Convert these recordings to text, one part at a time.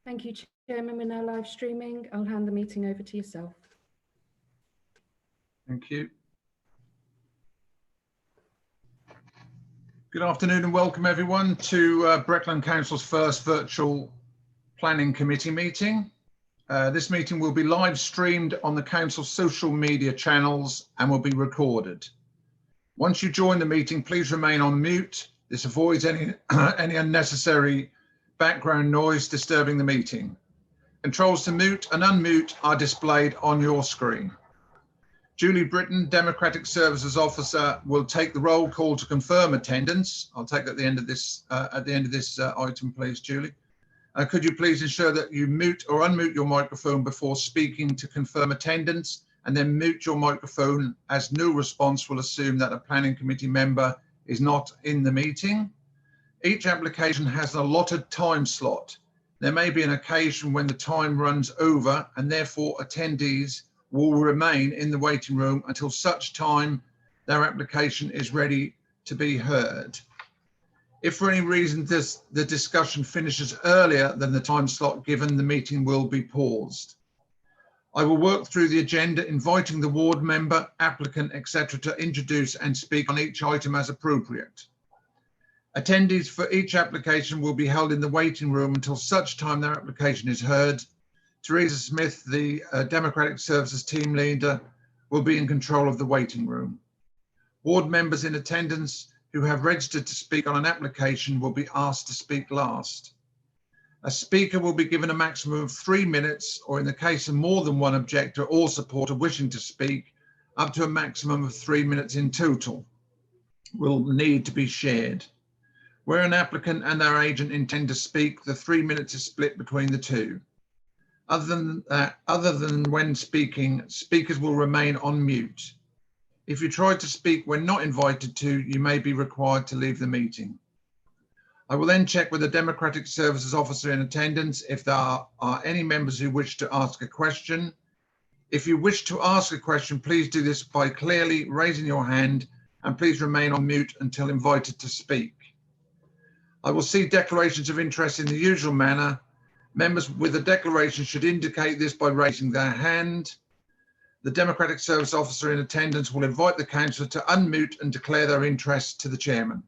Thank you, Chairman. We're now live streaming. I'll hand the meeting over to yourself. Thank you. Good afternoon and welcome everyone to Breckland Council's first virtual planning committee meeting. This meeting will be live streamed on the council's social media channels and will be recorded. Once you join the meeting, please remain on mute. This avoids any unnecessary background noise disturbing the meeting. Controls to mute and unmute are displayed on your screen. Julie Britton, Democratic Services Officer, will take the roll call to confirm attendance. I'll take that at the end of this item, please, Julie. Could you please ensure that you mute or unmute your microphone before speaking to confirm attendance, and then mute your microphone, as no response will assume that a planning committee member is not in the meeting. Each application has an allotted time slot. There may be an occasion when the time runs over, and therefore attendees will remain in the waiting room until such time their application is ready to be heard. If for any reason the discussion finishes earlier than the time slot given, the meeting will be paused. I will work through the agenda, inviting the ward member, applicant, etc. to introduce and speak on each item as appropriate. Attendees for each application will be held in the waiting room until such time their application is heard. Teresa Smith, the Democratic Services team leader, will be in control of the waiting room. Ward members in attendance who have registered to speak on an application will be asked to speak last. A speaker will be given a maximum of 3 minutes, or in the case of more than one objector or supporter wishing to speak, up to a maximum of 3 minutes in total will need to be shared. Where an applicant and their agent intend to speak, the 3 minutes is split between the two. Other than when speaking, speakers will remain on mute. If you try to speak when not invited to, you may be required to leave the meeting. I will then check with the Democratic Services Officer in attendance if there are any members who wish to ask a question. If you wish to ask a question, please do this by clearly raising your hand, and please remain on mute until invited to speak. I will see declarations of interest in the usual manner. Members with a declaration should indicate this by raising their hand. The Democratic Service Officer in attendance will invite the councillor to unmute and declare their interest to the chairman.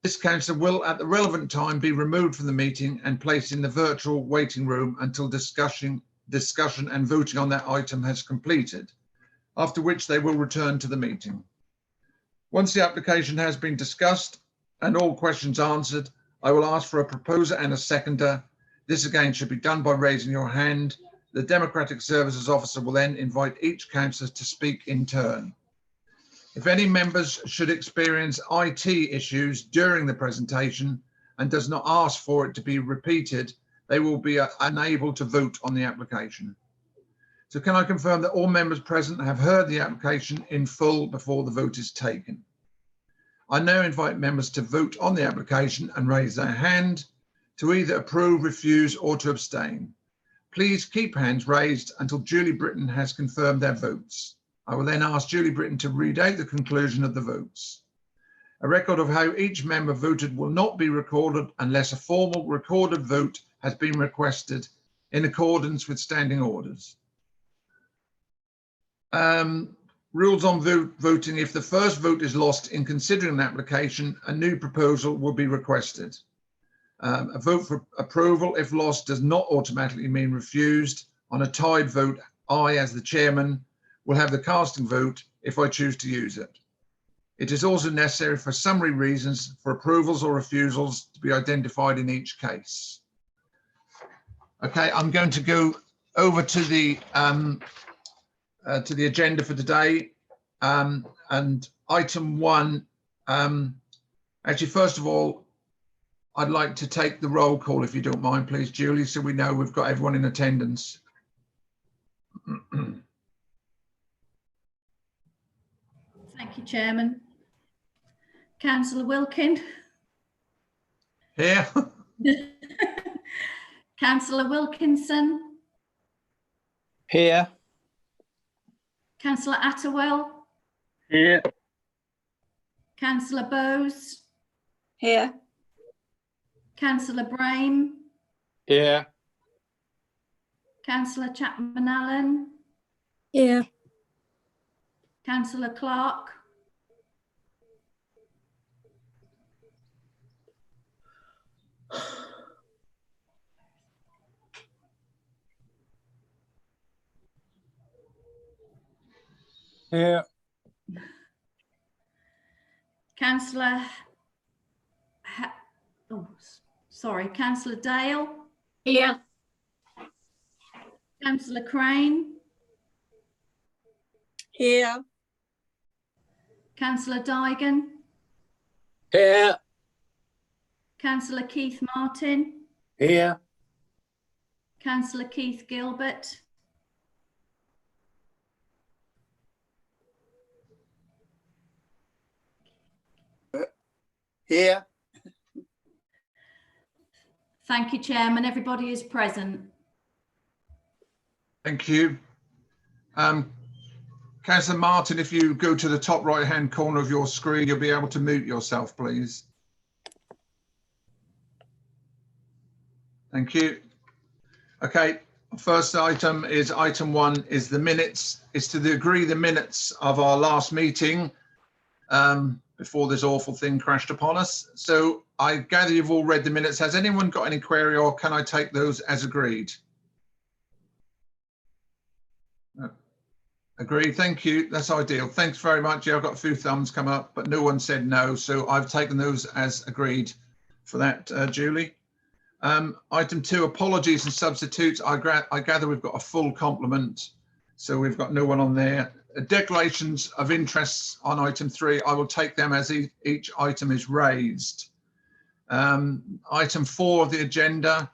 This councillor will at the relevant time be removed from the meeting and placed in the virtual waiting room until discussion and voting on that item has completed, after which they will return to the meeting. Once the application has been discussed and all questions answered, I will ask for a proposer and a seconder. This again should be done by raising your hand. The Democratic Services Officer will then invite each councillor to speak in turn. If any members should experience IT issues during the presentation and does not ask for it to be repeated, they will be unable to vote on the application. So can I confirm that all members present have heard the application in full before the vote is taken? I now invite members to vote on the application and raise their hand to either approve, refuse, or to abstain. Please keep hands raised until Julie Britton has confirmed their votes. I will then ask Julie Britton to read out the conclusion of the votes. A record of how each member voted will not be recorded unless a formal recorded vote has been requested in accordance with standing orders. Rules on voting: if the first vote is lost in considering an application, a new proposal will be requested. A vote for approval, if lost, does not automatically mean refused. On a tied vote, I, as the chairman, will have the casting vote if I choose to use it. It is also necessary for summary reasons for approvals or refusals to be identified in each case. Okay, I'm going to go over to the agenda for today, and item one. Actually, first of all, I'd like to take the roll call, if you don't mind, please, Julie, so we know we've got everyone in attendance. Thank you, Chairman. Councillor Wilkin. Here. Councillor Wilkinson. Here. Councillor Attewell. Here. Councillor Bowes. Here. Councillor Brame. Here. Councillor Chapman-Allen, Here. Councillor Clark, Here. Councillor, Councillor Dale. Here. Councillor Crane, Here. Councillor Dygan, Here. Councillor Keith Martin, Here. Councillor Keith Gilbert, Here. Thank you, Chairman. Everybody is present. Thank you. Councillor Martin, if you go to the top right-hand corner of your screen, you'll be able to mute yourself, please. Thank you. Okay, first item is item 1 is the minutes. It's to agree the minutes of our last meeting before this awful thing crashed upon us. So I gather you've all read the minutes. Has anyone got any query, or can I take those as agreed? Agreed, thank you. That's ideal. Thanks very much. Yeah, I've got a few thumbs come up, but no one said no. So I've taken those as agreed for that, Julie. Item 2, apologies and substitutes. I gather we've got a full complement, so we've got no one on there. Declarations of interests on item 3, I will take them as each item is raised. Item 4 of the agenda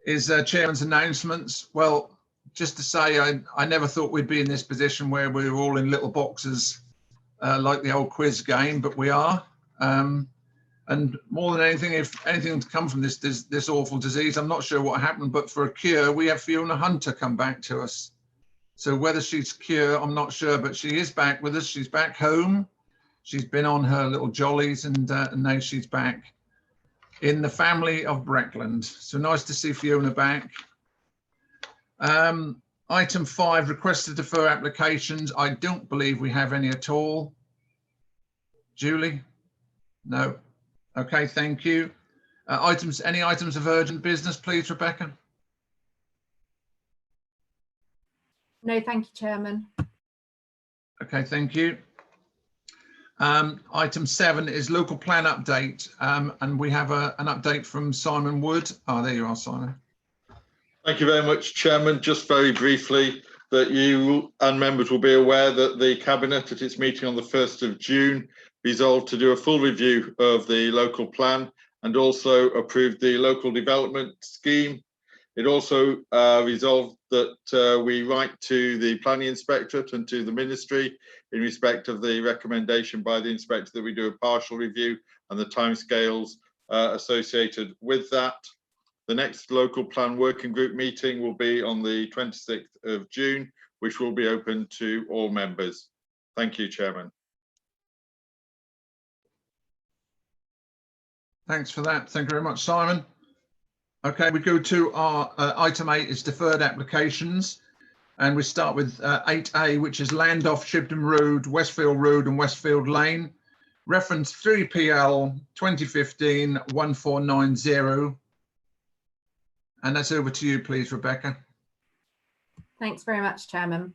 is chairman's announcements. Well, just to say, I never thought we'd be in this position where we were all in little boxes like the old quiz game, but we are. And more than anything, if anything to come from this awful disease, I'm not sure what happened, but for a cure, we have Fiona Hunter come back to us. So whether she's cured, I'm not sure, but she is back with us. She's back home. She's been on her little jollies, and now she's back in the family of Breckland. So nice to see Fiona back. Item 5, request to defer applications. I don't believe we have any at all. Julie? No. Okay, thank you. Any items of urgent business, please, Rebecca? No, thank you, Chairman. Okay, thank you. Item 7 is local plan update, and we have an update from Simon Wood. Oh, there you are, Simon. Thank you very much, Chairman. Just very briefly, that you and members will be aware that the Cabinet at its meeting on the 1st of June resolved to do a full review of the local plan and also approved the local development scheme. It also resolved that we write to the Planning Inspectorate and to the Ministry in respect of the recommendation by the Inspector that we do a partial review and the timescales associated with that. The next local plan working group meeting will be on the 26th of June, which will be open to all members. Thank you, Chairman. Thanks for that. Thank you very much, Simon. Okay, we go to our item 8 is deferred applications. And we start with 8A, which is land off Shibden Road, Westfield Road and Westfield Lane. Reference 3PL 2015-1490. And that's over to you, please, Rebecca. Thanks very much, Chairman.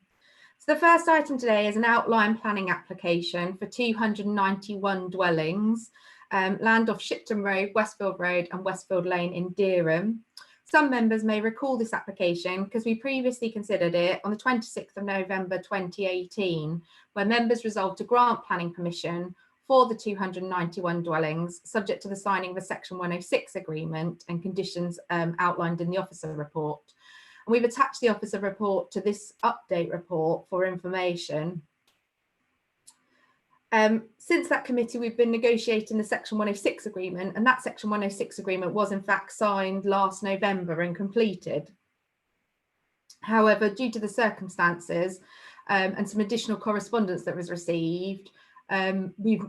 So the first item today is an outline planning application for 291 dwellings, land off Shipton Road, Westfield Road and Westfield Lane in Dereham. Some members may recall this application because we previously considered it on the 26th of November 2018, where members resolved to grant planning permission for the 291 dwellings, subject to the signing of a Section 106 agreement and conditions outlined in the officer report. And we've attached the officer report to this update report for information. Since that committee, we've been negotiating the Section 106 agreement, and that Section 106 agreement was in fact signed last November and completed. However, due to the circumstances and some additional correspondence that was received, we've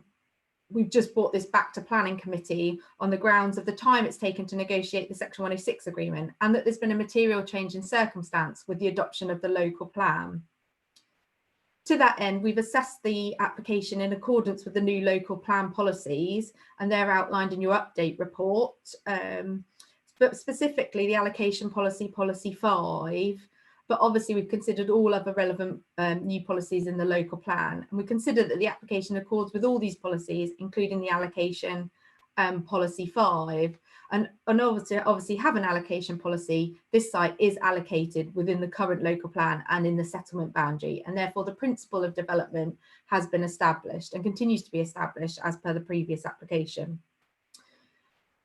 we've just brought this back to planning committee on the grounds of the time it's taken to negotiate the Section 106 agreement, and that there's been a material change in circumstance with the adoption of the local plan. To that end, we've assessed the application in accordance with the new local plan policies, and they're outlined in your update report. But specifically the allocation policy, policy 5, but obviously we've considered all other relevant new policies in the local plan, and we consider that the application accords with all these policies, including the allocation policy 5, and obviously have an allocation policy. This site is allocated within the current local plan and in the settlement boundary, and therefore the principle of development has been established and continues to be established as per the previous application.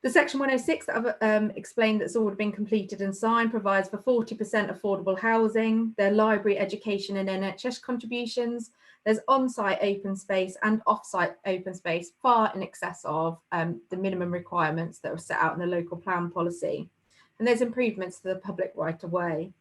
The Section 106 that I've explained that's already been completed and signed provides for 40% affordable housing, their library, education and NHS contributions. There's on-site open space and off-site open space far in excess of the minimum requirements that are set out in the local plan policy. And there's improvements to the public right of way.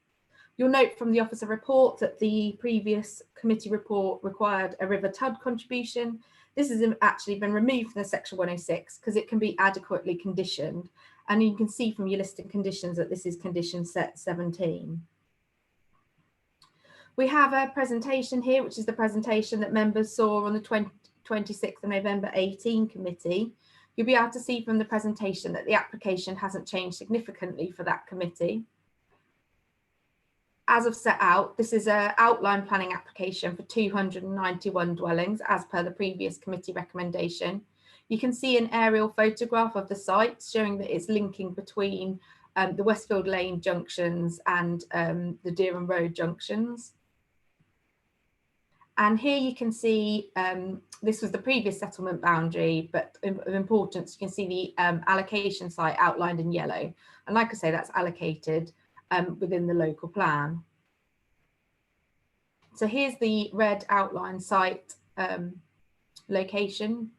You'll note from the officer report that the previous committee report required a River Tud contribution. This has actually been removed from the Section 106 because it can be adequately conditioned. And you can see from your list of conditions that this is condition set 17. We have a presentation here, which is the presentation that members saw on the 26th of November 18 committee. You'll be able to see from the presentation that the application hasn't changed significantly for that committee. As I've set out, this is an outline planning application for 291 dwellings as per the previous committee recommendation. You can see an aerial photograph of the site showing that it's linking between the Westfield Lane junctions and the Dereham Road junctions. And here you can see, this was the previous settlement boundary, but of importance, you can see the allocation site outlined in yellow. And like I say, that's allocated within the local plan. So here's the red outline site location.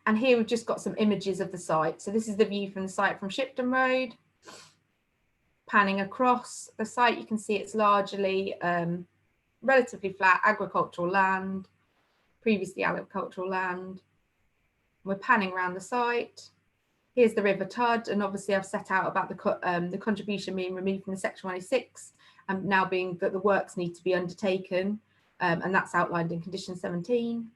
And here we've just got some images of the site. So this is the view from the site from Shipton Road. Panning across the site, you can see it's largely relatively flat agricultural land, previously agricultural land. We're panning around the site. Here's the River Tud, and obviously I've set out about the contribution being removed from the Section 106, and now being that the works need to be undertaken, and that's outlined in condition 17.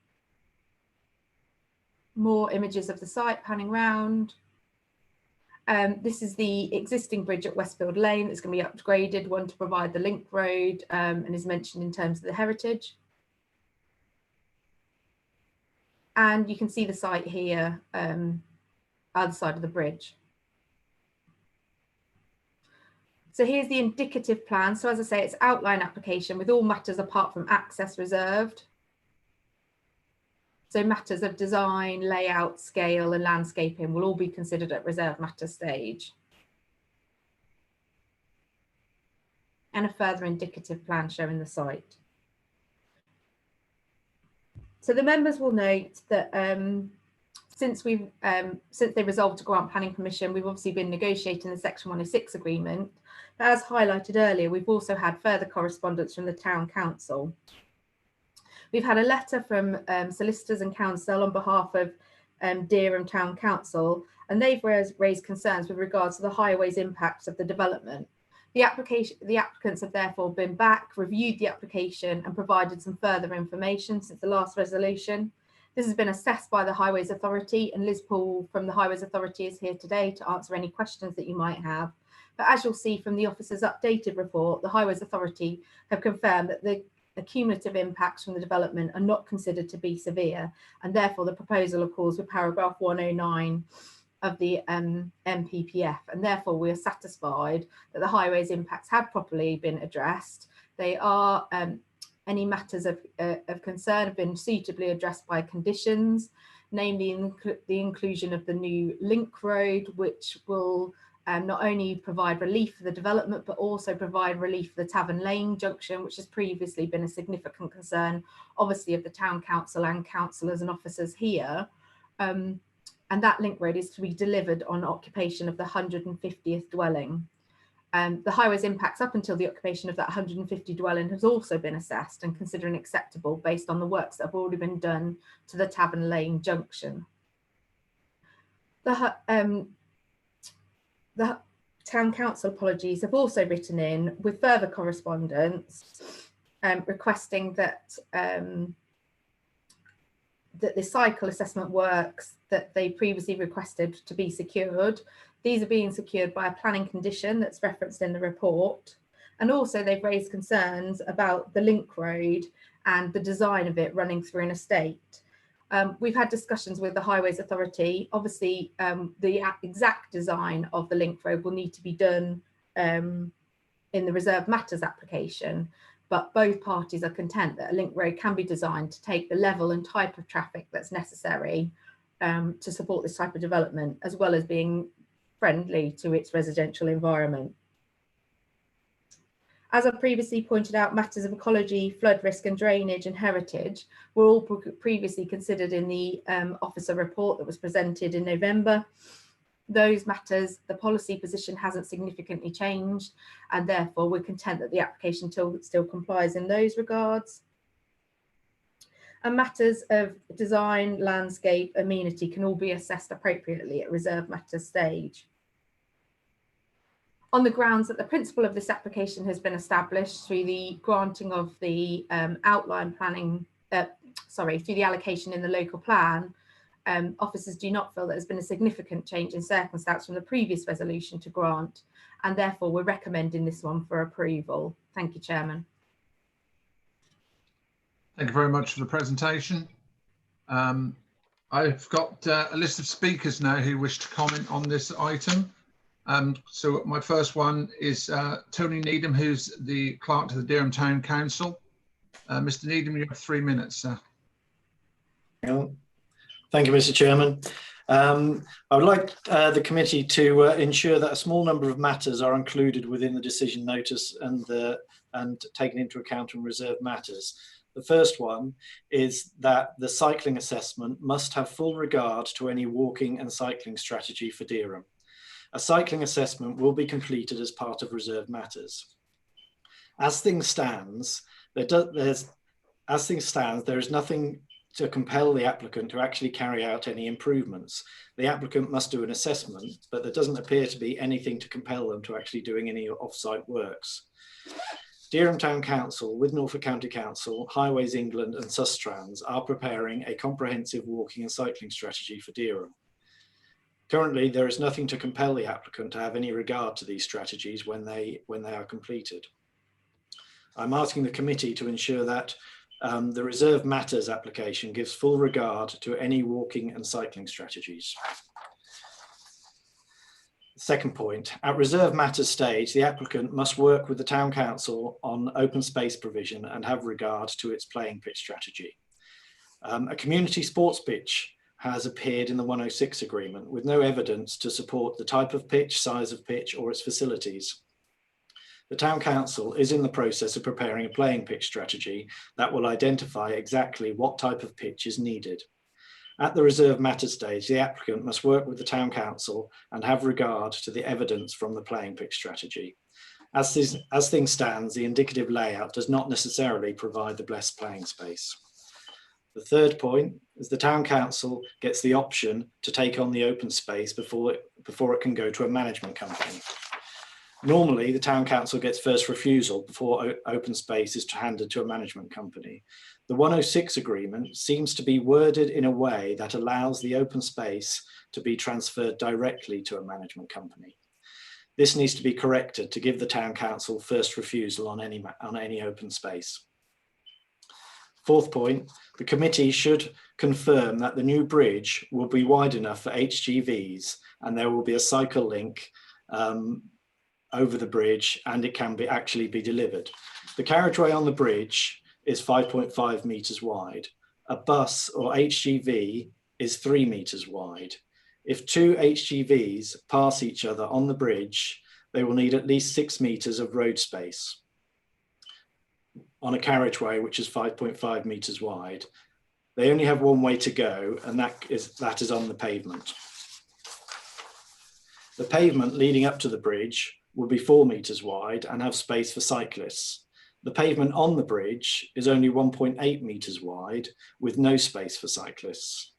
More images of the site panning round. This is the existing bridge at Westfield Lane that's going to be upgraded, one to provide the link road, and is mentioned in terms of the heritage. And you can see the site here, other side of the bridge. So here's the indicative plan. So as I say, it's outline application with all matters apart from access reserved. So matters of design, layout, scale and landscaping will all be considered at reserved matter stage. And a further indicative plan showing the site. So the members will note that since they resolved to grant planning permission, we've obviously been negotiating the Section 106 agreement. But as highlighted earlier, we've also had further correspondence from the Town Council. We've had a letter from solicitors and council on behalf of Dereham Town Council, and they've raised concerns with regards to the highways impacts of the development. The applicants have therefore been back, reviewed the application and provided some further information since the last resolution. This has been assessed by the Highways Authority, and Liz Poole from the Highways Authority is here today to answer any questions that you might have. But as you'll see from the officer's updated report, the Highways Authority have confirmed that the cumulative impacts from the development are not considered to be severe, and therefore the proposal accords with paragraph 109 of the MPPF, and therefore we are satisfied that the highways impacts have properly been addressed. They are any matters of concern have been suitably addressed by conditions, namely the inclusion of the new link road, which will not only provide relief for the development, but also provide relief for the Tavern Lane junction, which has previously been a significant concern, obviously, of the Town Council and councillors and officers here. And that link road is to be delivered on occupation of the 150th dwelling. The highways impacts up until the occupation of that 150 dwelling has also been assessed and considered acceptable based on the works that have already been done to the Tavern Lane junction. The Town Council, apologies, have also written in with further correspondence requesting that that the cycle assessment works that they previously requested to be secured. These are being secured by a planning condition that's referenced in the report. And also they've raised concerns about the link road and the design of it running through an estate. We've had discussions with the Highways Authority. Obviously, the exact design of the link road will need to be done in the Reserve Matters application, but both parties are content that a link road can be designed to take the level and type of traffic that's necessary to support this type of development, as well as being friendly to its residential environment. As I previously pointed out, matters of ecology, flood risk and drainage and heritage were all previously considered in the officer report that was presented in November. Those matters, the policy position hasn't significantly changed, and therefore we're content that the application still complies in those regards. And matters of design, landscape, amenity can all be assessed appropriately at reserve matters stage. On the grounds that the principle of this application has been established through the granting of the outline planning, through the allocation in the local plan, officers do not feel that there's been a significant change in circumstance from the previous resolution to grant, and therefore we're recommending this one for approval. Thank you, Chairman. Thank you very much for the presentation. I've got a list of speakers now who wish to comment on this item. So my first one is Tony Needham, who's the clerk to the Dereham Town Council. Mr. Needham, you have 3 minutes, sir. Thank you, Mr. Chairman. I would like the committee to ensure that a small number of matters are included within the decision notice and taken into account in reserved matters. The first one is that the cycling assessment must have full regard to any walking and cycling strategy for Dereham. A cycling assessment will be completed as part of reserved matters. As things stands, there is nothing to compel the applicant to actually carry out any improvements. The applicant must do an assessment, but there doesn't appear to be anything to compel them to actually doing any off-site works. Dereham Town Council, with Norfolk County Council, Highways England and Sustrans are preparing a comprehensive walking and cycling strategy for Dereham. Currently, there is nothing to compel the applicant to have any regard to these strategies when they are completed. I'm asking the committee to ensure that the reserved matters application gives full regard to any walking and cycling strategies. Second point, at reserved matters stage, the applicant must work with the Town Council on open space provision and have regard to its playing pitch strategy. A community sports pitch has appeared in the 106 agreement with no evidence to support the type of pitch, size of pitch or its facilities. The Town Council is in the process of preparing a playing pitch strategy that will identify exactly what type of pitch is needed. At the reserved matters stage, the applicant must work with the Town Council and have regard to the evidence from the playing pitch strategy. As things stand, the indicative layout does not necessarily provide the best playing space. The third point is the Town Council gets the option to take on the open space before it can go to a management company. Normally, the Town Council gets first refusal before open space is handed to a management company. The 106 agreement seems to be worded in a way that allows the open space to be transferred directly to a management company. This needs to be corrected to give the Town Council first refusal on any open space. Fourth point, the committee should confirm that the new bridge will be wide enough for HGVs and there will be a cycle link over the bridge and it can actually be delivered. The carriageway on the bridge is 5.5 metres wide. A bus or HGV is 3 metres wide. If two HGVs pass each other on the bridge, they will need at least 6 metres of road space on a carriageway which is 5.5 metres wide. They only have one way to go, and that is on the pavement. The pavement leading up to the bridge will be 4 metres wide and have space for cyclists. The pavement on the bridge is only 1.8 metres wide with no space for cyclists.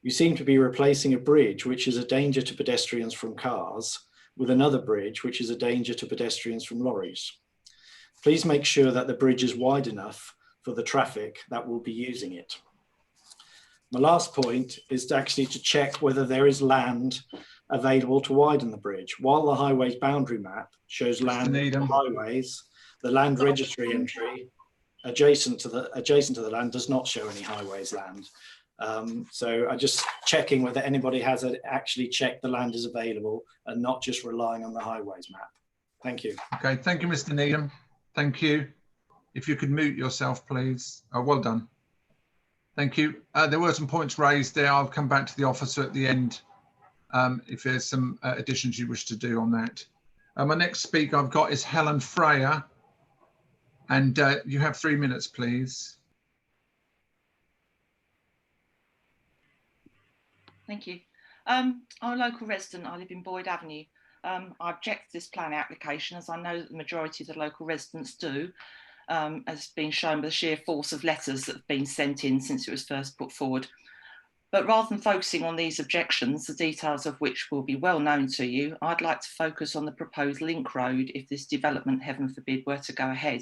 You seem to be replacing a bridge which is a danger to pedestrians from cars with another bridge which is a danger to pedestrians from lorries. Please make sure that the bridge is wide enough for the traffic that will be using it. My last point is to check whether there is land available to widen the bridge. While the highways boundary map shows land for highways, the land registry entry adjacent to the land does not show any highways land. So I'm just checking whether anybody has actually checked the land is available and not just relying on the highways map. Thank you. Okay, thank you, Mr. Needham. Thank you. If you could mute yourself, please. Oh, well done. Thank you. There were some points raised there. I'll come back to the officer at the end if there's some additions you wish to do on that. My next speaker I've got is Helen Freyer, and you have 3 minutes, please. Thank you. I'm a local resident. I live in Boyd Avenue. I object to this planning application as I know that the majority of the local residents do, as been shown by the sheer force of letters that have been sent in since it was first put forward. But rather than focusing on these objections, the details of which will be well known to you, I'd like to focus on the proposed link road if this development, heaven forbid, were to go ahead.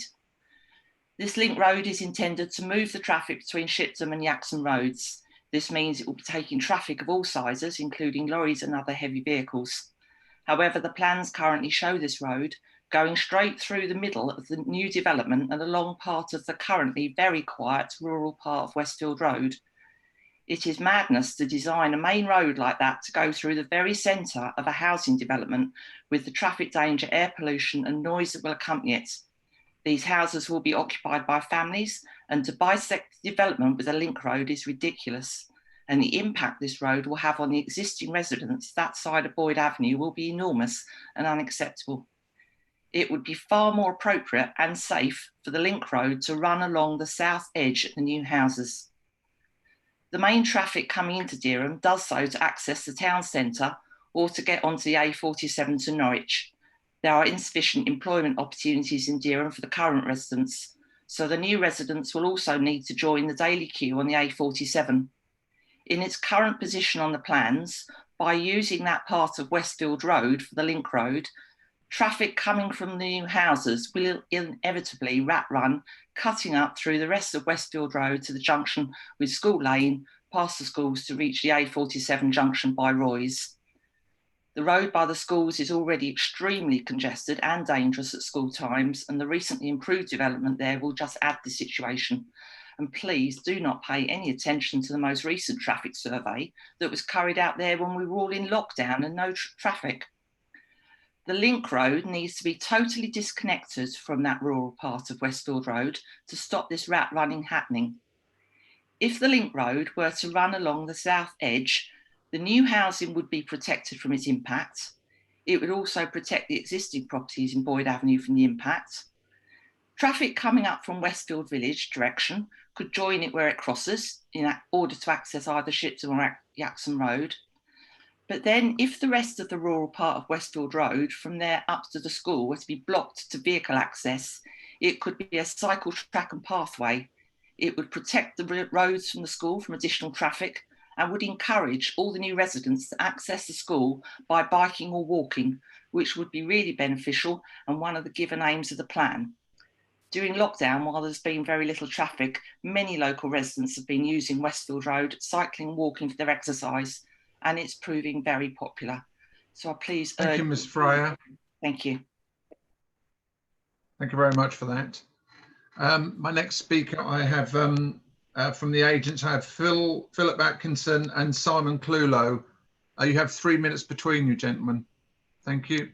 This link road is intended to move the traffic between Shipton and Yaxham roads. This means it will be taking traffic of all sizes, including lorries and other heavy vehicles. However, the plans currently show this road going straight through the middle of the new development and along part of the currently very quiet rural part of Westfield Road. It is madness to design a main road like that to go through the very centre of a housing development with the traffic danger, air pollution and noise that will accompany it. These houses will be occupied by families, and to bisect the development with a link road is ridiculous. And the impact this road will have on the existing residents that side of Boyd Avenue will be enormous and unacceptable. It would be far more appropriate and safe for the link road to run along the south edge of the new houses. The main traffic coming into Dereham does so to access the town centre or to get onto the A47 to Norwich. There are insufficient employment opportunities in Dereham for the current residents, so the new residents will also need to join the daily queue on the A47. In its current position on the plans, by using that part of Westfield Road for the link road, traffic coming from the new houses will inevitably rat run, cutting up through the rest of Westfield Road to the junction with School Lane, past the schools to reach the A47 junction by Roy's. The road by the schools is already extremely congested and dangerous at school times, and the recently improved development there will just add to the situation. And please do not pay any attention to the most recent traffic survey that was carried out there when we were all in lockdown and no traffic. The link road needs to be totally disconnected from that rural part of Westfield Road to stop this rat running happening. If the link road were to run along the south edge, the new housing would be protected from its impact. It would also protect the existing properties in Boyd Avenue from the impact. Traffic coming up from Westfield Village direction could join it where it crosses in order to access either Shipton or Yaxham Road. But then if the rest of the rural part of Westfield Road from there up to the school were to be blocked to vehicle access, it could be a cycle track and pathway. It would protect the roads from the school from additional traffic and would encourage all the new residents to access the school by biking or walking, which would be really beneficial and one of the given aims of the plan. During lockdown, while there's been very little traffic, many local residents have been using Westfield Road, cycling, walking for their exercise, and it's proving very popular. So I please urge... Thank you, Ms. Freyer. Thank you. Thank you very much for that. My next speaker I have from the agents, I have Phillip Atkinson and Simon Clulow. You have 3 minutes between you, gentlemen. Thank you.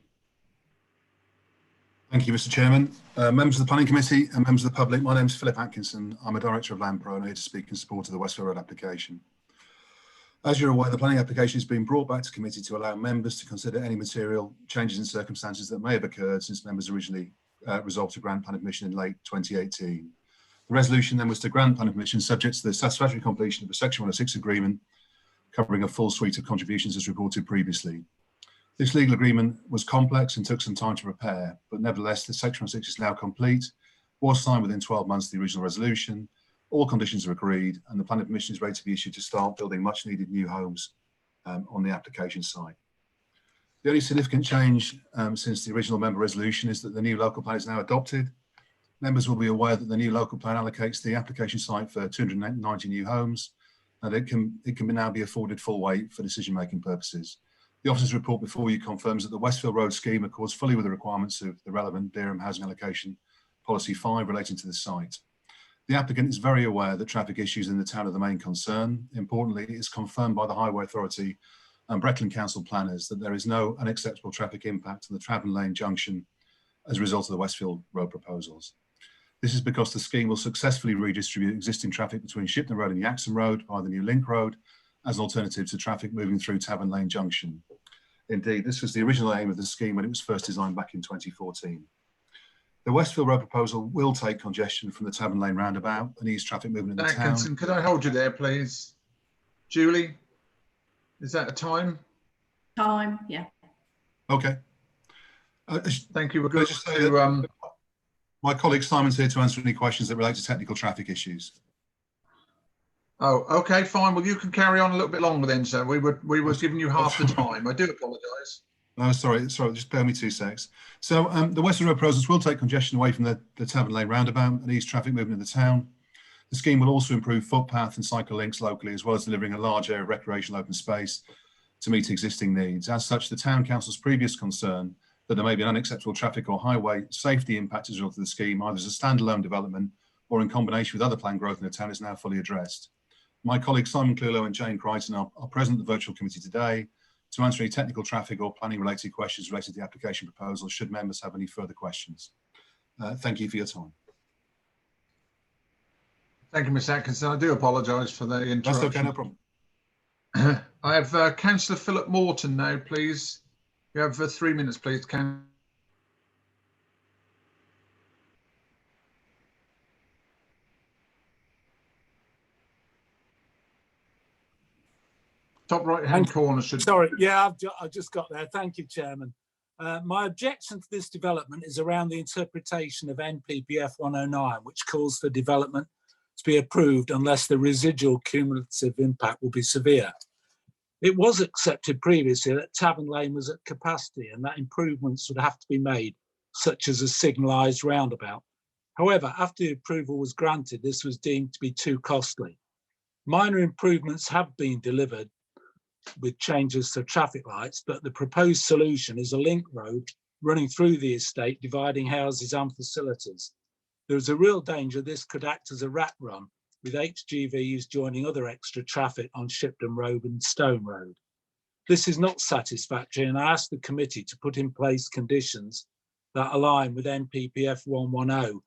Thank you, Mr. Chairman. Members of the Planning Committee and members of the public, my name is Phillip Atkinson. I'm a Director of Land Pro and I'm here to speak in support of the Westfield Road application. As you're aware, the planning application has been brought back to committee to allow members to consider any material changes in circumstances that may have occurred since members originally resolved to grant planning permission in late 2018. The resolution then was to grant planning permission subject to the satisfactory completion of a Section 106 agreement covering a full suite of contributions as reported previously. This legal agreement was complex and took some time to prepare, but nevertheless, the Section 6 is now complete, was signed within 12 months of the original resolution, all conditions are agreed, and the planning permission is ready to be issued to start building much needed new homes on the application site. The only significant change since the original member resolution is that the new local plan is now adopted. Members will be aware that the new local plan allocates the application site for 290 new homes, and it can now be afforded full weight for decision-making purposes. The officer's report before you confirms that the Westfield Road scheme accords fully with the requirements of the relevant Dereham Housing Allocation Policy 5 relating to the site. The applicant is very aware that traffic issues in the town are the main concern. Importantly, it is confirmed by the Highway Authority and Breckland Council planners that there is no unacceptable traffic impact on the Travern Lane junction as a result of the Westfield Road proposals. This is because the scheme will successfully redistribute existing traffic between Shipton Road and Yaxham Road via the new link road as an alternative to traffic moving through Tavern Lane Junction. Indeed, this was the original aim of the scheme when it was first designed back in 2014. The Westfield Road proposal will take congestion from the Tavern Lane roundabout and ease traffic movement in the town. Atkinson, could I hold you there, please? Julie, is that a time? Time, yeah. Okay. Thank you. We're going to my colleague Simon's here to answer any questions that relate to technical traffic issues. Oh, okay, fine. Well, you can carry on a little bit longer then, sir. We were giving you half the time. I do apologise. No, sorry, just bear me 2 secs. So the Westfield Road proposals will take congestion away from the Tavern Lane roundabout and ease traffic movement in the town. The scheme will also improve footpath and cycle links locally, as well as delivering a large area of recreational open space to meet existing needs. As such, the Town Council's previous concern that there may be an unacceptable traffic or highway safety impact as a result of the scheme, either as a standalone development or in combination with other planned growth in the town, is now fully addressed. My colleagues Simon Clulow and Jane Crichton are present at the virtual committee today to answer any technical traffic or planning related questions related to the application proposal, should members have any further questions. Thank you for your time. Thank you, Ms Atkinson. I do apologise for the interruption. That's okay, no problem. I have Councillor Phillip Morton now, please. You have 3 minutes, please, Councillor. Top right-hand corner should... Sorry, yeah, I've just got there. Thank you, Chairman. My objection to this development is around the interpretation of NPPF 109, which calls for development to be approved unless the residual cumulative impact will be severe. It was accepted previously that Tavern Lane was at capacity and that improvements would have to be made, such as a signalised roundabout. However, after the approval was granted, this was deemed to be too costly. Minor improvements have been delivered with changes to traffic lights, but the proposed solution is a link road running through the estate, dividing houses and facilities. There is a real danger this could act as a rat run, with HGVs joining other extra traffic on Shipton Road and Stone Road. This is not satisfactory, and I ask the committee to put in place conditions that align with NPPF 110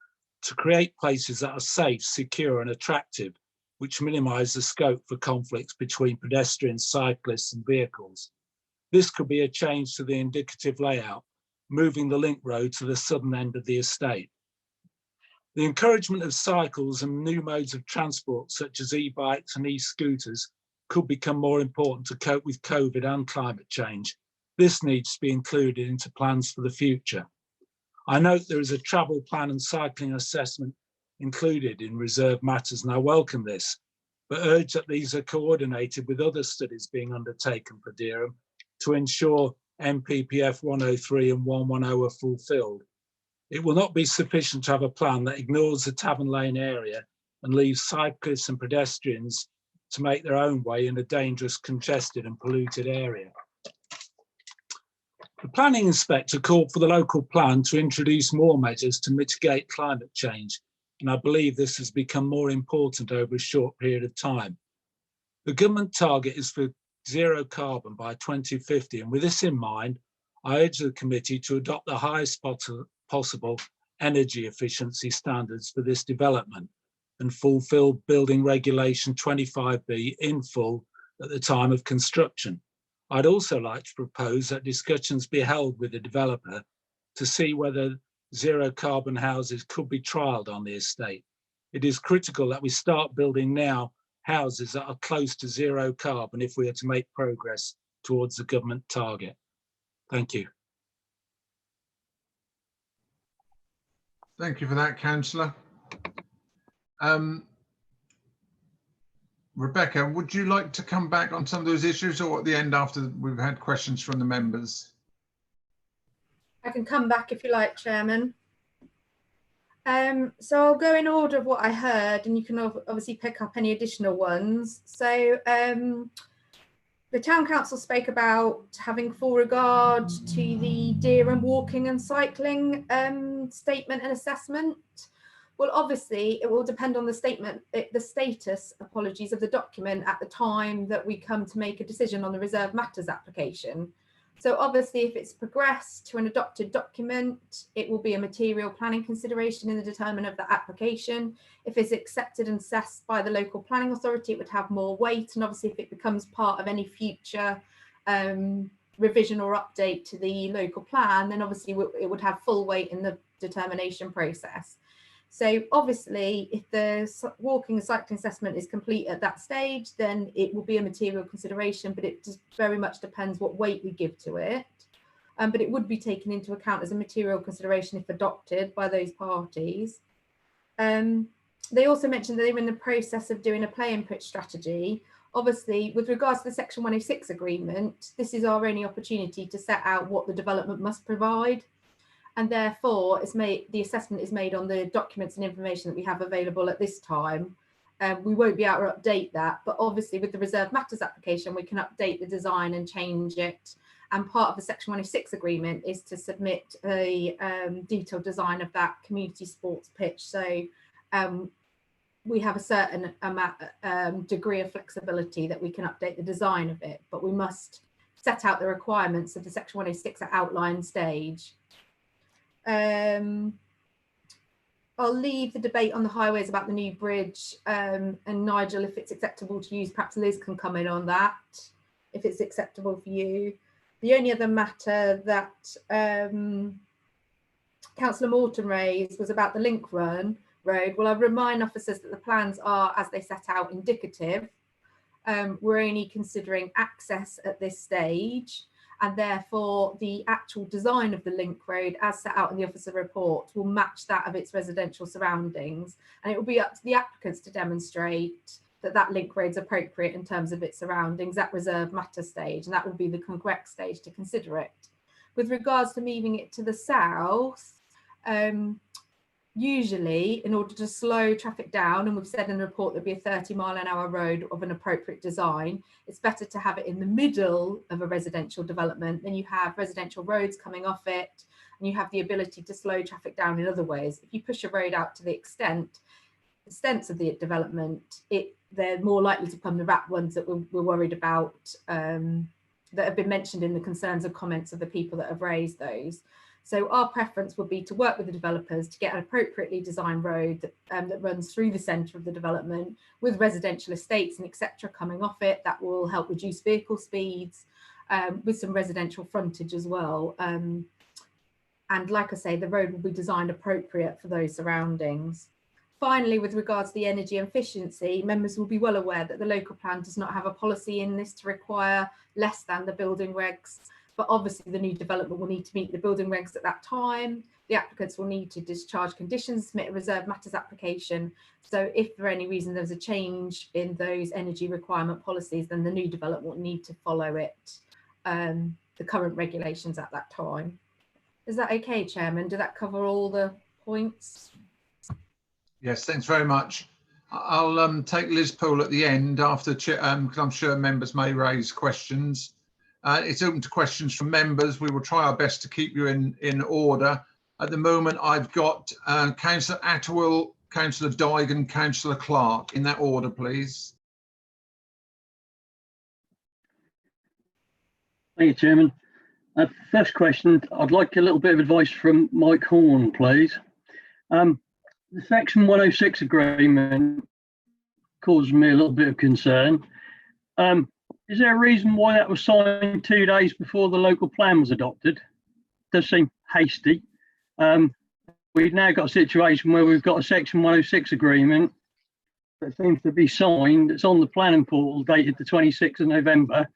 to create places that are safe, secure and attractive, which minimise the scope for conflicts between pedestrians, cyclists and vehicles. This could be a change to the indicative layout, moving the link road to the southern end of the estate. The encouragement of cycles and new modes of transport, such as e-bikes and e-scooters, could become more important to cope with COVID and climate change. This needs to be included into plans for the future. I note there is a travel plan and cycling assessment included in reserved matters, and I welcome this, but urge that these are coordinated with other studies being undertaken for Dereham to ensure NPPF 103 and 110 are fulfilled. It will not be sufficient to have a plan that ignores the Tavern Lane area and leaves cyclists and pedestrians to make their own way in a dangerous, congested and polluted area. The planning inspector called for the local plan to introduce more measures to mitigate climate change, and I believe this has become more important over a short period of time. The government target is for zero carbon by 2050, and with this in mind, I urge the committee to adopt the highest possible energy efficiency standards for this development and fulfil Building Regulation 25B in full at the time of construction. I'd also like to propose that discussions be held with the developer to see whether zero carbon houses could be trialled on the estate. It is critical that we start building now houses that are close to zero carbon if we are to make progress towards the government target. Thank you. Thank you for that, Councillor. Rebecca, would you like to come back on some of those issues, or at the end after we've had questions from the members? I can come back if you like, Chairman. So I'll go in order of what I heard, and you can obviously pick up any additional ones. So the Town Council spoke about having full regard to the deer and walking and cycling statement and assessment. Well, obviously, it will depend on the status, apologies, of the document at the time that we come to make a decision on the reserved matters application. So obviously, if it's progressed to an adopted document, it will be a material planning consideration in the determination of the application. If it's accepted and assessed by the local planning authority, it would have more weight. And obviously, if it becomes part of any future revision or update to the local plan, then obviously it would have full weight in the determination process. So obviously, if the walking and cycling assessment is complete at that stage, then it will be a material consideration, but it just very much depends what weight we give to it. But it would be taken into account as a material consideration if adopted by those parties. They also mentioned that they were in the process of doing a play and pitch strategy. Obviously, with regards to the Section 106 agreement, this is our only opportunity to set out what the development must provide. And therefore, the assessment is made on the documents and information that we have available at this time. We won't be able to update that, but obviously with the reserved matters application, we can update the design and change it. And part of the Section 106 agreement is to submit a detailed design of that community sports pitch. So we have a certain degree of flexibility that we can update the design of it, but we must set out the requirements of the Section 106 at outline stage. I'll leave the debate on the highways about the new bridge, and Nigel, if it's acceptable to use, perhaps Liz can come in on that, if it's acceptable for you. The only other matter that Councillor Morton raised was about the Link Run road. Well, I remind officers that the plans are, as they set out, indicative. We're only considering access at this stage, and therefore the actual design of the link road as set out in the officer report will match that of its residential surroundings, and it will be up to the applicants to demonstrate that that link road is appropriate in terms of its surroundings at reserved matter stage, and that will be the correct stage to consider it. With regards to moving it to the south, usually in order to slow traffic down, and we've said in the report there'd be a 30-mile-an-hour road of an appropriate design, it's better to have it in the middle of a residential development. Then you have residential roads coming off it, and you have the ability to slow traffic down in other ways. If you push a road out to the extent of the development, they're more likely to become the rat ones that we're worried about, that have been mentioned in the concerns and comments of the people that have raised those. So our preference would be to work with the developers to get an appropriately designed road that runs through the centre of the development with residential estates and etc. coming off it. That will help reduce vehicle speeds with some residential frontage as well. And like I say, the road will be designed appropriate for those surroundings. Finally, with regards to the energy efficiency, members will be well aware that the local plan does not have a policy in this to require less than the building regs. But obviously the new development will need to meet the building regs at that time. The applicants will need to discharge conditions, submit a reserved matters application. So if for any reason there's a change in those energy requirement policies, then the new development will need to follow it, the current regulations at that time. Is that okay, Chairman? Did that cover all the points? Yes, thanks very much. I'll take Liz Poole at the end after, because I'm sure members may raise questions. It's open to questions from members. We will try our best to keep you in order. At the moment, I've got Councillor Attwell, Councillor Doig and Councillor Clark. In that order, please. Thank you, Chairman. First question, I'd like a little bit of advice from Mike Horn, please. The Section 106 agreement causes me a little bit of concern. Is there a reason why that was signed 2 days before the local plan was adopted? Does seem hasty. We've now got a situation where we've got a Section 106 agreement that seems to be signed. It's on the planning portal dated the 26th of November.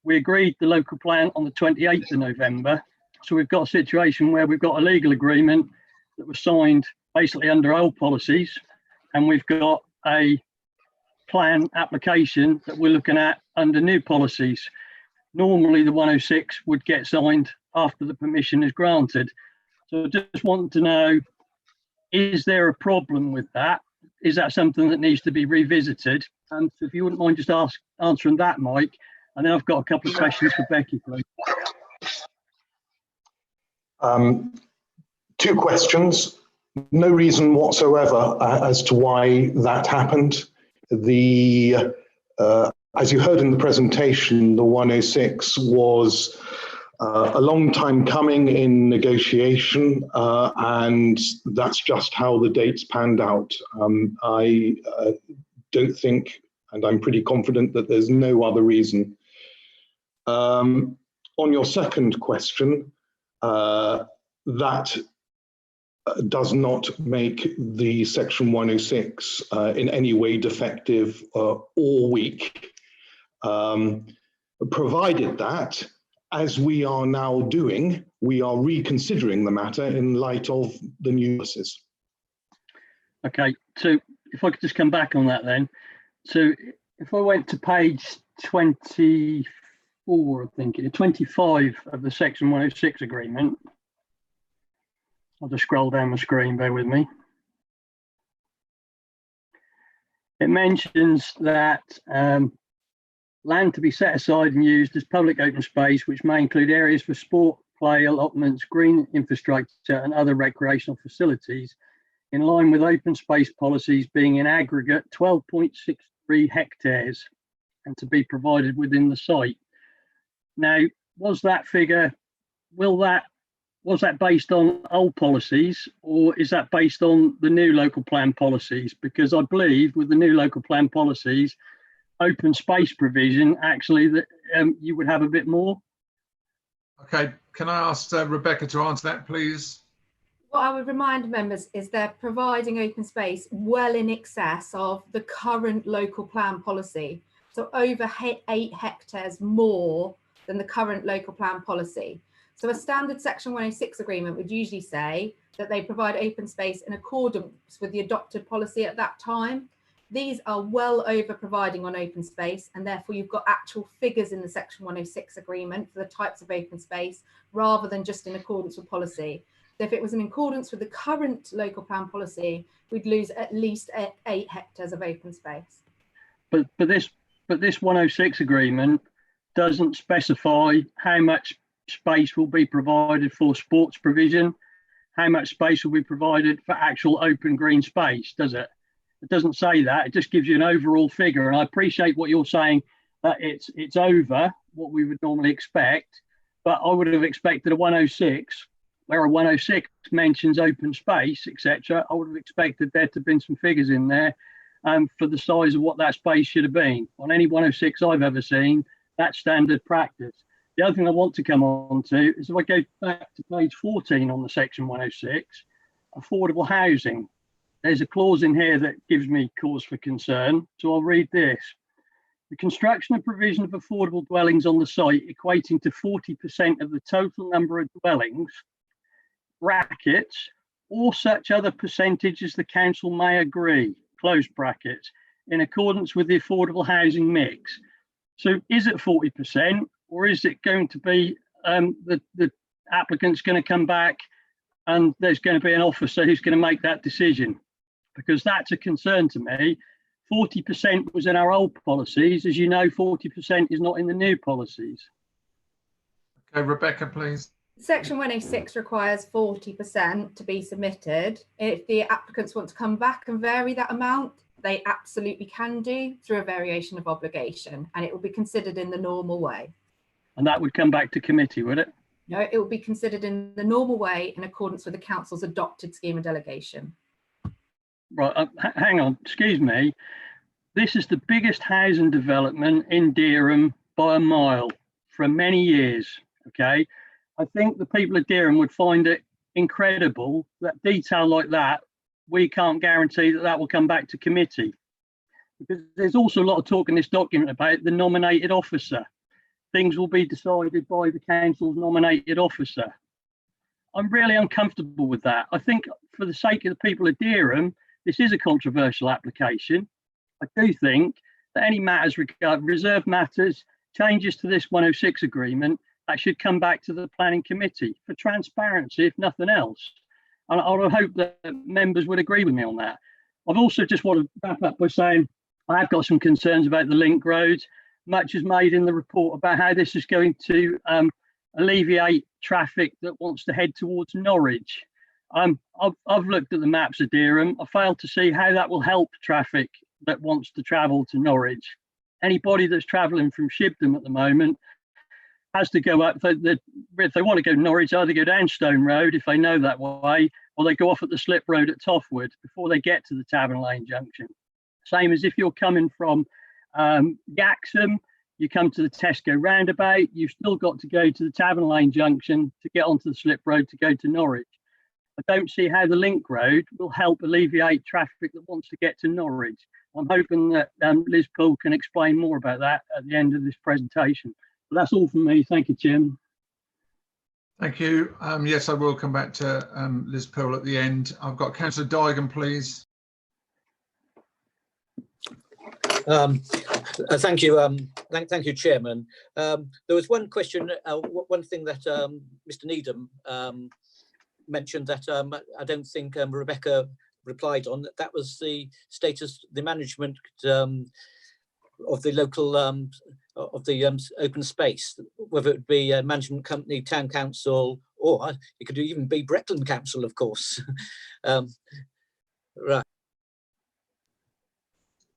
we agreed the local plan on the 28th of November. So we've got a situation where we've got a legal agreement that was signed basically under old policies, and we've got a plan application that we're looking at under new policies. Normally the 106 would get signed after the permission is granted. So I just want to know, is there a problem with that? Is that something that needs to be revisited? And if you wouldn't mind just answering that, Mike, and then I've got a couple of questions for Becky, please. 2 questions. No reason whatsoever as to why that happened. As you heard in the presentation, the 106 was a long time coming in negotiation, and that's just how the dates panned out. I don't think, and I'm pretty confident that there's no other reason. On your second question, that does not make the Section 106 in any way defective or weak, provided that, as we are now doing, we are reconsidering the matter in light of the new policies. Okay, so if I could just come back on that then. So if I went to page 24, I think, 25 of the Section 106 agreement, I'll just scroll down my screen, bear with me. It mentions that land to be set aside and used as public open space, which may include areas for sport, play, allotments, green infrastructure and other recreational facilities, in line with open space policies being in aggregate 12.63 hectares and to be provided within the site. Now, was that figure, was that based on old policies, or is that based on the new local plan policies? Because I believe with the new local plan policies, open space provision, actually, that you would have a bit more. Okay, can I ask Rebecca to answer that, please? What I would remind members is they're providing open space well in excess of the current local plan policy. So over 8 hectares more than the current local plan policy. So a standard Section 106 agreement would usually say that they provide open space in accordance with the adopted policy at that time. These are well over providing on open space, and therefore you've got actual figures in the Section 106 agreement for the types of open space rather than just in accordance with policy. So if it was in accordance with the current local plan policy, we'd lose at least 8 hectares of open space. But this 106 agreement doesn't specify how much space will be provided for sports provision, how much space will be provided for actual open green space, does it? It doesn't say that. It just gives you an overall figure. And I appreciate what you're saying, that it's over what we would normally expect, but I would have expected a 106, where a 106 mentions open space, etc. I would have expected there to have been some figures in there for the size of what that space should have been. On any 106 I've ever seen, that's standard practice. The other thing I want to come on to is if I go back to page 14 on the Section 106, affordable housing. There's a clause in here that gives me cause for concern, so I'll read this. The construction and provision of affordable dwellings on the site equating to 40% of the total number of dwellings, brackets, or such other percentage as the council may agree, close brackets, in accordance with the affordable housing mix. So is it 40%? Or is it going to be the applicant's going to come back and there's going to be an officer who's going to make that decision? Because that's a concern to me. 40% was in our old policies. As you know, 40% is not in the new policies. Okay, Rebecca, please. Section 106 requires 40% to be submitted. If the applicants want to come back and vary that amount, they absolutely can do through a variation of obligation, and it will be considered in the normal way. And that would come back to committee, would it? No, it will be considered in the normal way in accordance with the council's adopted scheme of delegation. Right, hang on, excuse me. This is the biggest housing development in Dereham by a mile for many years, okay? I think the people of Dereham would find it incredible that detail like that, we can't guarantee that that will come back to committee. Because there's also a lot of talk in this document about the nominated officer. things will be decided by the council's nominated officer. I'm really uncomfortable with that. I think for the sake of the people of Dereham, this is a controversial application. I do think that any matters regarding reserved matters, changes to this 106 agreement, that should come back to the planning committee for transparency, if nothing else. And I would hope that members would agree with me on that. I've also just want to wrap up by saying I have got some concerns about the link roads. Much is made in the report about how this is going to alleviate traffic that wants to head towards Norwich. I've looked at the maps of Dereham. I failed to see how that will help traffic that wants to travel to Norwich. Anybody that's travelling from Shibden at the moment has to go up. If they want to go to Norwich, either go down Stone Road if they know that way, or they go off at the slip road at Toffwood before they get to the Tavern Lane junction. Same as if you're coming from Yaxham, you come to the Tesco roundabout, you've still got to go to the Tavern Lane junction to get onto the slip road to go to Norwich. I don't see how the link road will help alleviate traffic that wants to get to Norwich. I'm hoping that Liz Poole can explain more about that at the end of this presentation. But that's all from me. Thank you, Chairman. Thank you. Yes, I will come back to Liz Poole at the end. I've got Councillor Digan, please. Thank you. Thank you, Chairman. There was one question, one thing that Mr. Needham mentioned that I don't think Rebecca replied on. That was the status, the management of the local of the open space, whether it be a management company, town council, or it could even be Breckland Council, of course. Right.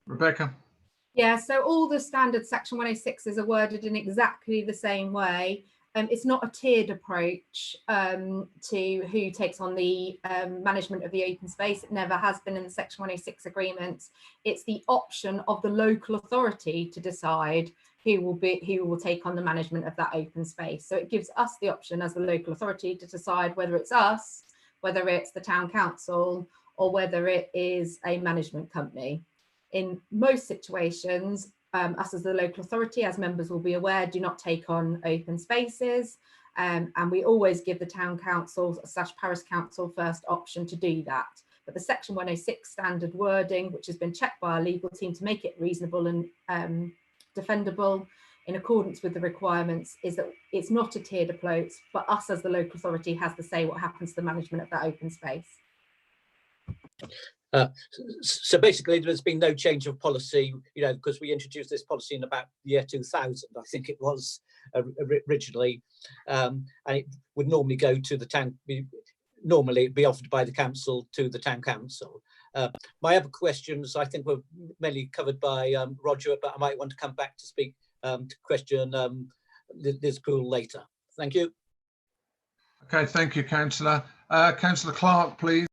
Rebecca. Yeah, so all the standard Section 106s are worded in exactly the same way. It's not a tiered approach to who takes on the management of the open space. It never has been in the Section 106 agreements. It's the option of the local authority to decide who will take on the management of that open space. So it gives us the option as the local authority to decide whether it's us, whether it's the town council, or whether it is a management company. In most situations, us as the local authority, as members will be aware, do not take on open spaces, and we always give the town council / parish council first option to do that. But the Section 106 standard wording, which has been checked by our legal team to make it reasonable and defendable in accordance with the requirements, is that it's not a tiered approach, but us as the local authority has to say what happens to the management of that open space. So basically, there's been no change of policy, you know, because we introduced this policy in about the year 2000, I think it was originally, and it would normally go to the town, normally be offered by the council to the town council. My other questions, I think, were mainly covered by Roger, but I might want to come back to speak to question Liz Poole later. Thank you. Okay, thank you, Councillor. Councillor Clark, please.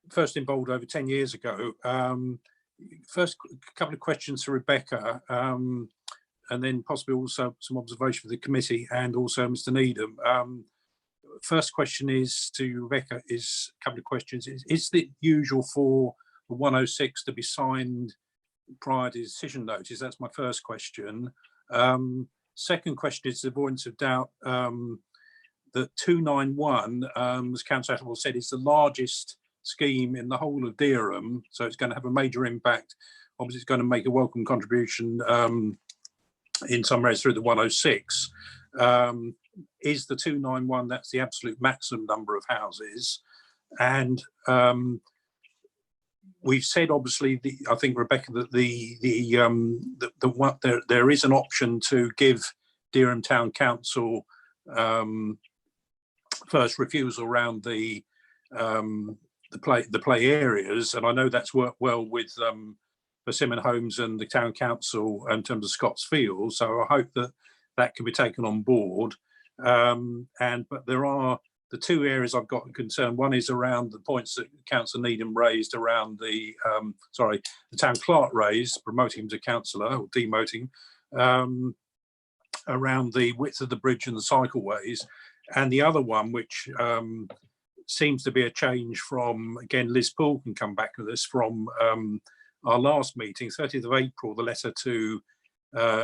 First involved over 10 years ago. First couple of questions to Rebecca, and then possibly also some observation for the committee and also Mr. Needham. First question is to Rebecca, is a couple of questions. Is it usual for the 106 to be signed prior to decision notice? That's my first question. Second question is the avoidance of doubt. That 291, as Councillor Attleborough said, is the largest scheme in the whole of Dereham, so it's going to have a major impact. Obviously, it's going to make a welcome contribution in some areas through the 106. Is the 291, that's the absolute maximum number of houses? And we've said, obviously, I think, Rebecca, that there is an option to give Dereham Town Council first refusal around the play areas, and I know that's worked well with Persimmon Homes and the Town Council in terms of Scott's Field, so I hope that that can be taken on board. But there are the two areas I've got concern. One is around the points that Councillor Needham raised around the Town Clerk raised, promoting him to councillor or demoting, around the width of the bridge and the cycleways, and the other one, which seems to be a change from, again, Liz Poole can come back to this, from our last meeting, 30th of April. The letter to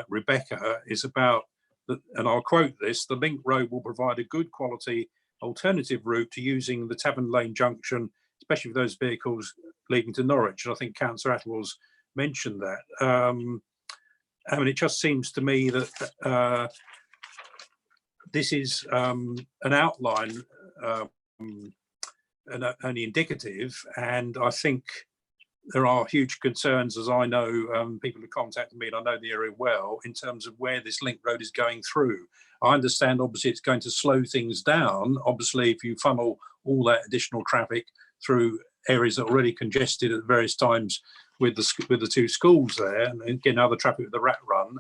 Rebecca is about, and I'll quote this: "The link road will provide a good quality alternative route to using the Tavern Lane junction, especially for those vehicles leading to Norwich." And I think Councillor Attwell's mentioned that. I mean, it just seems to me that this is an outline and only indicative, and I think there are huge concerns, as I know people have contacted me and I know the area well, in terms of where this link road is going through. I understand obviously it's going to slow things down. Obviously, if you funnel all that additional traffic through areas that are already congested at various times with the two schools there, and again other traffic with the rat run,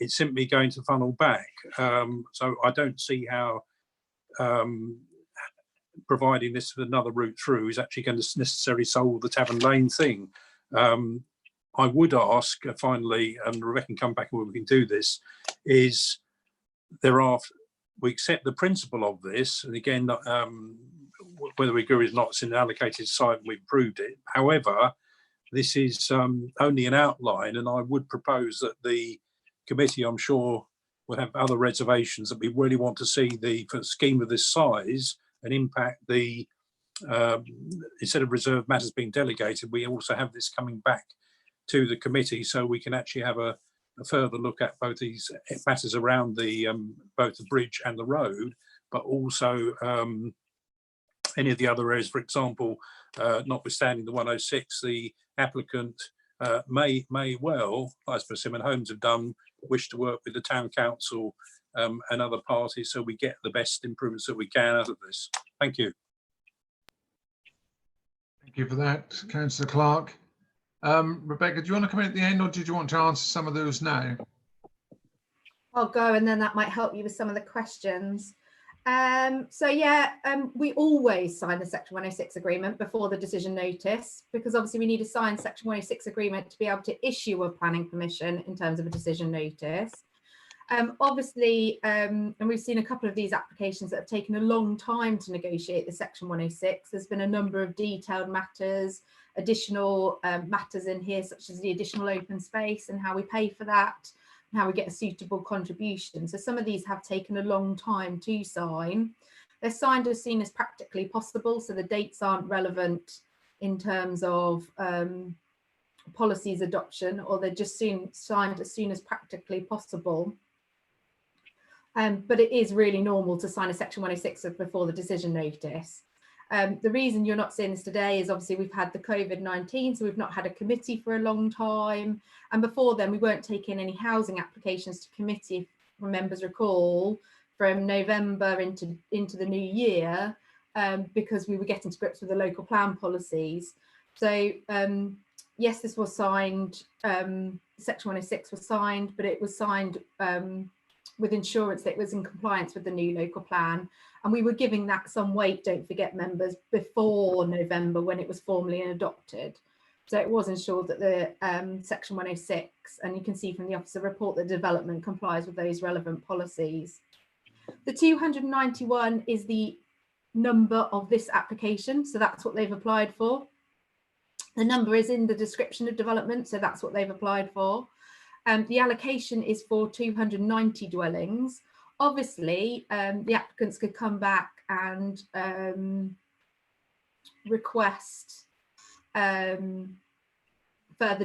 it's simply going to funnel back. So I don't see how providing this with another route through is actually going to necessarily solve the Tavern Lane thing. I would ask finally, and Rebecca can come back and we can do this, is we accept the principle of this, and again, whether we agree or not, it's an allocated site and we've approved it. However, this is only an outline, and I would propose that the committee, I'm sure, will have other reservations, that we really want to see for a scheme of this size and impact the, instead of reserve matters being delegated, we also have this coming back to the committee so we can actually have a further look at both these matters around both the bridge and the road, but also any of the other areas. For example, notwithstanding the 106, the applicant may well, as Persimmon Homes have done, wish to work with the town council and other parties so we get the best improvements that we can out of this. Thank you. Thank you for that, Councillor Clark. Rebecca, do you want to come in at the end, or did you want to answer some of those now? I'll go, and then that might help you with some of the questions. We always sign the Section 106 agreement before the decision notice, because obviously we need a signed Section 106 agreement to be able to issue a planning permission in terms of a decision notice. And we've seen a couple of these applications that have taken a long time to negotiate the Section 106. There's been a number of detailed matters, additional matters in here, such as the additional open space and how we pay for that, and how we get a suitable contribution. So some of these have taken a long time to sign. They're signed as soon as practically possible, so the dates aren't relevant in terms of policies adoption, or they're just signed as soon as practically possible. But it is really normal to sign a Section 106 before the decision notice. The reason you're not seeing this today is obviously we've had the COVID-19, so we've not had a committee for a long time. And before then, we weren't taking any housing applications to committee, if members recall, from November into the new year, because we were getting to grips with the local plan policies. So yes, this was signed, Section 106 was signed, but it was signed with insurance that it was in compliance with the new local plan. And we were giving that some weight, don't forget members, before November when it was formally adopted. So it was ensured that the Section 106, and you can see from the officer report that development complies with those relevant policies. The 291 is the number of this application, so that's what they've applied for. The number is in the description of development, so that's what they've applied for. The allocation is for 290 dwellings. Obviously, the applicants could come back and request further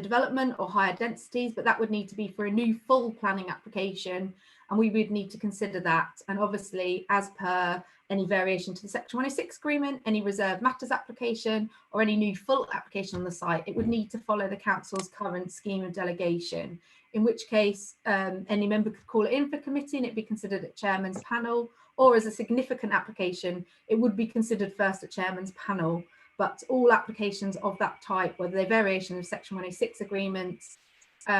development or higher densities, but that would need to be for a new full planning application, and we would need to consider that. And obviously, as per any variation to the Section 106 agreement, any reserve matters application, or any new full application on the site, it would need to follow the council's current scheme of delegation, in which case any member could call it in for committee and it'd be considered at chairman's panel, or as a significant application, it would be considered first at chairman's panel. But all applications of that type, whether they're variation of Section 106 agreements,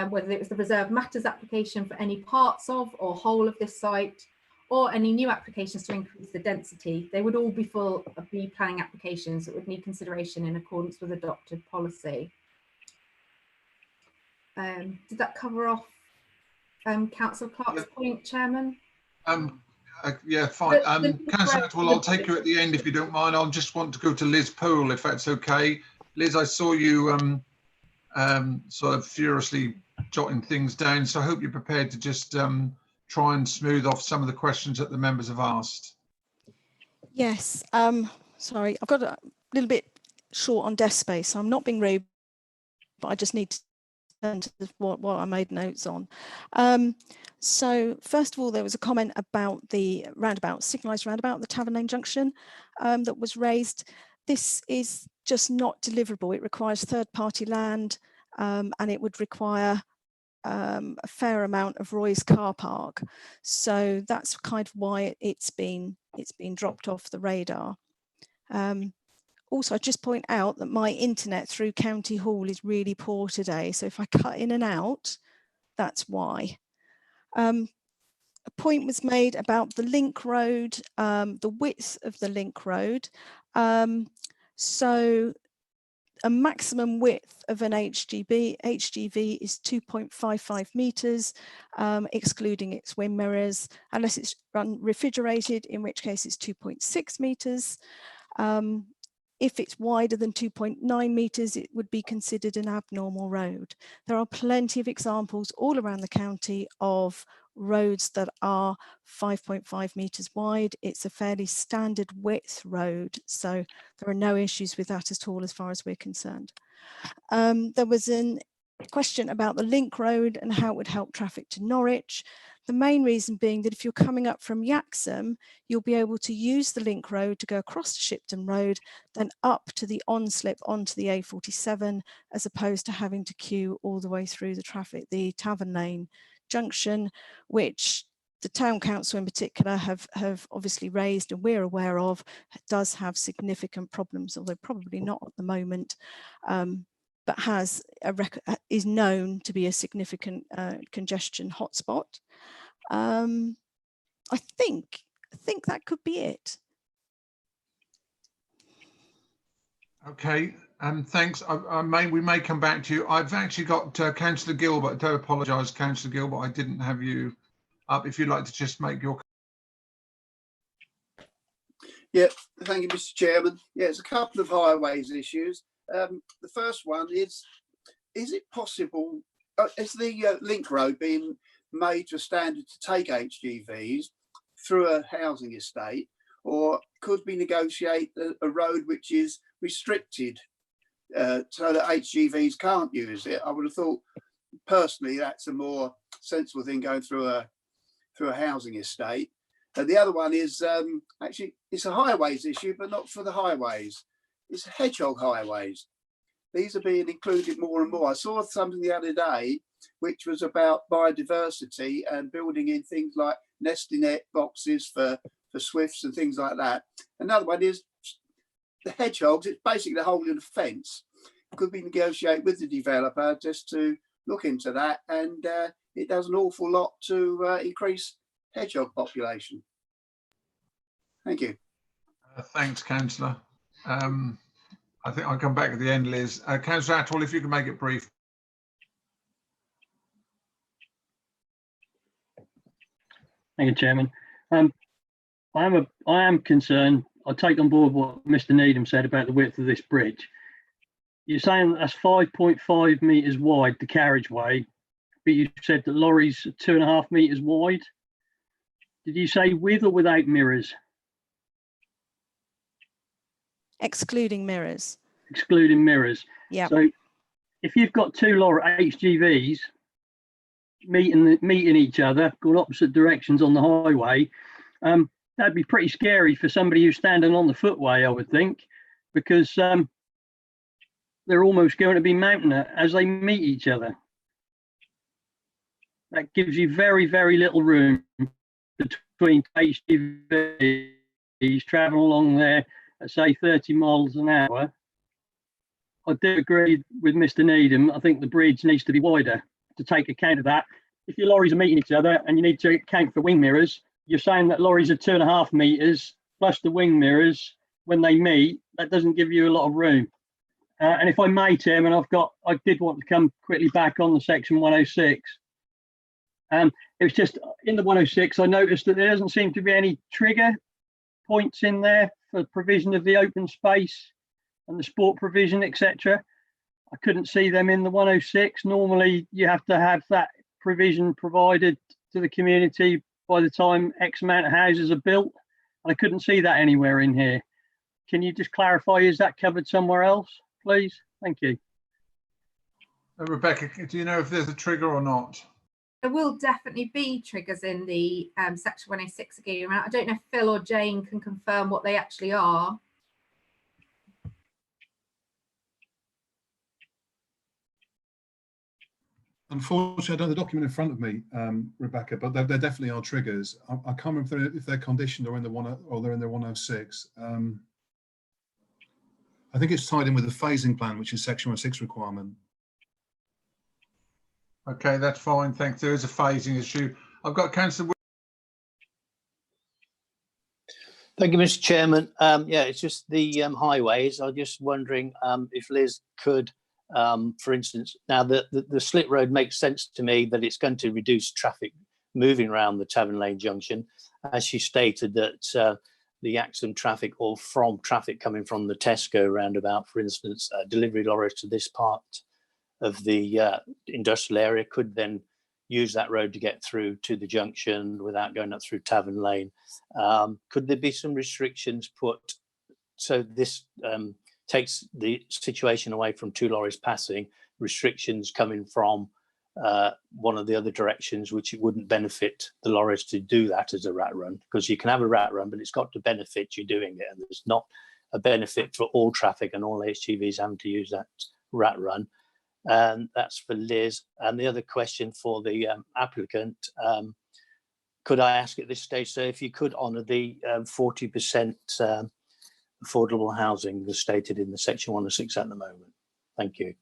whether it was the reserve matters application for any parts of or whole of this site, or any new applications to increase the density, they would all be full of the planning applications that would need consideration in accordance with adopted policy. Did that cover off Councillor Clark's point, Chairman? Yeah, fine. The Councillor Atwell, I'll take you at the end if you don't mind. I'll just want to go to Liz Poole, if that's okay. Liz, I saw you sort of furiously jotting things down, so I hope you're prepared to just try and smooth off some of the questions that the members have asked. Yes, sorry, I've got a little bit short on desk space, so I'm not being rude, but I just need to turn to what I made notes on. So first of all, there was a comment about the roundabout, signalised roundabout, the Tavern Lane Junction that was raised. This is just not deliverable. It requires third-party land and it would require a fair amount of Roy's car park. So that's kind of why it's been dropped off the radar. Also, I just point out that my internet through County Hall is really poor today. So if I cut in and out, that's why. A point was made about the link road, the width of the link road. So a maximum width of an HGV is 2.55 metres, excluding its wing mirrors, unless it's refrigerated, in which case it's 2.6 metres. If it's wider than 2.9 metres, it would be considered an abnormal road. There are plenty of examples all around the county of roads that are 5.5 metres wide. It's a fairly standard width road, so there are no issues with that at all as far as we're concerned. There was a question about the link road and how it would help traffic to Norwich. The main reason being that if you're coming up from Yaxham, you'll be able to use the link road to go across to Shipton Road, then up to the on-slip onto the A47, as opposed to having to queue all the way through the Tavern Lane Junction, which the Town Council in particular have obviously raised and we're aware of, does have significant problems, although probably not at the moment, but is known to be a significant congestion hotspot. I think that could be it. Okay, thanks. We may come back to you. I've actually got Councillor Gilbert. I do apologise, Councillor Gilbert, I didn't have you up. If you'd like to just make your... Yeah, thank you, Mr. Chairman. Yeah, it's a couple of highways issues. The first one is it possible, is the link road being made to a standard to take HGVs through a housing estate, or could we negotiate a road which is restricted so that HGVs can't use it? I would have thought personally that's a more sensible thing, going through a housing estate. And the other one is actually it's a highways issue, but not for the highways. It's hedgehog highways. These are being included more and more. I saw something the other day which was about biodiversity and building in things like nesting net boxes for swifts and things like that. Another one is the hedgehogs. It's basically the hole in the fence. Could we negotiate with the developer just to look into that? And it does an awful lot to increase hedgehog population. Thank you. Thanks, Councillor. I think I'll come back at the end, Liz. Councillor Atwell, if you can make it brief. Thank you, Chairman. I am concerned. I take on board what Mr. Needham said about the width of this bridge. You're saying that's 5.5 metres wide, the carriageway, but you said that lorries are 2.5 metres wide. Did you say with or without mirrors? Excluding mirrors. Excluding mirrors. Yeah. So if you've got two HGVs meeting each other, going opposite directions on the highway, that'd be pretty scary for somebody who's standing on the footway, I would think, because they're almost going to be mounting it as they meet each other. That gives you very, very little room between HGVs traveling along there at say 30 miles an hour. I do agree with Mr. Needham. I think the bridge needs to be wider to take account of that. If your lorries are meeting each other and you need to account for wing mirrors, you're saying that lorries are 2.5 metres plus the wing mirrors when they meet. That doesn't give you a lot of room. And if I may, Chairman, I did want to come quickly back on the section 106. If It was just in the 106, I noticed that there doesn't seem to be any trigger points in there for provision of the open space and the sport provision, etc. I couldn't see them in the 106. Normally, you have to have that provision provided to the community by the time X amount of houses are built. And I couldn't see that anywhere in here. Can you just clarify, is that covered somewhere else, please? Thank you. Rebecca, do you know if there's a trigger or not? There will definitely be triggers in the Section 106 agreement. I don't know if Phil or Jane can confirm what they actually are. Unfortunately, I don't have the document in front of me, Rebecca, but there definitely are triggers. I can't remember if they're conditioned or in the they're in the 106. I think it's tied in with the phasing plan, which is Section 106 requirement. Okay, that's fine. Thanks. There is a phasing issue. I've got Councillor. Thank you, Mr. Chairman. Yeah, it's just the highways. I'm just wondering if Liz could, for instance, now the slip road makes sense to me that it's going to reduce traffic moving around the Tavern Lane junction, as she stated that the Yaxham traffic or from traffic coming from the Tesco roundabout, for instance, delivery lorries to this part of the industrial area could then use that road to get through to the junction without going up through Tavern Lane. Could there be some restrictions put so this takes the situation away from two lorries passing, restrictions coming from one of the other directions, which it wouldn't benefit the lorries to do that as a rat run, because you can have a rat run, but it's got to benefit you doing it. And there's not a benefit for all traffic and all HGVs having to use that rat run. And that's for Liz. And the other question for the applicant, could I ask at this stage, so if you could honour the 40% affordable housing as stated in the Section 106 at the moment? Thank you.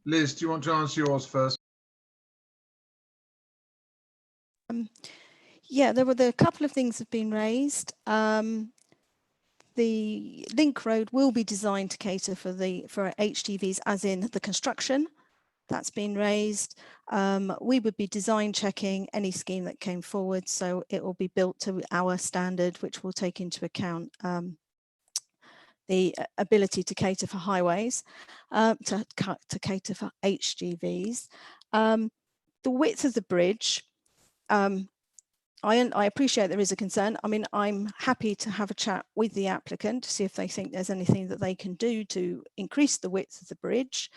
Liz, do you want to answer yours first? Yeah, there were a couple of things have been raised. The link road will be designed to cater for HGVs, as in the construction. That's been raised. We would be design checking any scheme that came forward, so it will be built to our standard, which will take into account the ability to cater for highways, to cater for HGVs. The width of the bridge, I appreciate there is a concern. I mean, I'm happy to have a chat with the applicant to see if they think there's anything that they can do to increase the width of the bridge.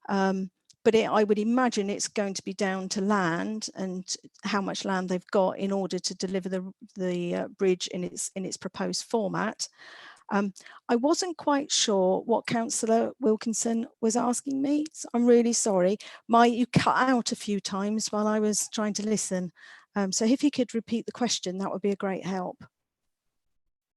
But I would imagine it's going to be down to land and how much land they've got in order to deliver the bridge in its proposed format. I wasn't quite sure what Councillor Wilkinson was asking me, so I'm really sorry. You cut out a few times while I was trying to listen. So if you could repeat the question, that would be a great help.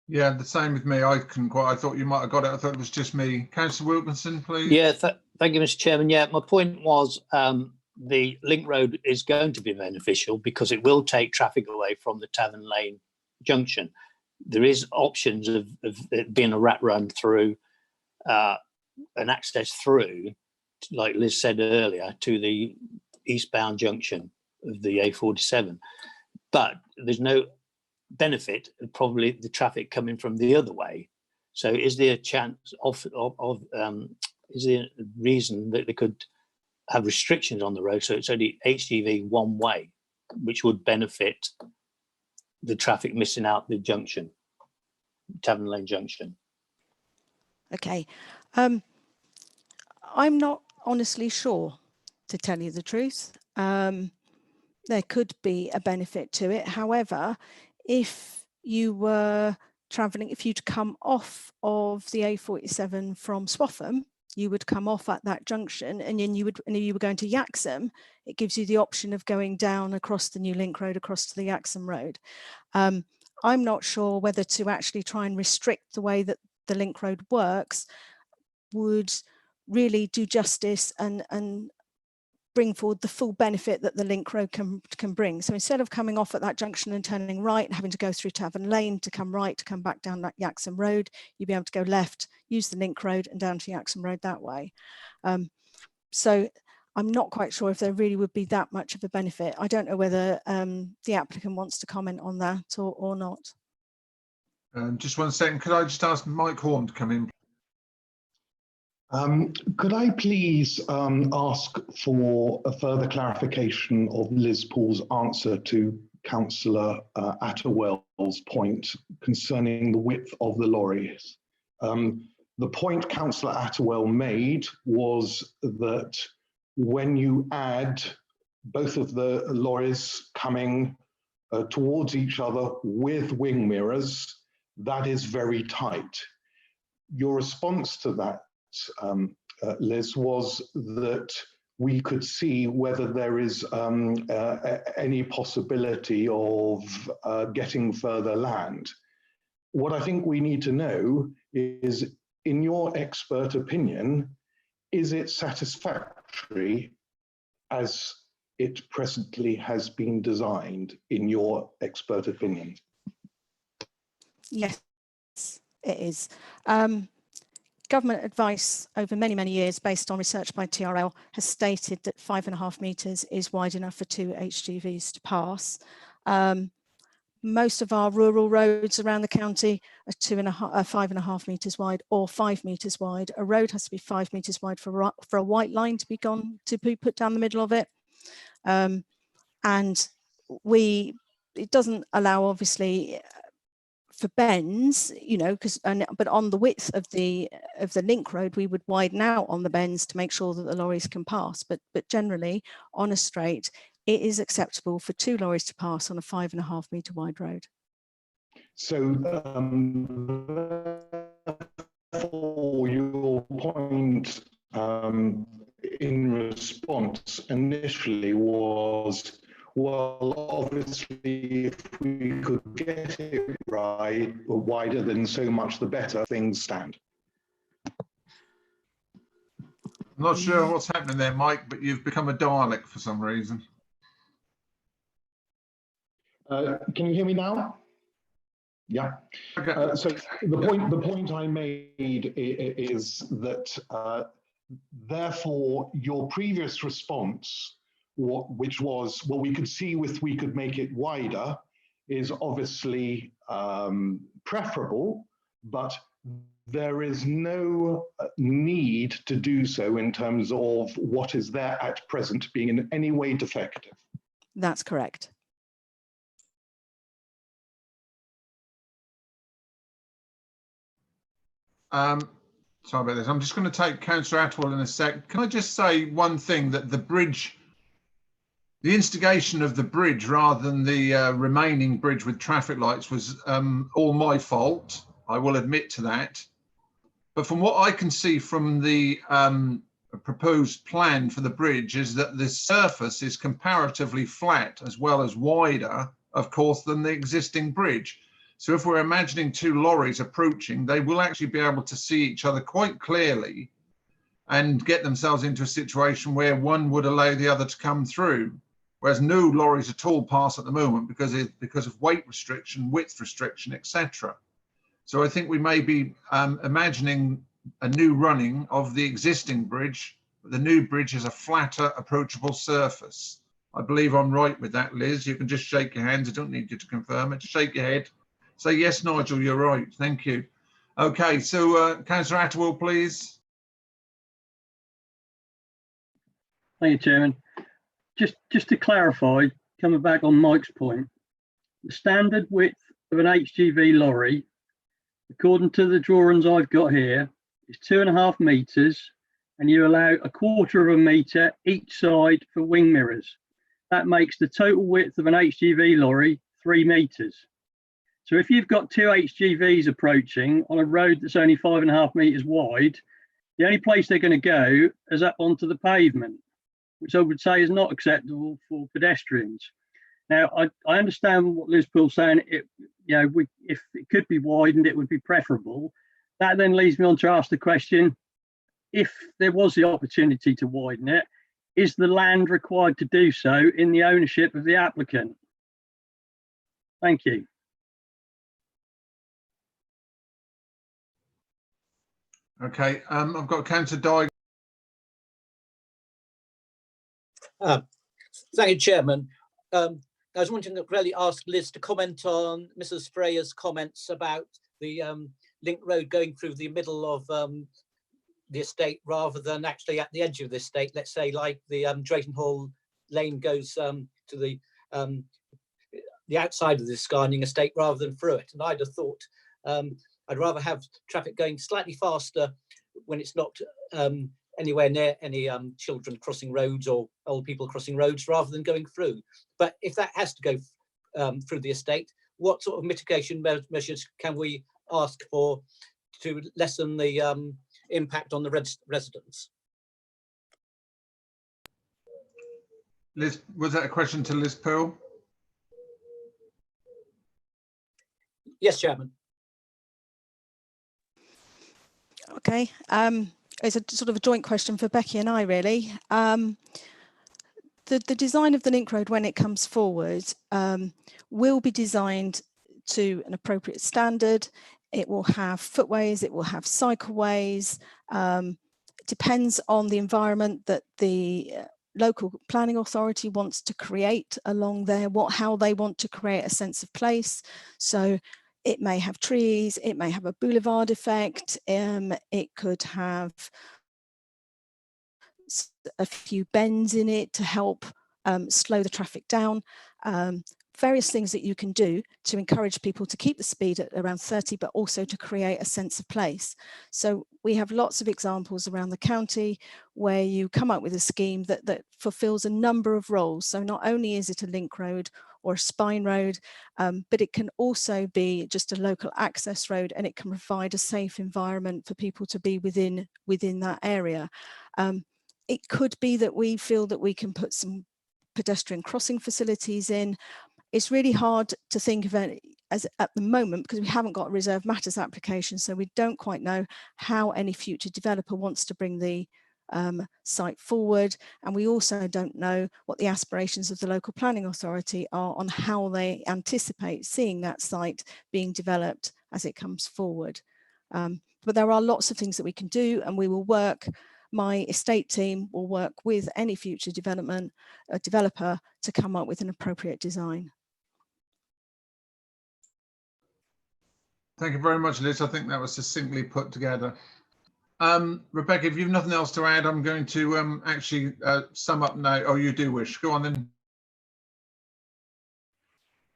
Yeah, the same with me. I thought you might have got it. I thought it was just me. Councillor Wilkinson, please. Yeah, thank you, Mr. Chairman. Yeah, my point was the link road is going to be beneficial because it will take traffic away from the Tavern Lane junction. There is options of it being a rat run through an access through, like Liz said earlier, to the eastbound junction of the A47, but there's no benefit of probably the traffic coming from the other way. So is there a chance is there a reason that they could have restrictions on the road so it's only HGV one way, which would benefit the traffic missing out the junction, Tavern Lane junction? Okay, I'm not honestly sure, to tell you the truth. There could be a benefit to it. However, if you were travelling, if you'd come off of the A47 from Swaffham, you would come off at that junction, and then you were going to Yaxham. It gives you the option of going down across the new link road across to the Yaxham road. I'm not sure whether to actually try and restrict the way that the link road works would really do justice and bring forward the full benefit that the link road can bring. So instead of coming off at that junction and turning right and having to go through Tavern Lane to come right to come back down that Yaxham road, you'd be able to go left, use the link road and down to Yaxham road that way. So I'm not quite sure if there really would be that much of a benefit. I don't know whether the applicant wants to comment on that or not. Just 1 second. Could I just ask Mike Horn to come in? Could I please ask for a further clarification of Liz Paul's answer to Councillor Attewell's point concerning the width of the lorries? The point Councillor Attewell made was that when you add both of the lorries coming towards each other with wing mirrors, that is very tight. Your response to that, Liz, was that we could see whether there is any possibility of getting further land. What I think we need to know is, in your expert opinion, is it satisfactory as it presently has been designed, in your expert opinion? Yes, it is. Government advice over many, many years, based on research by TRL, has stated that 5.5 metres is wide enough for 2 HGVs to pass. Most of our rural roads around the county are 5.5 metres wide or 5 metres wide. A road has to be 5 metres wide for a white line to be put down the middle of it. And it doesn't allow, obviously, for bends, you know, but on the width of the link road, we would widen out on the bends to make sure that the lorries can pass. But generally, on a straight, it is acceptable for 2 lorries to pass on a 5.5 metre wide road. So, for your point in response initially was, well, obviously, if we could get it right, wider than so much the better, things stand. I'm not sure what's happening there, Mike, but you've become a Dalek for some reason. Can you hear me now? Yeah. Okay. So the point I made is that therefore your previous response, which was, well, we could see if we could make it wider, is obviously preferable, but there is no need to do so in terms of what is there at present being in any way defective. That's correct. Sorry about this. I'm just going to take Councillor Attewell in a sec. Can I just say one thing, that the bridge, the instigation of the bridge rather than the remaining bridge with traffic lights was all my fault. I will admit to that. But from what I can see from the proposed plan for the bridge is that the surface is comparatively flat as well as wider, of course, than the existing bridge. So if we're imagining 2 lorries approaching, they will actually be able to see each other quite clearly and get themselves into a situation where one would allow the other to come through, whereas no lorries at all pass at the moment because of weight restriction, width restriction, etc. So I think we may be imagining a new running of the existing bridge, but the new bridge is a flatter, approachable surface. I believe I'm right with that, Liz. You can just shake your hands. I don't need you to confirm it. Just shake your head. Say, yes, Nigel, you're right. Thank you. Okay, so Councillor Attewell, please. Thank you, Chairman. Just to clarify, coming back on Mike's point, the standard width of an HGV lorry, according to the drawings I've got here, is 2.5 metres, and you allow 1/4 metre each side for wing mirrors. That makes the total width of an HGV lorry 3 metres. So if you've got 2 HGVs approaching on a road that's only 5.5 metres wide, the only place they're going to go is up onto the pavement, which I would say is not acceptable for pedestrians. Now, I understand what Liz Pool's saying. If it could be widened, it would be preferable. That then leads me on to ask the question, if there was the opportunity to widen it, is the land required to do so in the ownership of the applicant? Thank you. Okay, I've got Councillor Dye Thank you, Chairman. I was wanting to really ask Liz to comment on Mrs. Freya's comments about the link road going through the middle of the estate rather than actually at the edge of the estate. Let's say like the Drayton Hall lane goes to the outside of the Scarning estate rather than through it. And I'd have thought I'd rather have traffic going slightly faster when it's not anywhere near any children crossing roads or old people crossing roads rather than going through. But if that has to go through the estate, what sort of mitigation measures can we ask for to lessen the impact on the residents? Liz, was that a question to Liz Pearl? Yes, Chairman. Okay, it's a sort of a joint question for Becky and I, really. The design of the link road when it comes forward will be designed to an appropriate standard. It will have footways, it will have cycleways. It depends on the environment that the local planning authority wants to create along there, how they want to create a sense of place. So it may have trees, it may have a boulevard effect, it could have a few bends in it to help slow the traffic down. Various things that you can do to encourage people to keep the speed at around 30, but also to create a sense of place. So we have lots of examples around the county where you come up with a scheme that fulfills a number of roles. So not only is it a link road or a spine road, but it can also be just a local access road, and it can provide a safe environment for people to be within that area. It could be that we feel that we can put some pedestrian crossing facilities in. It's really hard to think of it as at the moment because we haven't got a reserve matters application, so we don't quite know how any future developer wants to bring the site forward, and we also don't know what the aspirations of the local planning authority are on how they anticipate seeing that site being developed as it comes forward. But there are lots of things that we can do, and we will work. My estate team will work with any future developer to come up with an appropriate design. Thank you very much, Liz. I think that was succinctly put together. Rebecca, if you've nothing else to add, I'm going to actually sum up now. Oh, you do wish. Go on then.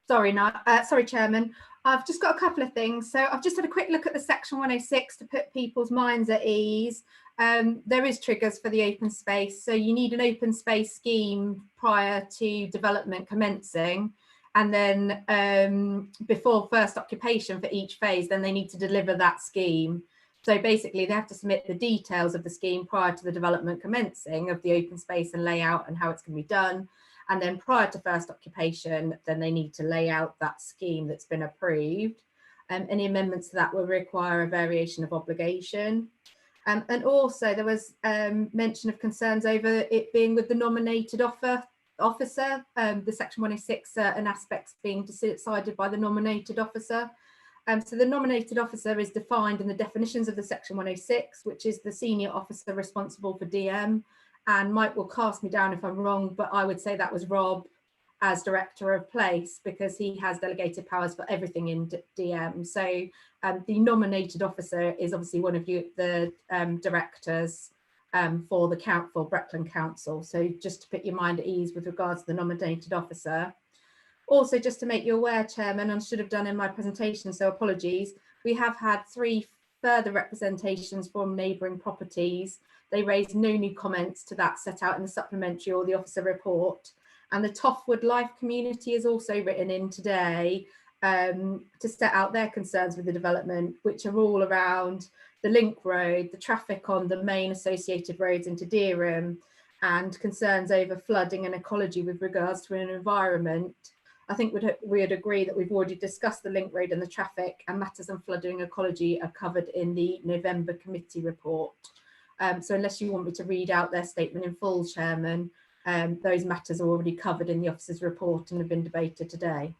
Sorry, Chairman. I've just got a couple of things. So I've just had a quick look at the section 106 to put people's minds at ease. There is triggers for the open space. So you need an open space scheme prior to development commencing. And then before first occupation for each phase, then they need to deliver that scheme. So basically they have to submit the details of the scheme prior to the development commencing of the open space and layout and how it's going to be done. And then prior to first occupation, then they need to lay out that scheme that's been approved. Any amendments to that will require a variation of obligation. And also there was mention of concerns over it being with the nominated officer, the section 106 certain aspects being decided by the nominated officer. So the nominated officer is defined in the definitions of the section 106, which is the senior officer responsible for DM. And Mike will cast me down if I'm wrong, but I would say that was Rob as director of place because he has delegated powers for everything in DM. So the nominated officer is obviously one of the directors for Breckland Council. So just to put your mind at ease with regards to the nominated officer. Also, just to make you aware, Chairman, I should have done in my presentation, so apologies, we have had 3 further representations from neighbouring properties. They raised no new comments to that set out in the supplementary or the officer report. And the Toffwood Life community is also written in today to set out their concerns with the development, which are all around the link road, the traffic on the main associated roads into Dereham, and concerns over flooding and ecology with regards to an environment. I think we'd agree that we've already discussed the link road and the traffic, and matters on flooding and ecology are covered in the November committee report. So unless you want me to read out their statement in full, Chairman, those matters are already covered in the officer's report and have been debated today.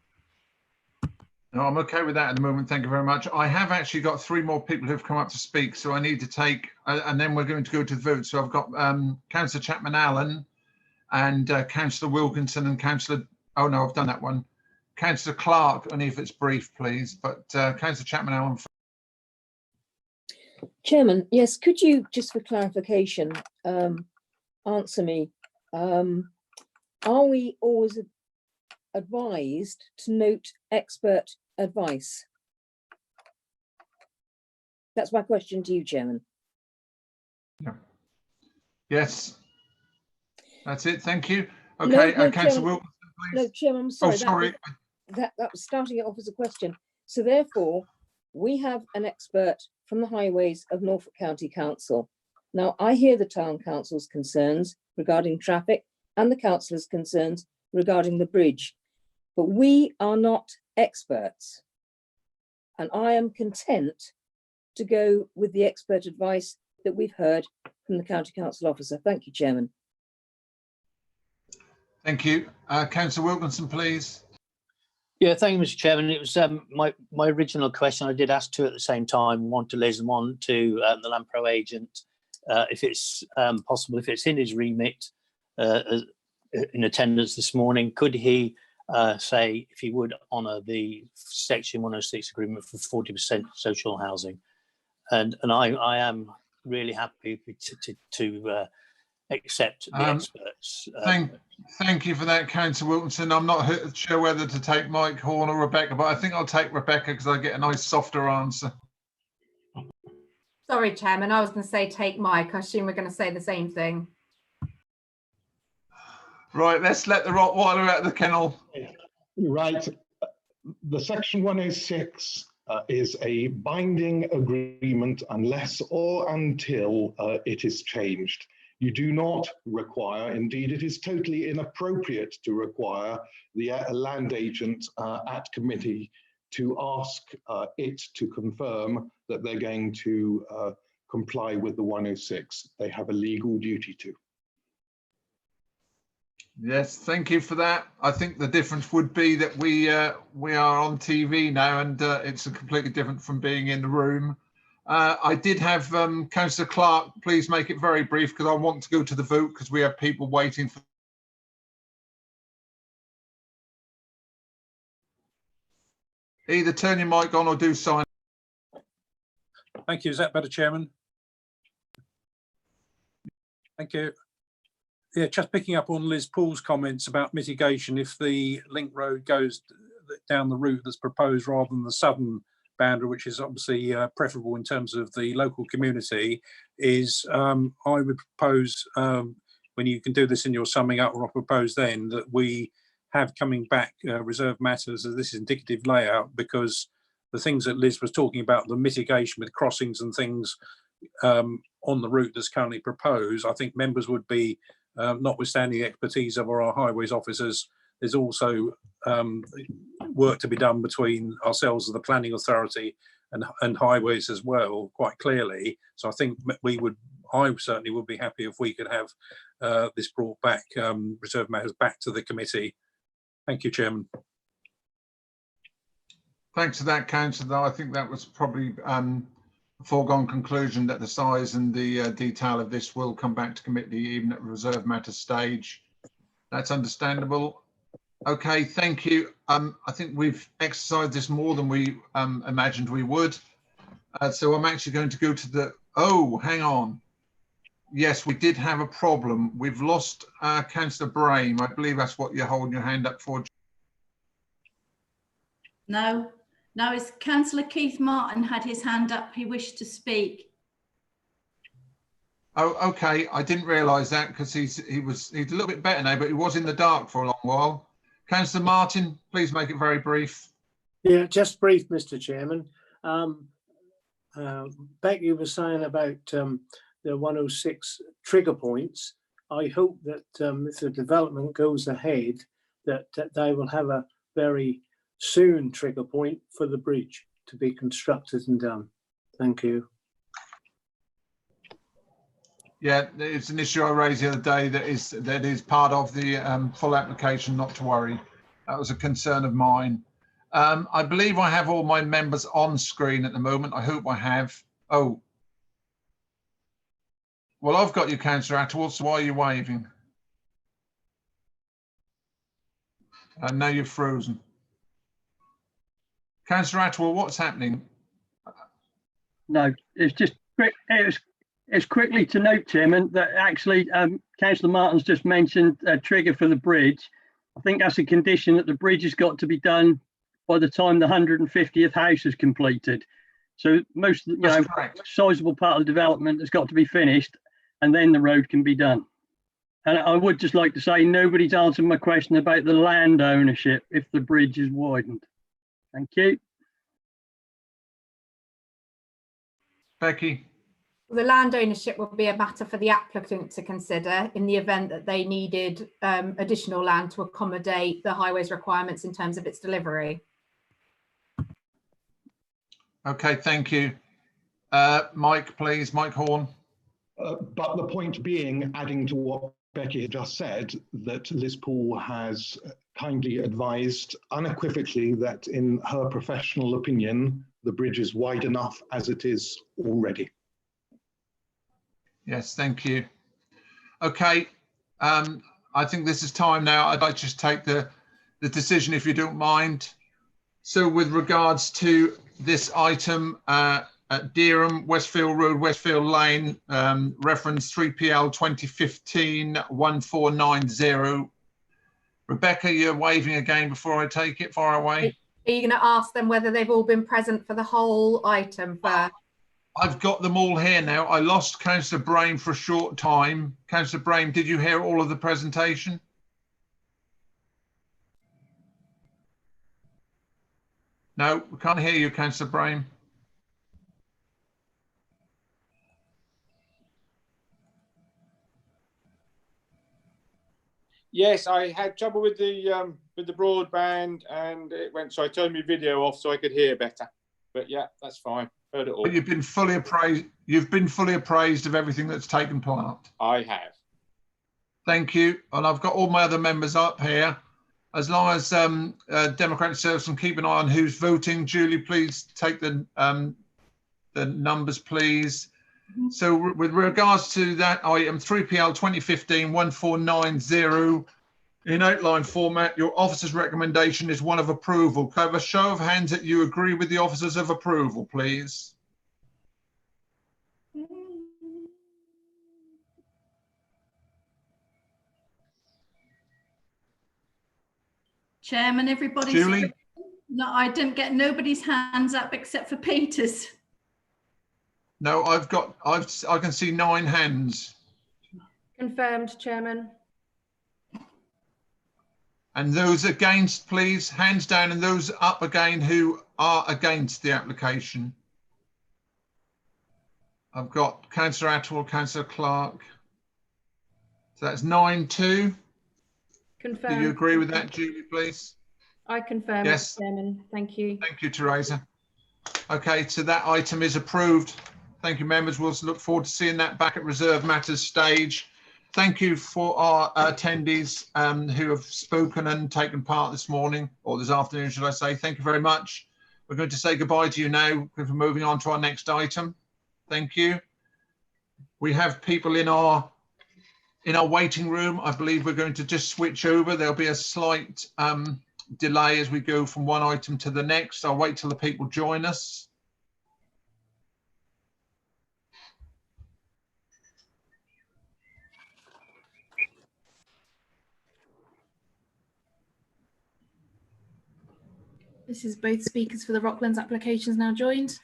No, I'm okay with that at the moment. Thank you very much. I have actually got 3 more people who've come up to speak, so I need to take, and then we're going to go to the vote. So I've got Councillor Chapman-Allen, and Councillor Wilkinson and Councillor, oh no, I've done that one. Councillor Clark, only if it's brief, please, but Councillor Chapman Allen. Chairman, yes, could you, just for clarification, answer me? Are we always advised to note expert advice? That's my question to you, Chairman. Yeah. Yes. That's it. Thank you. Okay, Councillor Wilkinson, please. No, Chairman, I'm sorry. Oh, sorry. That was starting it off as a question. So therefore, we have an expert from the Highways of Norfolk County Council. Now, I hear the Town Council's concerns regarding traffic and the councillor's concerns regarding the bridge, but we are not experts. And I am content to go with the expert advice that we've heard from the County Council officer. Thank you, Chairman. Thank you. Councillor Wilkinson, please. Yeah, thank you, Mr. Chairman. It was my original question. I did ask two at the same time, one to Liz and one to the Land Pro agent, if it's possible, if it's in his remit, in attendance this morning, could he say if he would honour the Section 106 agreement for 40% social housing? And I am really happy to accept the experts. Thank you for that, Councillor Wilkinson. I'm not sure whether to take Mike Horn or Rebecca, but I think I'll take Rebecca because I get a nice softer answer. Sorry, Chairman, I was going to say take Mike. I assume we're going to say the same thing. Right, let's let the Rottweiler out of the kennel. Right. The Section 106 is a binding agreement unless or until it is changed. You do not require, indeed it is totally inappropriate to require the land agent at committee to ask it to confirm that they're going to comply with the 106. They have a legal duty to. Yes, thank you for that. I think the difference would be that we are on TV now, and it's completely different from being in the room. I did have Councillor Clark, please make it very brief because I want to go to the vote because we have people waiting for. Either turn your mic on or do sign. Thank you. Is that better, Chairman? Thank you. Yeah, just picking up on Liz Paul's comments about mitigation, if the link road goes down the route that's proposed rather than the southern boundary, which is obviously preferable in terms of the local community, is I would propose, when you can do this in your summing up, or I'll propose then that we have coming back reserved matters as this is indicative layout, because the things that Liz was talking about, the mitigation with crossings and things on the route that's currently proposed, I think members would be, notwithstanding the expertise of our highways officers, there's also work to be done between ourselves and the planning authority and highways as well, quite clearly. So I think I certainly would be happy if we could have this brought back, reserved matters back to the committee. Thank you, Chairman. Thanks for that, Councillor. I think that was probably a foregone conclusion that the size and the detail of this will come back to committee even at reserved matter stage. That's understandable. Okay, thank you. I think we've exercised this more than we imagined we would. So I'm actually going to go to the, oh, hang on. Yes, we did have a problem. We've lost Councillor Brame. I believe that's what you're holding your hand up for. No, it's Councillor Keith Martin had his hand up. He wished to speak. Oh, okay. I didn't realise that because he's a little bit better now, but he was in the dark for a long while. Councillor Martin, please make it very brief. Yeah, just brief, Mr. Chairman. Becky was saying about the 106 trigger points. I hope that if the development goes ahead, that they will have a very soon trigger point for the bridge to be constructed and done. Thank you. Yeah, it's an issue I raised the other day that is part of the full application, not to worry. That was a concern of mine. I believe I have all my members on screen at the moment. I hope I have. Oh. Well, I've got you, Councillor Attwood, so why are you waving? Now you're frozen. Councillor Atwell, what's happening? No, it's just quick. It's quickly to note, Chairman, that actually Councillor Martin's just mentioned a trigger for the bridge. I think that's a condition that the bridge has got to be done by the time the 150th house is completed. So most, sizable part of the development has got to be finished, and then the road can be done. And I would just like to say nobody's answered my question about the land ownership if the bridge is widened. Thank you. Becky. The land ownership will be a matter for the applicant to consider in the event that they needed additional land to accommodate the highways requirements in terms of its delivery. Okay, thank you. Mike, please, Mike Horn. But the point being, adding to what Becky had just said, that Liz Poole has kindly advised unequivocally that in her professional opinion, the bridge is wide enough as it is already. Yes, thank you. Okay, I think this is time now. I'd like to just take the decision, if you don't mind. So with regards to this item at Dereham, Westfield Road, Westfield Lane, reference 3PL 2015-1490. Rebecca, you're waving again before I take it. Far away. Are you going to ask them whether they've all been present for the whole item first? I've got them all here now. I lost Councillor Brame for a short time. Councillor Brame, did you hear all of the presentation? No, we can't hear you, Councillor Brame. Yes, I had trouble with the broadband, and it went. So I turned my video off so I could hear better. But yeah, that's fine. Heard it all. But you've been fully appraised. You've been fully appraised of everything that's taken place. I have. Thank you. And I've got all my other members up here. As long as Democratic Service can keep an eye on who's voting. Julie, please take the numbers, please. Mm-hmm. So with regards to that item 3PL 2015-1490, in outline format, your officer's recommendation is one of approval. Can I have a show of hands that you agree with the officers of approval, please? Chairman, everybody's... Julie? No, I didn't get nobody's hands up except for Peter's. No, I can see 9 hands. Confirmed, Chairman. And those against, please, hands down, and those up again who are against the application. I've got Councillor Atwell, Councillor Clark. So that's 9-2. Confirmed. Do you agree with that, Julie, please? I confirm, yes. Chairman. Thank you. Thank you, Teresa. Okay, so that item is approved. Thank you, members. We'll look forward to seeing that back at Reserve Matters stage. Thank you for our attendees who have spoken and taken part this morning, or this afternoon, should I say. Thank you very much. We're going to say goodbye to you now because we're moving on to our next item. Thank you. We have people in our waiting room. I believe we're going to just switch over. There'll be a slight delay as we go from one item to the next. I'll wait till the people join us. This is both speakers for the Rocklands applications now joined.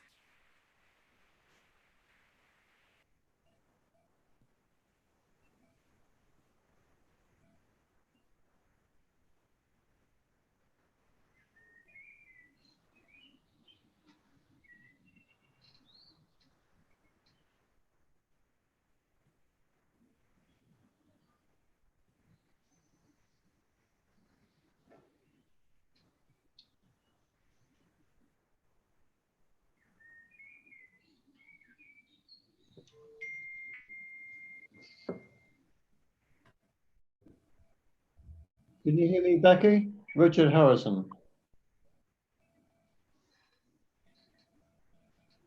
Can you hear me, Becky? Richard Harrison.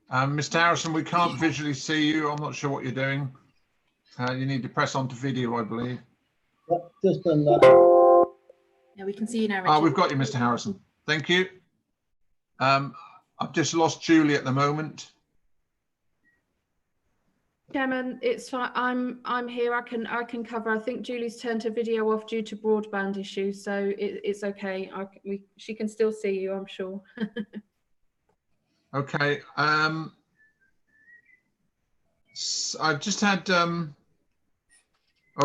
Mr. Harrison, we can't visually see you. I'm not sure what you're doing. You need to press onto video, I believe. Just done that. Yeah, we can see you now, Richard. We've got you, Mr. Harrison. Thank you. I've just lost Julie at the moment. Chairman, it's fine. I'm here. I can cover. I think Julie's turned her video off due to broadband issues, so it's okay. She can still see you, I'm sure. Okay. I've just had. Oh,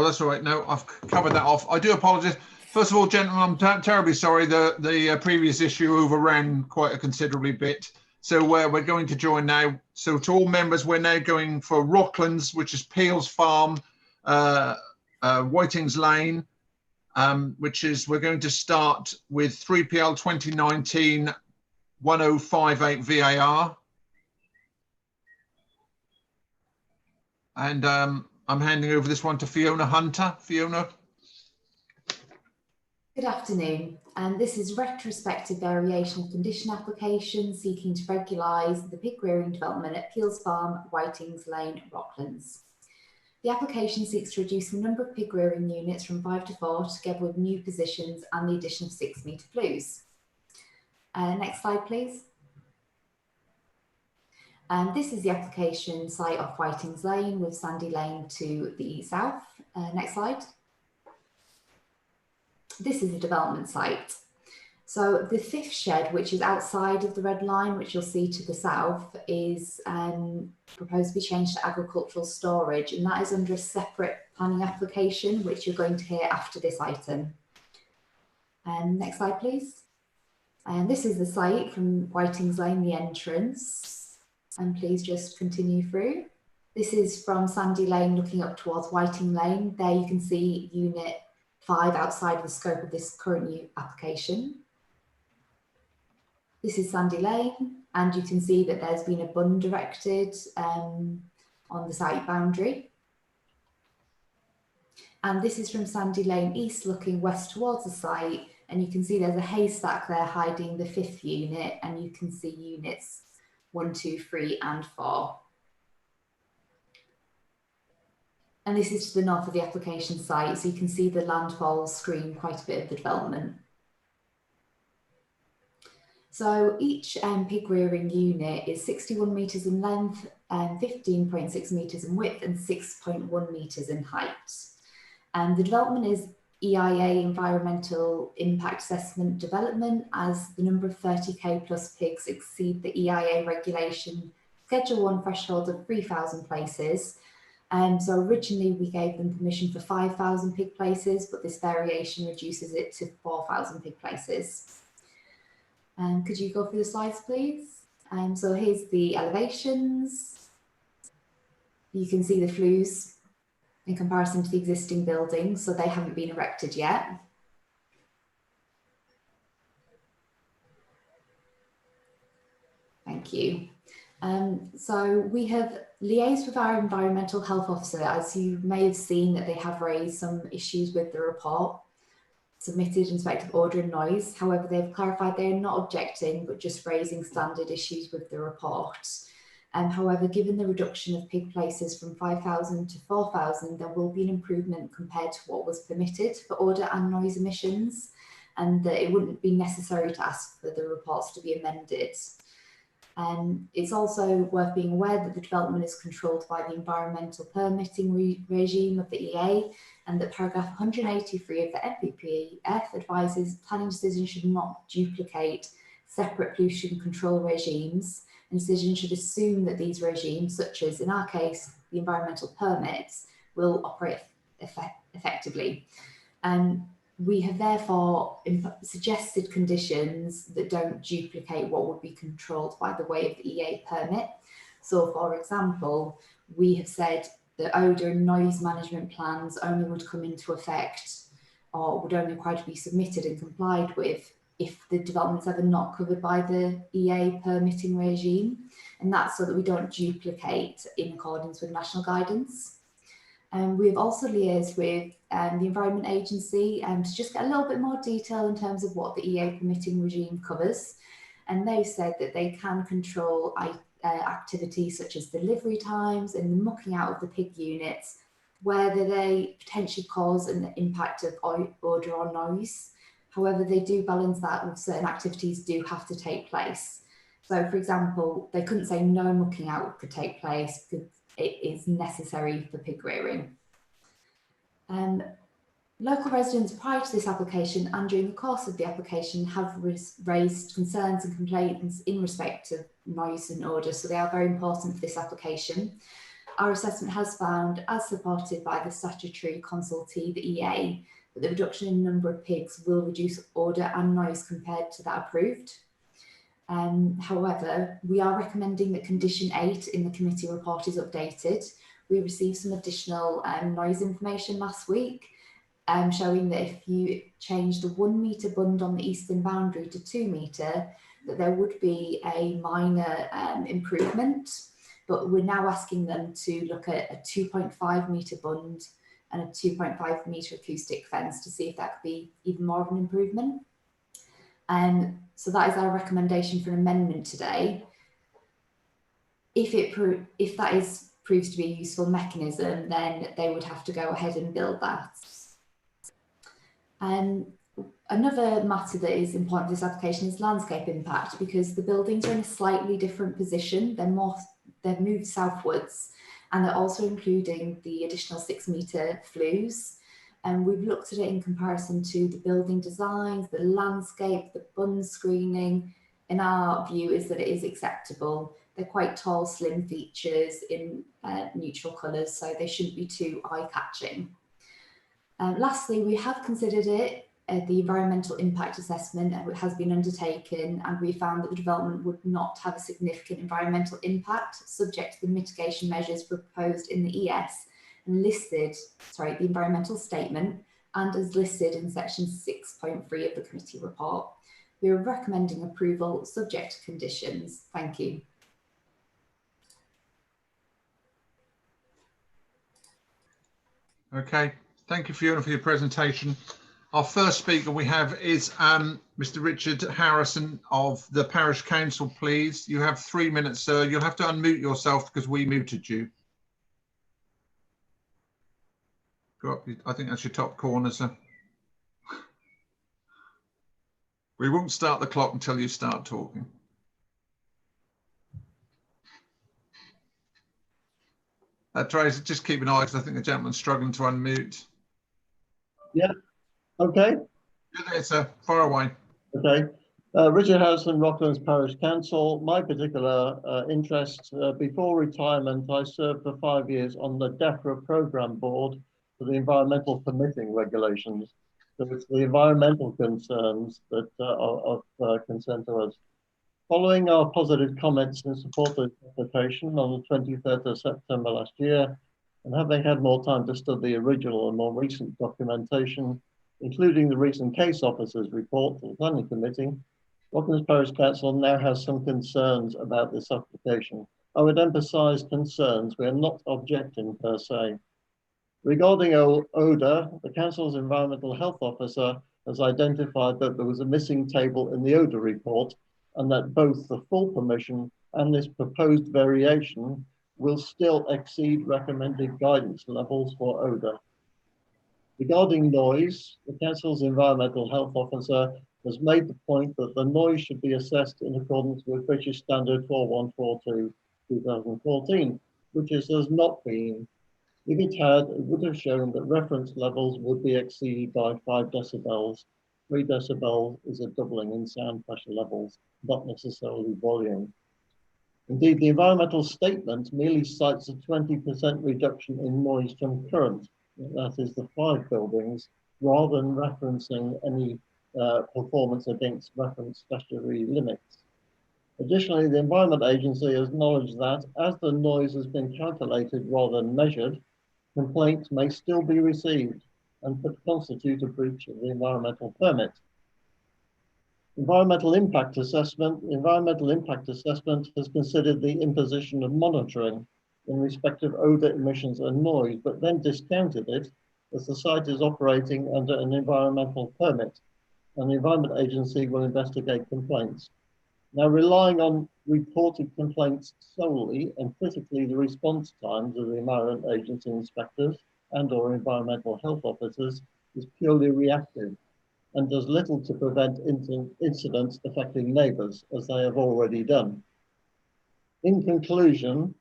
that's all right. No, I've covered that off. I do apologise. First of all, gentlemen, I'm terribly sorry. The previous issue overran quite a considerably bit. So we're going to join now. So to all members, we're now going for Rocklands, which is Peel's Farm, Whiting's Lane, which is, we're going to start with 3PL 2019-1058 VAR. And I'm handing over this one to Fiona Hunter. Fiona. Good afternoon. This is retrospective variation of condition application seeking to regulise the pig rearing development at Peel's Farm, Whitings Lane, Rocklands. The application seeks to reduce the number of pig rearing units from 5 to 4, together with new positions and the addition of 6 metre flues. Next slide, please. This is the application site of Whitings Lane with Sandy Lane to the south. Next slide. This is the development site. So the 5th shed, which is outside of the red line, which you'll see to the south, is proposed to be changed to agricultural storage, and that is under a separate planning application, which you're going to hear after this item. Next slide, please. This is the site from Whitings Lane, the entrance, and please just continue through. This is from Sandy Lane looking up towards Whiting Lane. There you can see Unit 5 outside of the scope of this current new application. This is Sandy Lane, and you can see that there's been a bund erected on the site boundary. And this is from Sandy Lane East looking west towards the site, and you can see there's a haystack there hiding the 5th unit, and you can see units 1, 2, 3 and 4. And this is to the north of the application site, so you can see the landfalls screen quite a bit of the development. So each pig rearing unit is 61 metres in length, 15.6 metres in width and 6.1 metres in height. And the development is EIA, Environmental Impact Assessment Development, as the number of 30k plus pigs exceed the EIA regulation Schedule 1 threshold of 3,000 places. So originally we gave them permission for 5,000 pig places, but this variation reduces it to 4,000 pig places. Could you go through the slides, please? So here's the elevations. You can see the flues in comparison to the existing buildings, so they haven't been erected yet. Thank you. So we have liaised with our environmental health officer. As you may have seen, that they have raised some issues with the report submitted in respect of odour and noise. However, they've clarified they are not objecting, but just raising standard issues with the report. However, given the reduction of pig places from 5,000 to 4,000, there will be an improvement compared to what was permitted for odour and noise emissions, and that it wouldn't be necessary to ask for the reports to be amended. It's also worth being aware that the development is controlled by the environmental permitting regime of the EA, and that paragraph 183 of the NPPF advises planning decisions should not duplicate separate pollution control regimes, and decisions should assume that these regimes, such as in our case, the environmental permits, will operate effectively. We have therefore suggested conditions that don't duplicate what would be controlled by the way of the EA permit. So, for example, we have said that odour and noise management plans only would come into effect, or would only require to be submitted and complied with, if the development's ever not covered by the EA permitting regime. And that's so that we don't duplicate in accordance with national guidance. We've also liaised with the Environment Agency to just get a little bit more detail in terms of what the EA permitting regime covers. And they've said that they can control activities such as delivery times and the mucking out of the pig units, whether they potentially cause an impact of odour or noise. However, they do balance that with certain activities do have to take place. So, for example, they couldn't say no mucking out could take place because it is necessary for pig rearing. Local residents prior to this application and during the course of the application have raised concerns and complaints in respect of noise and odour, so they are very important for this application. Our assessment has found, as supported by the statutory consultee, the EA, that the reduction in the number of pigs will reduce odour and noise compared to that approved. However, we are recommending that condition 8 in the committee report is updated. We received some additional noise information last week, showing that if you change the 1 metre bund on the eastern boundary to 2 metre, that there would be a minor improvement, but we're now asking them to look at a 2.5 metre bund and a 2.5 metre acoustic fence to see if that could be even more of an improvement. So that is our recommendation for an amendment today. If that proves to be a useful mechanism, then they would have to go ahead and build that. Another matter that is important for this application is landscape impact, because the buildings are in a slightly different position. They're moved southwards, and they're also including the additional 6 metre flues. And we've looked at it in comparison to the building designs, the landscape, the bund screening. In our view, is that it is acceptable. They're quite tall, slim features in neutral colours, so they shouldn't be too eye-catching. Lastly, we have considered it, the environmental impact assessment has been undertaken, and we found that the development would not have a significant environmental impact subject to the mitigation measures proposed in the ES and listed, the environmental statement, and as listed in section 6.3 of the committee report. We are recommending approval subject to conditions. Thank you. Okay, thank you, Fiona, for your presentation. Our first speaker we have is Mr. Richard Harrison of the Parish Council, please. You have 3 minutes, sir. You'll have to unmute yourself because we muted you. Go up, I think that's your top corner, sir. We won't start the clock until you start talking. Tracy, just keep an eye because I think the gentleman's struggling to unmute. Yeah, okay. You're there, sir. Far away. Okay. Richard Harrison, Rocklands Parish Council. My particular interest, before retirement, I served for 5 years on the DEFRA Programme Board for the environmental permitting regulations. So it's the environmental concerns that are of concern to us. Following our positive comments in support of the application on the 23rd of September last year, and having had more time to study the original and more recent documentation, including the recent case officer's report to the planning committee, Rocklands Parish Council now has some concerns about this application. I would emphasise concerns. We are not objecting per se. Regarding odour, the council's environmental health officer has identified that there was a missing table in the odour report, and that both the full permission and this proposed variation will still exceed recommended guidance levels for odour. Regarding noise, the council's environmental health officer has made the point that the noise should be assessed in accordance with British Standard 4142/2014, which has not been. If it had, it would have shown that reference levels would be exceeded by 5 decibels. 3 decibels is a doubling in sound pressure levels, not necessarily volume. Indeed, the environmental statement merely cites a 20% reduction in noise from current, that is the 5 buildings, rather than referencing any performance against reference statutory limits. Additionally, the Environment Agency has acknowledged that as the noise has been calculated rather than measured, complaints may still be received and could constitute a breach of the environmental permit. Environmental impact assessment. The environmental impact assessment has considered the imposition of monitoring in respect of odour emissions and noise, but then discounted it as the site is operating under an environmental permit, and the Environment Agency will investigate complaints. Now, relying on reported complaints solely, and critically the response times of the Environment Agency inspectors and or environmental health officers, is purely reactive. and does little to prevent incidents affecting neighbours, as they have already done. In conclusion,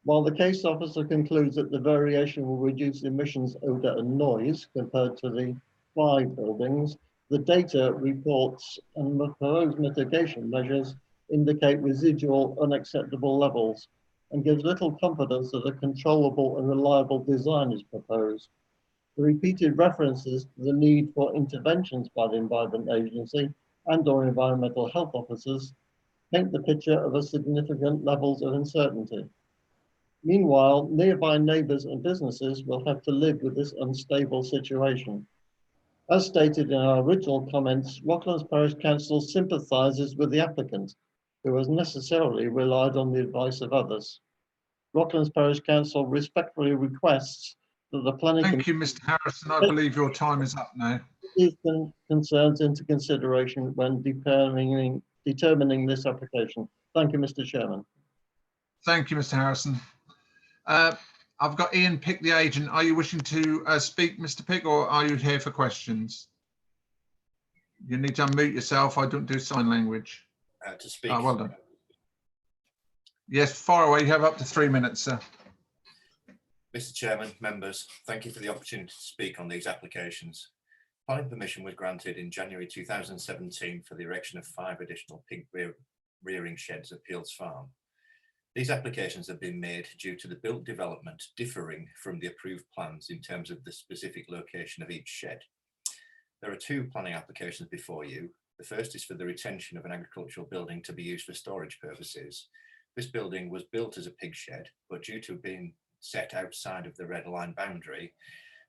while the case officer concludes that the variation will reduce emissions, odour and noise compared to the 5 buildings, the data reports and proposed mitigation measures indicate residual unacceptable levels and gives little confidence that a controllable and reliable design is proposed. The repeated references to the need for interventions by the Environment Agency and/or environmental health officers paint the picture of a significant levels of uncertainty. Meanwhile, nearby neighbours and businesses will have to live with this unstable situation. As stated in our original comments, Rocklands Parish Council sympathises with the applicant, who has necessarily relied on the advice of others. Rocklands Parish Council respectfully requests that the planning Thank you, Mr. Harrison. I believe your time is up now. these concerns into consideration when determining this application. Thank you, Mr. Chairman. Thank you, Mr. Harrison. I've got Ian Pick, the agent. Are you wishing to speak, Mr. Pick, or are you here for questions? You need to unmute yourself. I don't do sign language. To speak. Oh, well done. Yes, far away. You have up to 3 minutes, sir. Mr. Chairman, members, thank you for the opportunity to speak on these applications. Planning permission was granted in January 2017 for the erection of 5 additional pig rearing sheds at Peels Farm. These applications have been made due to the built development differing from the approved plans in terms of the specific location of each shed. There are 2 planning applications before you. The first is for the retention of an agricultural building to be used for storage purposes. This building was built as a pig shed, but due to being set outside of the red line boundary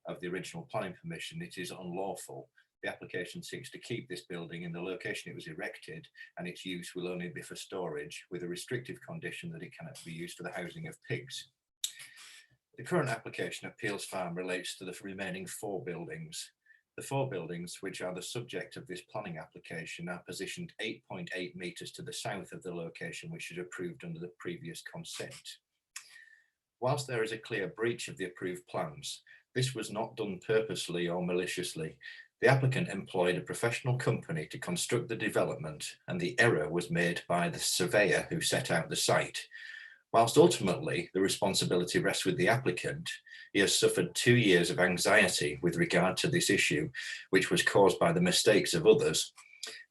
of the original planning permission, it is unlawful. The application seeks to keep this building in the location it was erected, and its use will only be for storage, with a restrictive condition that it cannot be used for the housing of pigs. The current application at Peels Farm relates to the remaining 4 buildings. The 4 buildings, which are the subject of this planning application, are positioned 8.8 metres to the south of the location which is approved under the previous consent. Whilst there is a clear breach of the approved plans, this was not done purposely or maliciously. The applicant employed a professional company to construct the development, and the error was made by the surveyor who set out the site. Whilst ultimately the responsibility rests with the applicant, he has suffered 2 years of anxiety with regard to this issue, which was caused by the mistakes of others.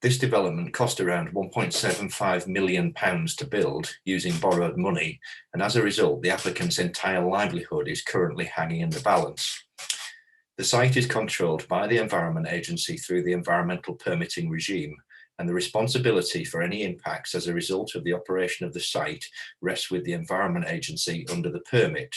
This development cost around £1.75 million to build using borrowed money, and as a result, the applicant's entire livelihood is currently hanging in the balance. The site is controlled by the Environment Agency through the environmental permitting regime, and the responsibility for any impacts as a result of the operation of the site rests with the Environment Agency under the permit.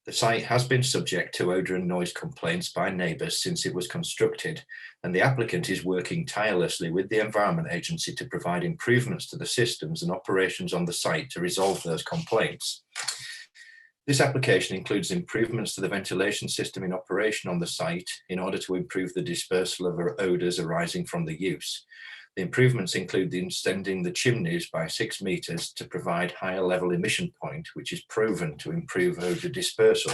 The site has been subject to odour and noise complaints by neighbours since it was constructed, and the applicant is working tirelessly with the Environment Agency to provide improvements to the systems and operations on the site to resolve those complaints. This application includes improvements to the ventilation system in operation on the site in order to improve the dispersal of odours arising from the use. The improvements include extending the chimneys by 6 metres to provide higher level emission point, which is proven to improve odour dispersal.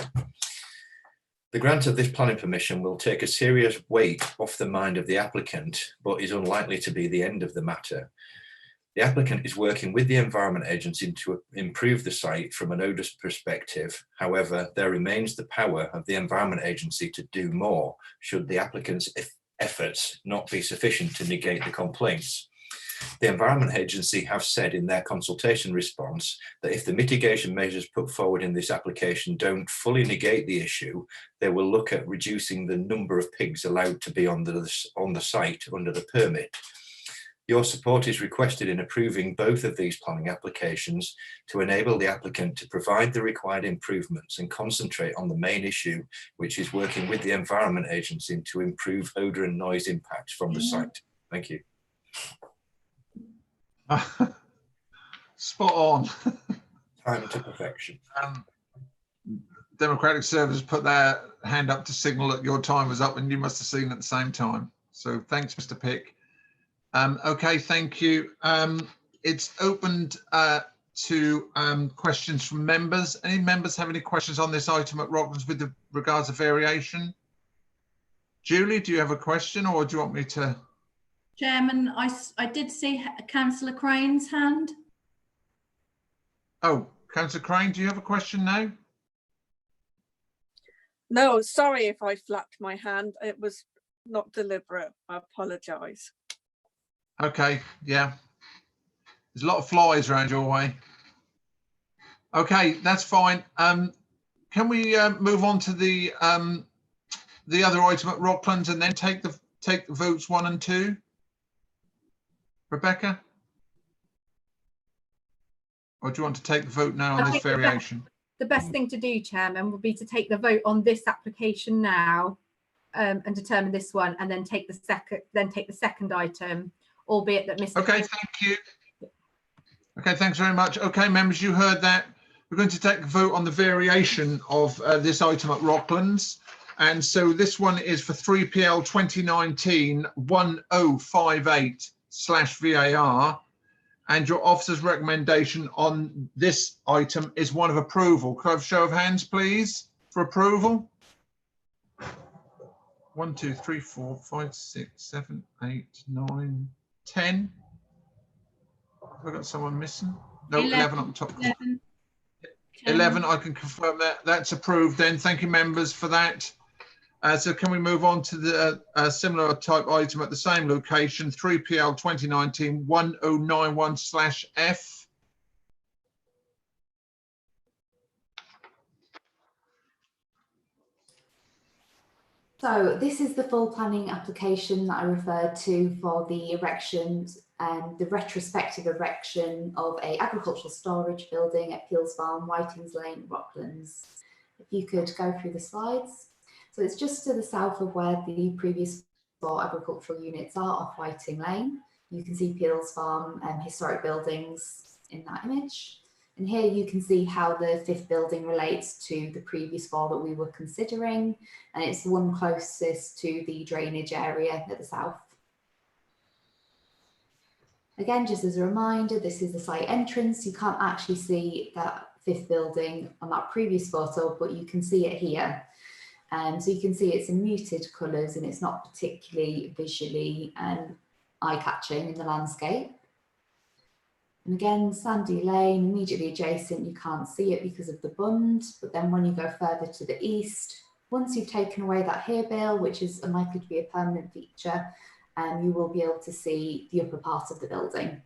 The grant of this planning permission will take a serious weight off the mind of the applicant, but is unlikely to be the end of the matter. The applicant is working with the Environment Agency to improve the site from an odour perspective. However, there remains the power of the Environment Agency to do more should the applicant's efforts not be sufficient to negate the complaints. The Environment Agency have said in their consultation response that if the mitigation measures put forward in this application don't fully negate the issue, they will look at reducing the number of pigs allowed to be on the site under the permit. Your support is requested in approving both of these planning applications to enable the applicant to provide the required improvements and concentrate on the main issue, which is working with the Environment Agency to improve odour and noise impacts from the site. Thank you. Spot on. Time to perfection. Democratic Service put their hand up to signal that your time was up, and you must have seen at the same time. So thanks, Mr. Pick. Okay, thank you. It's opened to questions from members. Any members have any questions on this item at Rocklands with regards to variation? Julie, do you have a question or do you want me to? Chairman, I did see Councillor Crane's hand. Oh, Councillor Crane, do you have a question now? No, sorry if I flapped my hand. It was not deliberate. I apologise. Okay, yeah. There's a lot of flies around your way. Okay, that's fine. Can we move on to the other item at Rocklands and then take the votes 1 and 2? Rebecca? Or do you want to take the vote now on this variation? The best thing to do, Chairman, would be to take the vote on this application now and determine this one, and then take the second item, albeit that Mr. Okay, thank you. Okay, thanks very much. Okay, members, you heard that. We're going to take a vote on the variation of this item at Rocklands. And so this one is for 3PL 2019-1058/VAR. And your officer's recommendation on this item is one of approval. Could I have a show of hands, please, for approval? 1, 2, 3, 4, 5, 6, 7, 8, 9, 10. Have I got someone missing? No, 11 on the top. 11, I can confirm that. That's approved then. Thank you, members, for that. So can we move on to the similar type item at the same location, 3PL 2019-1091/F? So this is the full planning application that I referred to for the erections and the retrospective erection of a agricultural storage building at Peels Farm, Whitings Lane, Rocklands. If you could go through the slides. So it's just to the south of where the previous 4 agricultural units are off Whiting Lane. You can see Peels Farm and historic buildings in that image. And here you can see how the 5th building relates to the previous 4 that we were considering. And it's the one closest to the drainage area at the south. Again, just as a reminder, this is the site entrance. You can't actually see that 5th building on that previous photo, but you can see it here. So you can see it's in muted colours and it's not particularly visually eye-catching in the landscape. And again, Sandy Lane, immediately adjacent, you can't see it because of the bund, but then when you go further to the east, once you've taken away that hay bale, which is unlikely to be a permanent feature, you will be able to see the upper part of the building.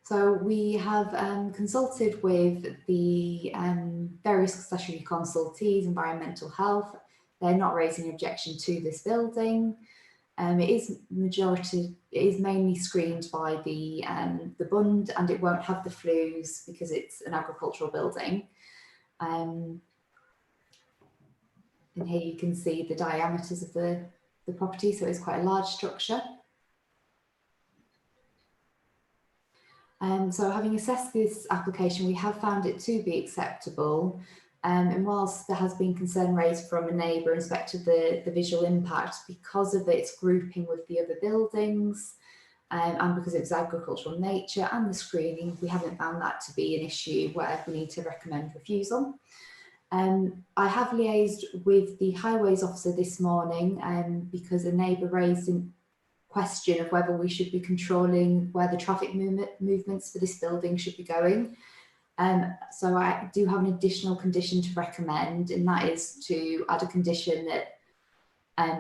So we have consulted with the various statutory consultees, environmental health. They're not raising an objection to this building. It is mainly screened by the bund, and it won't have the flues because it's an agricultural building. And here you can see the diameters of the property, so it's quite a large structure. So having assessed this application, we have found it to be acceptable. And whilst there has been concern raised from a neighbour in respect to the visual impact because of its grouping with the other buildings and because of its agricultural nature and the screening, we haven't found that to be an issue where we need to recommend refusal. I have liaised with the highways officer this morning because a neighbour raised a question of whether we should be controlling where the traffic movements for this building should be going. So I do have an additional condition to recommend, and that is to add a condition that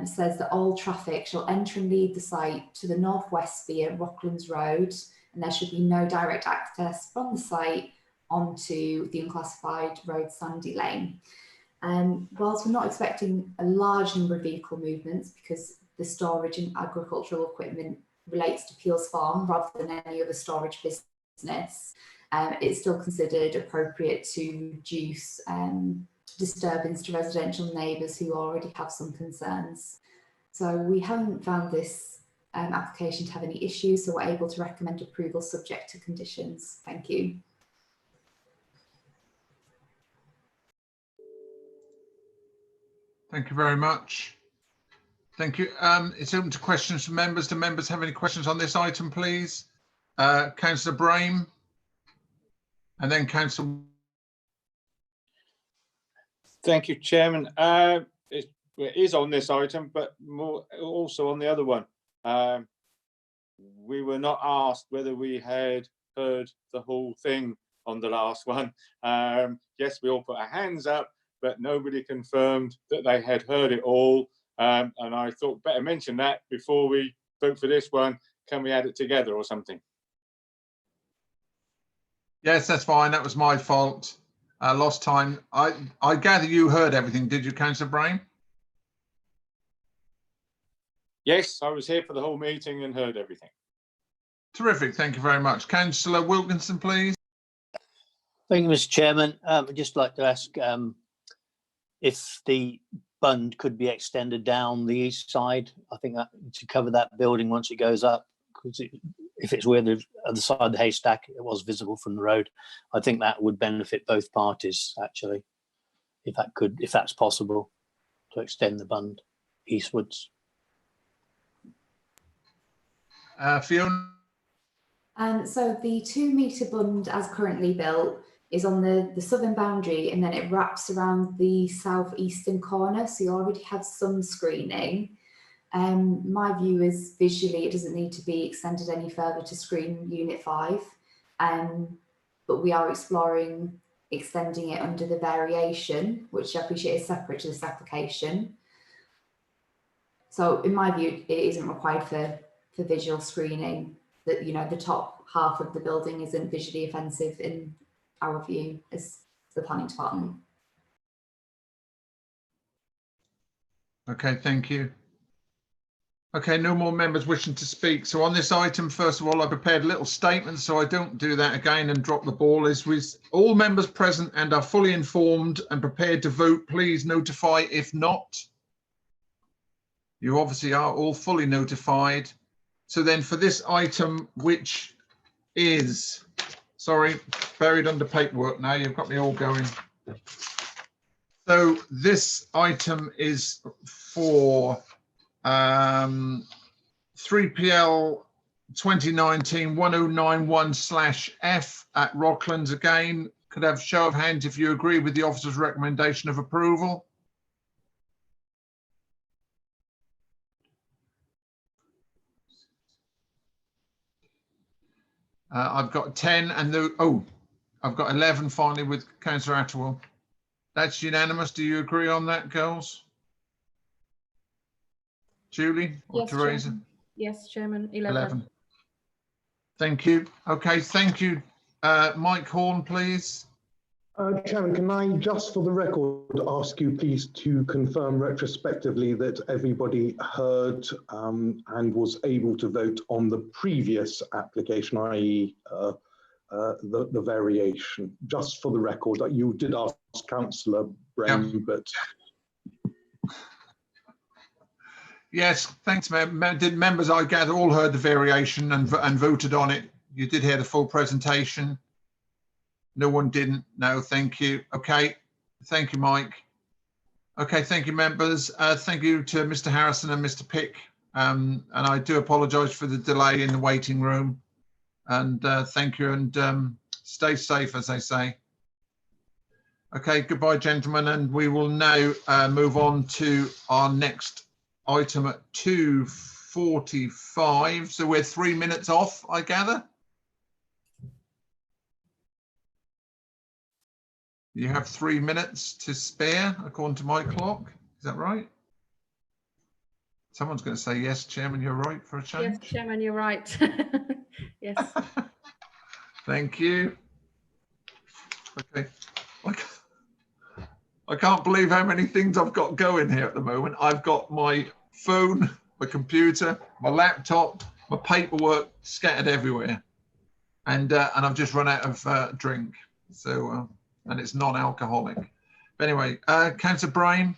says that all traffic shall enter and leave the site to the northwest via Rocklands Road, and there should be no direct access from the site onto the unclassified road Sandy Lane. Whilst we're not expecting a large number of vehicle movements because the storage and agricultural equipment relates to Peels Farm rather than any other storage business, it's still considered appropriate to reduce disturbance to residential neighbours who already have some concerns. So we haven't found this application to have any issues, so we're able to recommend approval subject to conditions. Thank you. Thank you very much. Thank you. It's open to questions from members. Do members have any questions on this item, please? Councillor Brame, and then Councillor. Thank you, Chairman. It is on this item, but more also on the other one. We were not asked whether we had heard the whole thing on the last one. Yes, we all put our hands up, but nobody confirmed that they had heard it all. And I thought better mention that before we vote for this one. Can we add it together or something? Yes, that's fine. That was my fault. Lost time. I gather you heard everything, did you, Councillor Brain? Yes, I was here for the whole meeting and heard everything. Terrific. Thank you very much. Councillor Wilkinson, please. Thank you, Mr. Chairman. I'd just like to ask if the bund could be extended down the east side. I think that to cover that building once it goes up, because if it's where the other side of the haystack, it was visible from the road. I think that would benefit both parties actually, if that's possible, to extend the bund eastwards. Fiona. So the 2 metre bund as currently built is on the southern boundary, and then it wraps around the southeastern corner. So you already have some screening. My view is visually it doesn't need to be extended any further to screen Unit 5, but we are exploring extending it under the variation, which I appreciate is separate to this application. So in my view, it isn't required for visual screening. That, you know, the top half of the building isn't visually offensive in our view as the planning department. Okay, thank you. Okay, no more members wishing to speak. So on this item, first of all, I prepared a little statement so I don't do that again and drop the ball. Is with all members present and are fully informed and prepared to vote, please notify. If not, you obviously are all fully notified. So then for this item, which is, sorry, buried under paperwork now, you've got me all going. So this item is for 3PL 2019-1091/F at Rocklands again. Could I have a show of hands if you agree with the officer's recommendation of approval? I've got 10 and I've got 11 finally with Councillor Attewell. That's unanimous. Do you agree on that, girls? Julie or Yes, Teresa? Chairman. Yes, Chairman. 11. Thank you. Okay, thank you. Mike Horn, please. Chairman, can I just for the record ask you please to confirm retrospectively that everybody heard and was able to vote on the previous application, i.e. the variation, just for the record. You did ask Councillor Brain, but... Yes, thanks, members. I gather all heard the variation and voted on it. You did hear the full presentation. No one didn't. No, thank you. Okay, thank you, Mike. Okay, thank you, members. Thank you to Mr. Harrison and Mr. Pick. And I do apologise for the delay in the waiting room. And thank you, and stay safe, as they say. Okay, goodbye, gentlemen, and we will now move on to our next item at 2:45. So we're 3 minutes off, I gather. You have 3 minutes to spare, according to my clock. Is that right? Someone's going to say yes, Chairman, you're right for a change. Yes, Chairman, you're right. Yes. Thank you. Okay. I can't believe how many things I've got going here at the moment. I've got my phone, my computer, my laptop, my paperwork scattered everywhere. And I've just run out of drink. So, and it's non-alcoholic. But anyway, Councillor Brain.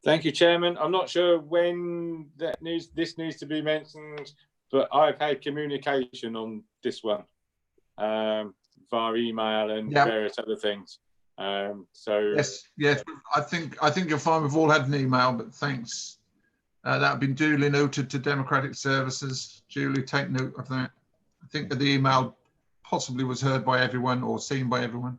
Thank you, Chairman. I'm not sure when this needs to be mentioned, but I've had communication on this one via email and various other things. So yes, I think you'll find we've all had an email, but thanks. That have been duly noted to Democratic Services. Julie, take note of that. I think that the email possibly was heard by everyone or seen by everyone.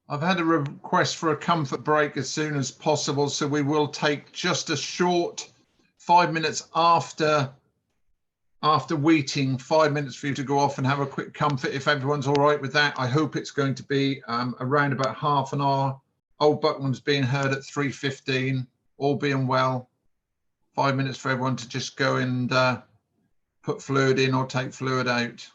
I've had a request for a comfort break as soon as possible, so we will take just a short 5 minutes after Weeting, 5 minutes for you to go off and have a quick comfort if everyone's all right with that. I hope it's going to be around about half an hour. Old Buckland's being heard at 3:15, all being well. 5 minutes for everyone to just go and put fluid in or take fluid out.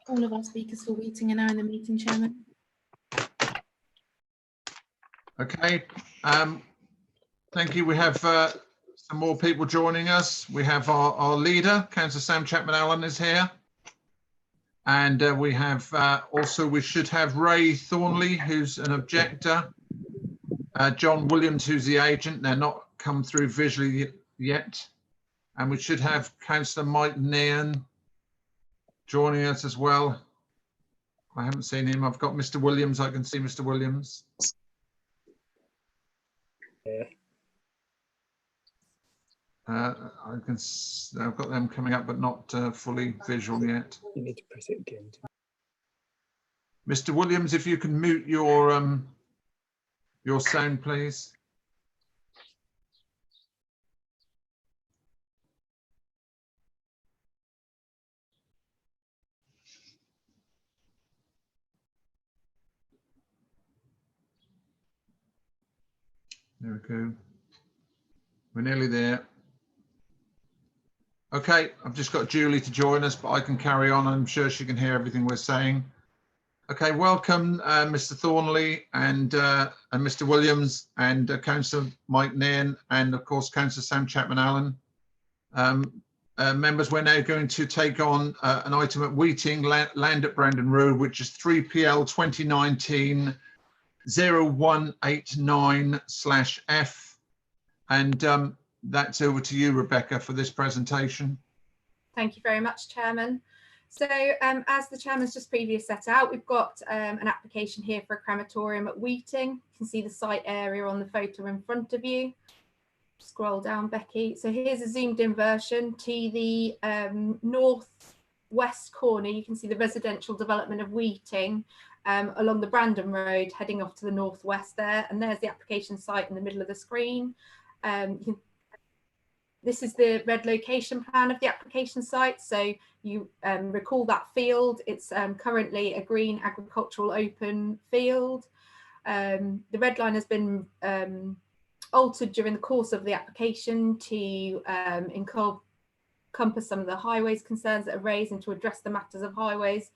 All of our speakers for Weeting are now in the meeting, Chairman. Okay, thank you. We have some more people joining us. We have our leader, Councillor Sam Chapman-Allen is here. And we have also, we should have Ray Thornley, who's an objector. John Williams, who's the agent. They're not come through visually yet. And we should have Councillor Mike Nairn joining us as well. I haven't seen him. I've got Mr. Williams. I can see Mr. Williams. Yeah. I've got them coming up, but not fully visual yet. You need to press it again. Mr. Williams, if you can mute your sound, please. There we go. We're nearly there. Okay, I've just got Julie to join us, but I can carry on. I'm sure she can hear everything we're saying. Okay, welcome, Mr. Thornley and Mr. Williams and Councillor Mike Nairn and of course Councillor Sam Chapman-Allen. Members, we're now going to take on an item at Weeting, land at Brandon Road, which is 3PL 2019-0189/F. And that's over to you, Rebecca, for this presentation. Thank you very much, Chairman. So as the Chairman's just previously set out, we've got an application here for a crematorium at Weeting. You can see the site area on the photo in front of you. Scroll down, Becky. So here's a zoomed in version to the northwest corner. You can see the residential development of Weeting along the Brandon Road, heading off to the northwest there. And there's the application site in the middle of the screen. This is the red location plan of the application site. So you recall that field. It's currently a green agricultural open field. The red line has been altered during the course of the application to encompass some of the highways concerns that are raised and to address the matters of highways.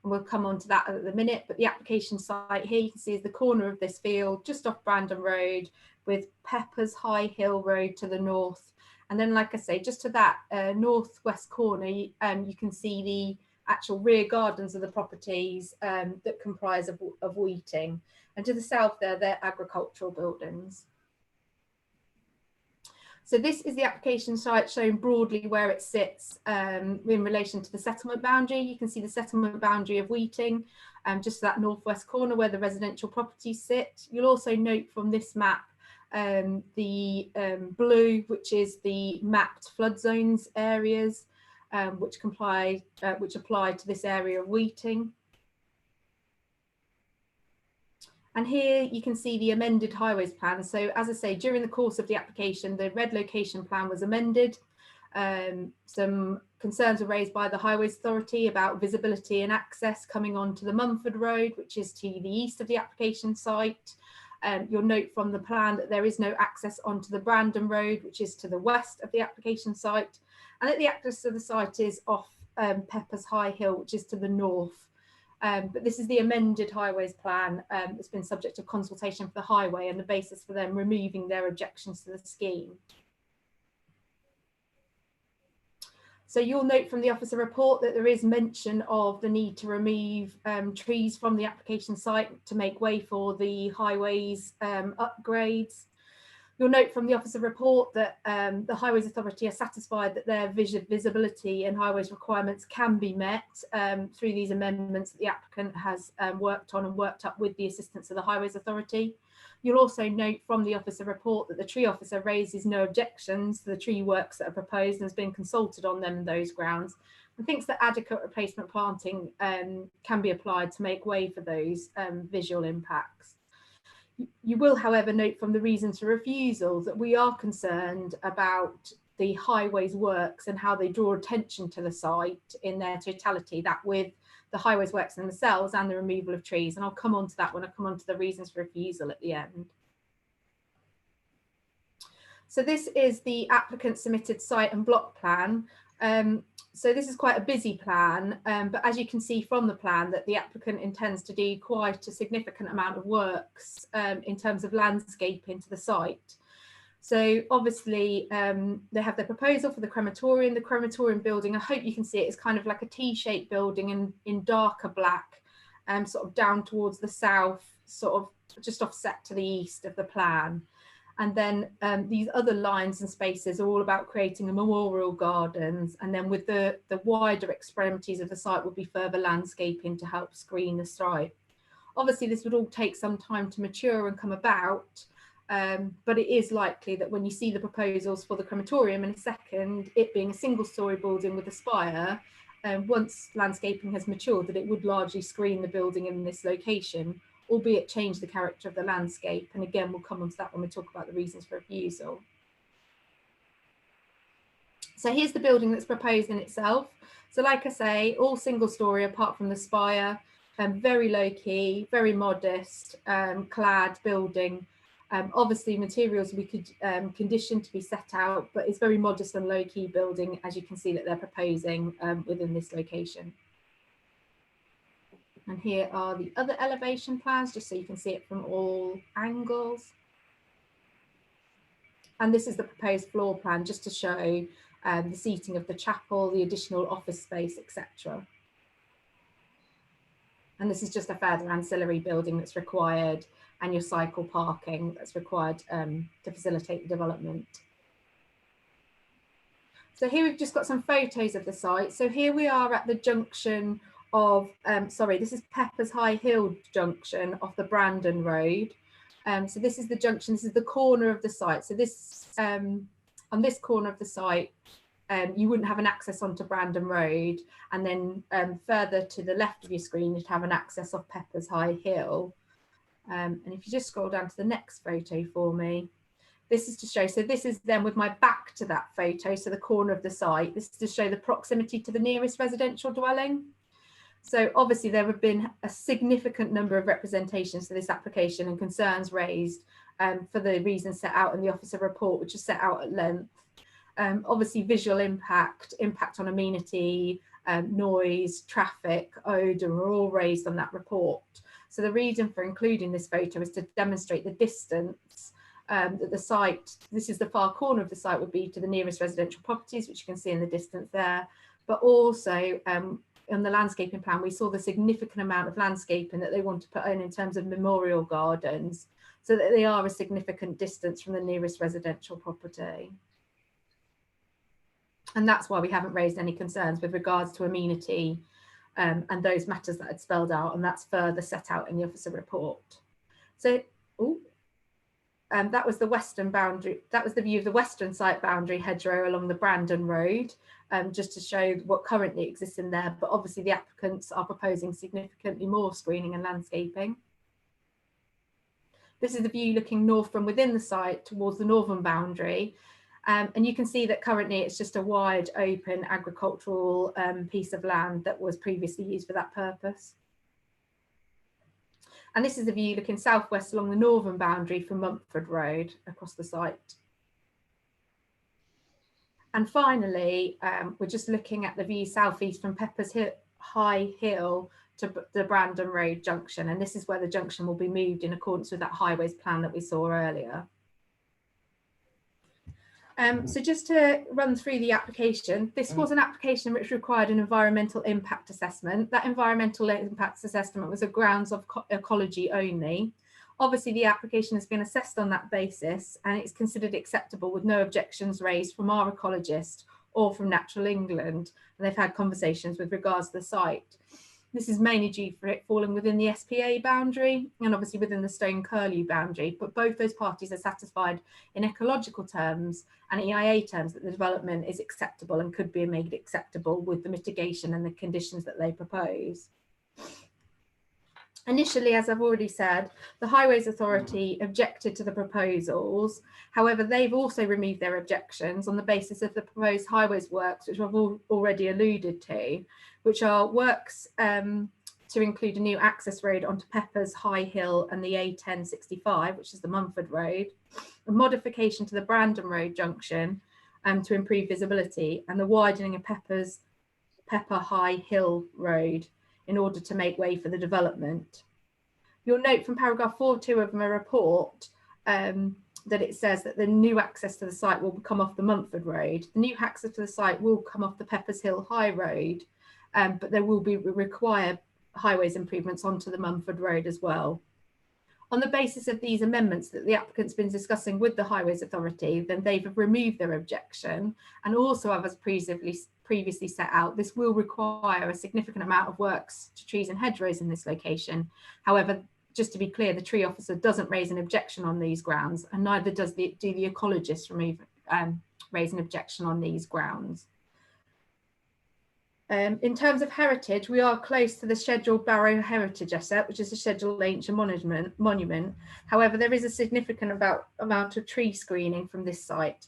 And we'll come on to that at the minute. But the application site here you can see is the corner of this field just off Brandon Road with Peppers High Hill Road to the north. And then, like I say, just to that northwest corner, you can see the actual rear gardens of the properties that comprise of Weeting. And to the south there, they're agricultural buildings. So this is the application site showing broadly where it sits in relation to the settlement boundary. You can see the settlement boundary of Weeting, just that northwest corner where the residential properties sit. You'll also note from this map the blue, which is the mapped flood zones areas, which apply to this area of Weeting. And here you can see the amended highways plan. So as I say, during the course of the application, the red location plan was amended. Some concerns were raised by the Highways Authority about visibility and access coming onto the Mumford Road, which is to the east of the application site. You'll note from the plan that there is no access onto the Brandon Road, which is to the west of the application site, and that the access to the site is off Peppers High Hill, which is to the north. But this is the amended highways plan that's been subject to consultation for the highway and the basis for them removing their objections to the scheme. So you'll note from the officer report that there is mention of the need to remove trees from the application site to make way for the highways upgrades. You'll note from the officer report that the Highways Authority are satisfied that their visibility and highways requirements can be met through these amendments that the applicant has worked on and worked up with the assistance of the Highways Authority. You'll also note from the officer report that the tree officer raises no objections to the tree works that are proposed and has been consulted on them those grounds, and thinks that adequate replacement planting can be applied to make way for those visual impacts. You will, however, note from the reasons for refusal that we are concerned about the highways works and how they draw attention to the site in their totality, that with the highways works themselves and the removal of trees. And I'll come on to that when I come on to the reasons for refusal at the end. So this is the applicant submitted site and block plan. So this is quite a busy plan, but as you can see from the plan that the applicant intends to do quite a significant amount of works in terms of landscaping to the site. So obviously they have their proposal for the crematorium. The crematorium building, I hope you can see it, is kind of like a T-shaped building in darker black, sort of down towards the south, sort of just offset to the east of the plan. And then these other lines and spaces are all about creating a memorial gardens. And then with the wider extremities of the site would be further landscaping to help screen the site. Obviously, this would all take some time to mature and come about. But it is likely that when you see the proposals for the crematorium in a second, it being a single story building with a spire, once landscaping has matured, that it would largely screen the building in this location, albeit change the character of the landscape. And again, we'll come on to that when we talk about the reasons for refusal. So here's the building that's proposed in itself. So like I say, all single story apart from the spire, very low key, very modest, clad building. Obviously materials we could condition to be set out, but it's very modest and low key building, as you can see that they're proposing within this location. And here are the other elevation plans, just so you can see it from all angles. And this is the proposed floor plan, just to show the seating of the chapel, the additional office space, etc. And this is just a further ancillary building that's required, and your cycle parking that's required to facilitate the development. So here we've just got some photos of the site. So here we are at the junction of, sorry, this is Peppers High Hill junction off the Brandon Road. So this is the junction, this is the corner of the site. So this, on this corner of the site, you wouldn't have an access onto Brandon Road. And then further to the left of your screen, you'd have an access off Peppers High Hill. And if you just scroll down to the next photo for me, this is to show, so this is then with my back to that photo, so the corner of the site, this is to show the proximity to the nearest residential dwelling. So obviously there have been a significant number of representations to this application and concerns raised for the reasons set out in the officer report, which is set out at length. Obviously visual impact, impact on amenity, noise, traffic, odour are all raised on that report. So the reason for including this photo is to demonstrate the distance that the site, this is the far corner of the site, would be to the nearest residential properties, which you can see in the distance there, but also on the landscaping plan, we saw the significant amount of landscaping that they want to put in terms of memorial gardens, so that they are a significant distance from the nearest residential property. And that's why we haven't raised any concerns with regards to amenity and those matters that I'd spelled out, and that's further set out in the officer report. So, that was the western boundary, that was the view of the western site boundary hedgerow along the Brandon Road, just to show what currently exists in there, but obviously the applicants are proposing significantly more screening and landscaping. This is the view looking north from within the site towards the northern boundary. And you can see that currently it's just a wide open agricultural piece of land that was previously used for that purpose. And this is the view looking southwest along the northern boundary from Mumford Road across the site. And finally, we're just looking at the view southeast from Peppers High Hill to the Brandon Road junction. And this is where the junction will be moved in accordance with that highways plan that we saw earlier. So just to run through the application, this was an application which required an environmental impact assessment. That environmental impact assessment was a grounds of ecology only. Obviously, the application has been assessed on that basis and it's considered acceptable with no objections raised from our ecologist or from Natural England. And they've had conversations with regards to the site. This is mainly due for it falling within the SPA boundary and obviously within the Stone Curlew boundary, but both those parties are satisfied in ecological terms and EIA terms that the development is acceptable and could be made acceptable with the mitigation and the conditions that they propose. Initially, as I've already said, the Highways Authority objected to the proposals. However, they've also removed their objections on the basis of the proposed highways works, which I've already alluded to, which are works to include a new access road onto Peppers High Hill and the A1065, which is the Mumford Road, a modification to the Brandon Road junction to improve visibility, and the widening of Pepper High Hill Road in order to make way for the development. You'll note from paragraph 4.2 of my report that it says that the new access to the site will come off the Mumford Road. The new access to the site will come off the Peppers Hill High Road, but there will be required highways improvements onto the Mumford Road as well. On the basis of these amendments that the applicant's been discussing with the Highways Authority, then they've removed their objection, and also as previously set out, this will require a significant amount of works to trees and hedgerows in this location. However, just to be clear, the tree officer doesn't raise an objection on these grounds, and neither do the ecologist raise an objection on these grounds. In terms of heritage, we are close to the Scheduled Barrow Heritage Asset, which is a Scheduled Ancient Monument. However, there is a significant amount of tree screening from this site.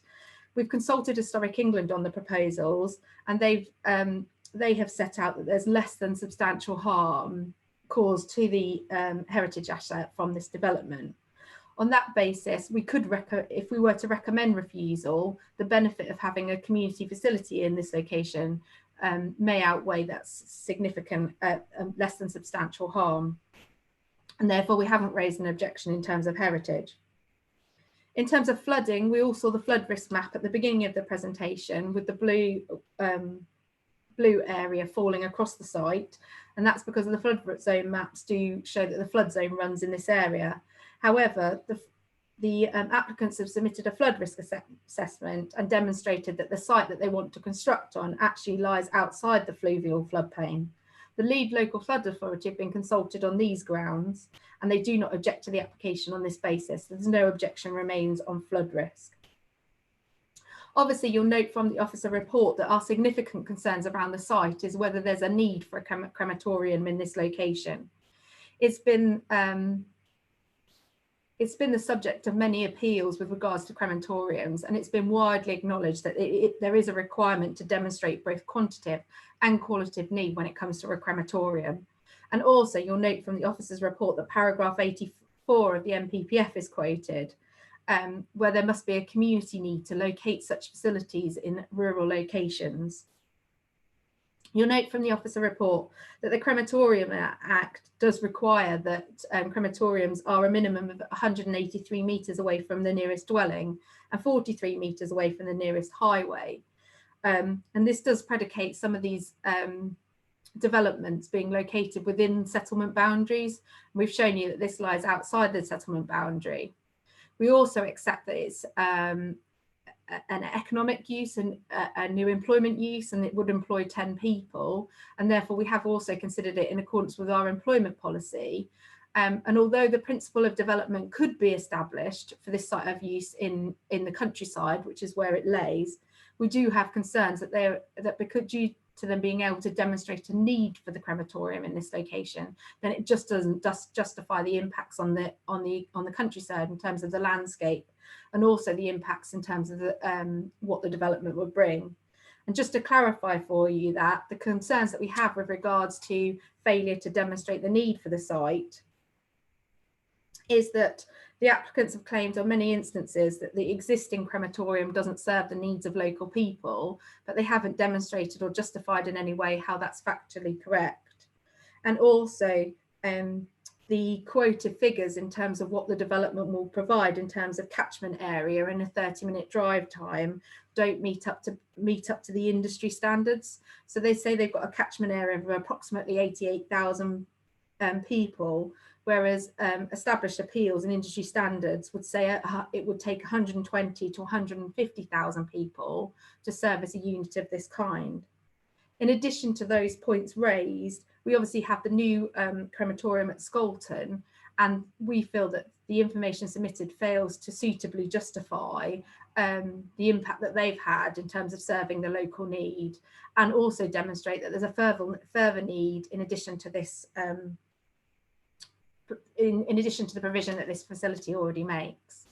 We've consulted Historic England on the proposals, and they have set out that there's less than substantial harm caused to the heritage asset from this development. On that basis, we could, if we were to recommend refusal, the benefit of having a community facility in this location may outweigh that significant, less than substantial harm. And therefore, we haven't raised an objection in terms of heritage. In terms of flooding, we all saw the flood risk map at the beginning of the presentation with the blue area falling across the site. And that's because the flood zone maps do show that the flood zone runs in this area. However, the applicants have submitted a flood risk assessment and demonstrated that the site that they want to construct on actually lies outside the fluvial floodplain. The lead local flood authority have been consulted on these grounds, and they do not object to the application on this basis. There's no objection remains on flood risk. Obviously, you'll note from the officer report that our significant concerns around the site is whether there's a need for a crematorium in this location. It's been the subject of many appeals with regards to crematoriums, and it's been widely acknowledged that there is a requirement to demonstrate both quantitative and qualitative need when it comes to a crematorium. And also, you'll note from the officer's report that paragraph 84 of the NPPF is quoted, where there must be a community need to locate such facilities in rural locations. You'll note from the officer report that the Crematorium Act does require that crematoriums are a minimum of 183 metres away from the nearest dwelling and 43 metres away from the nearest highway. And this does predicate some of these developments being located within settlement boundaries. We've shown you that this lies outside the settlement boundary. We also accept that it's an economic use and a new employment use, and it would employ 10 people. And therefore, we have also considered it in accordance with our employment policy. And although the principle of development could be established for this site of use in the countryside, which is where it lays, we do have concerns that because due to them being able to demonstrate a need for the crematorium in this location, then it just doesn't justify the impacts on the countryside in terms of the landscape, and also the impacts in terms of what the development would bring. And just to clarify for you that the concerns that we have with regards to failure to demonstrate the need for the site is that the applicants have claimed on many instances that the existing crematorium doesn't serve the needs of local people, but they haven't demonstrated or justified in any way how that's factually correct. And also, the quoted figures in terms of what the development will provide in terms of catchment area and a 30-minute drive time don't meet up to the industry standards. So they say they've got a catchment area of approximately 88,000 people, whereas established appeals and industry standards would say it would take 120 to 150,000 people to service a unit of this kind. In addition to those points raised, we obviously have the new crematorium at Scolton, and we feel that the information submitted fails to suitably justify the impact that they've had in terms of serving the local need, and also demonstrate that there's a further need in addition to this, in addition to the provision that this facility already makes.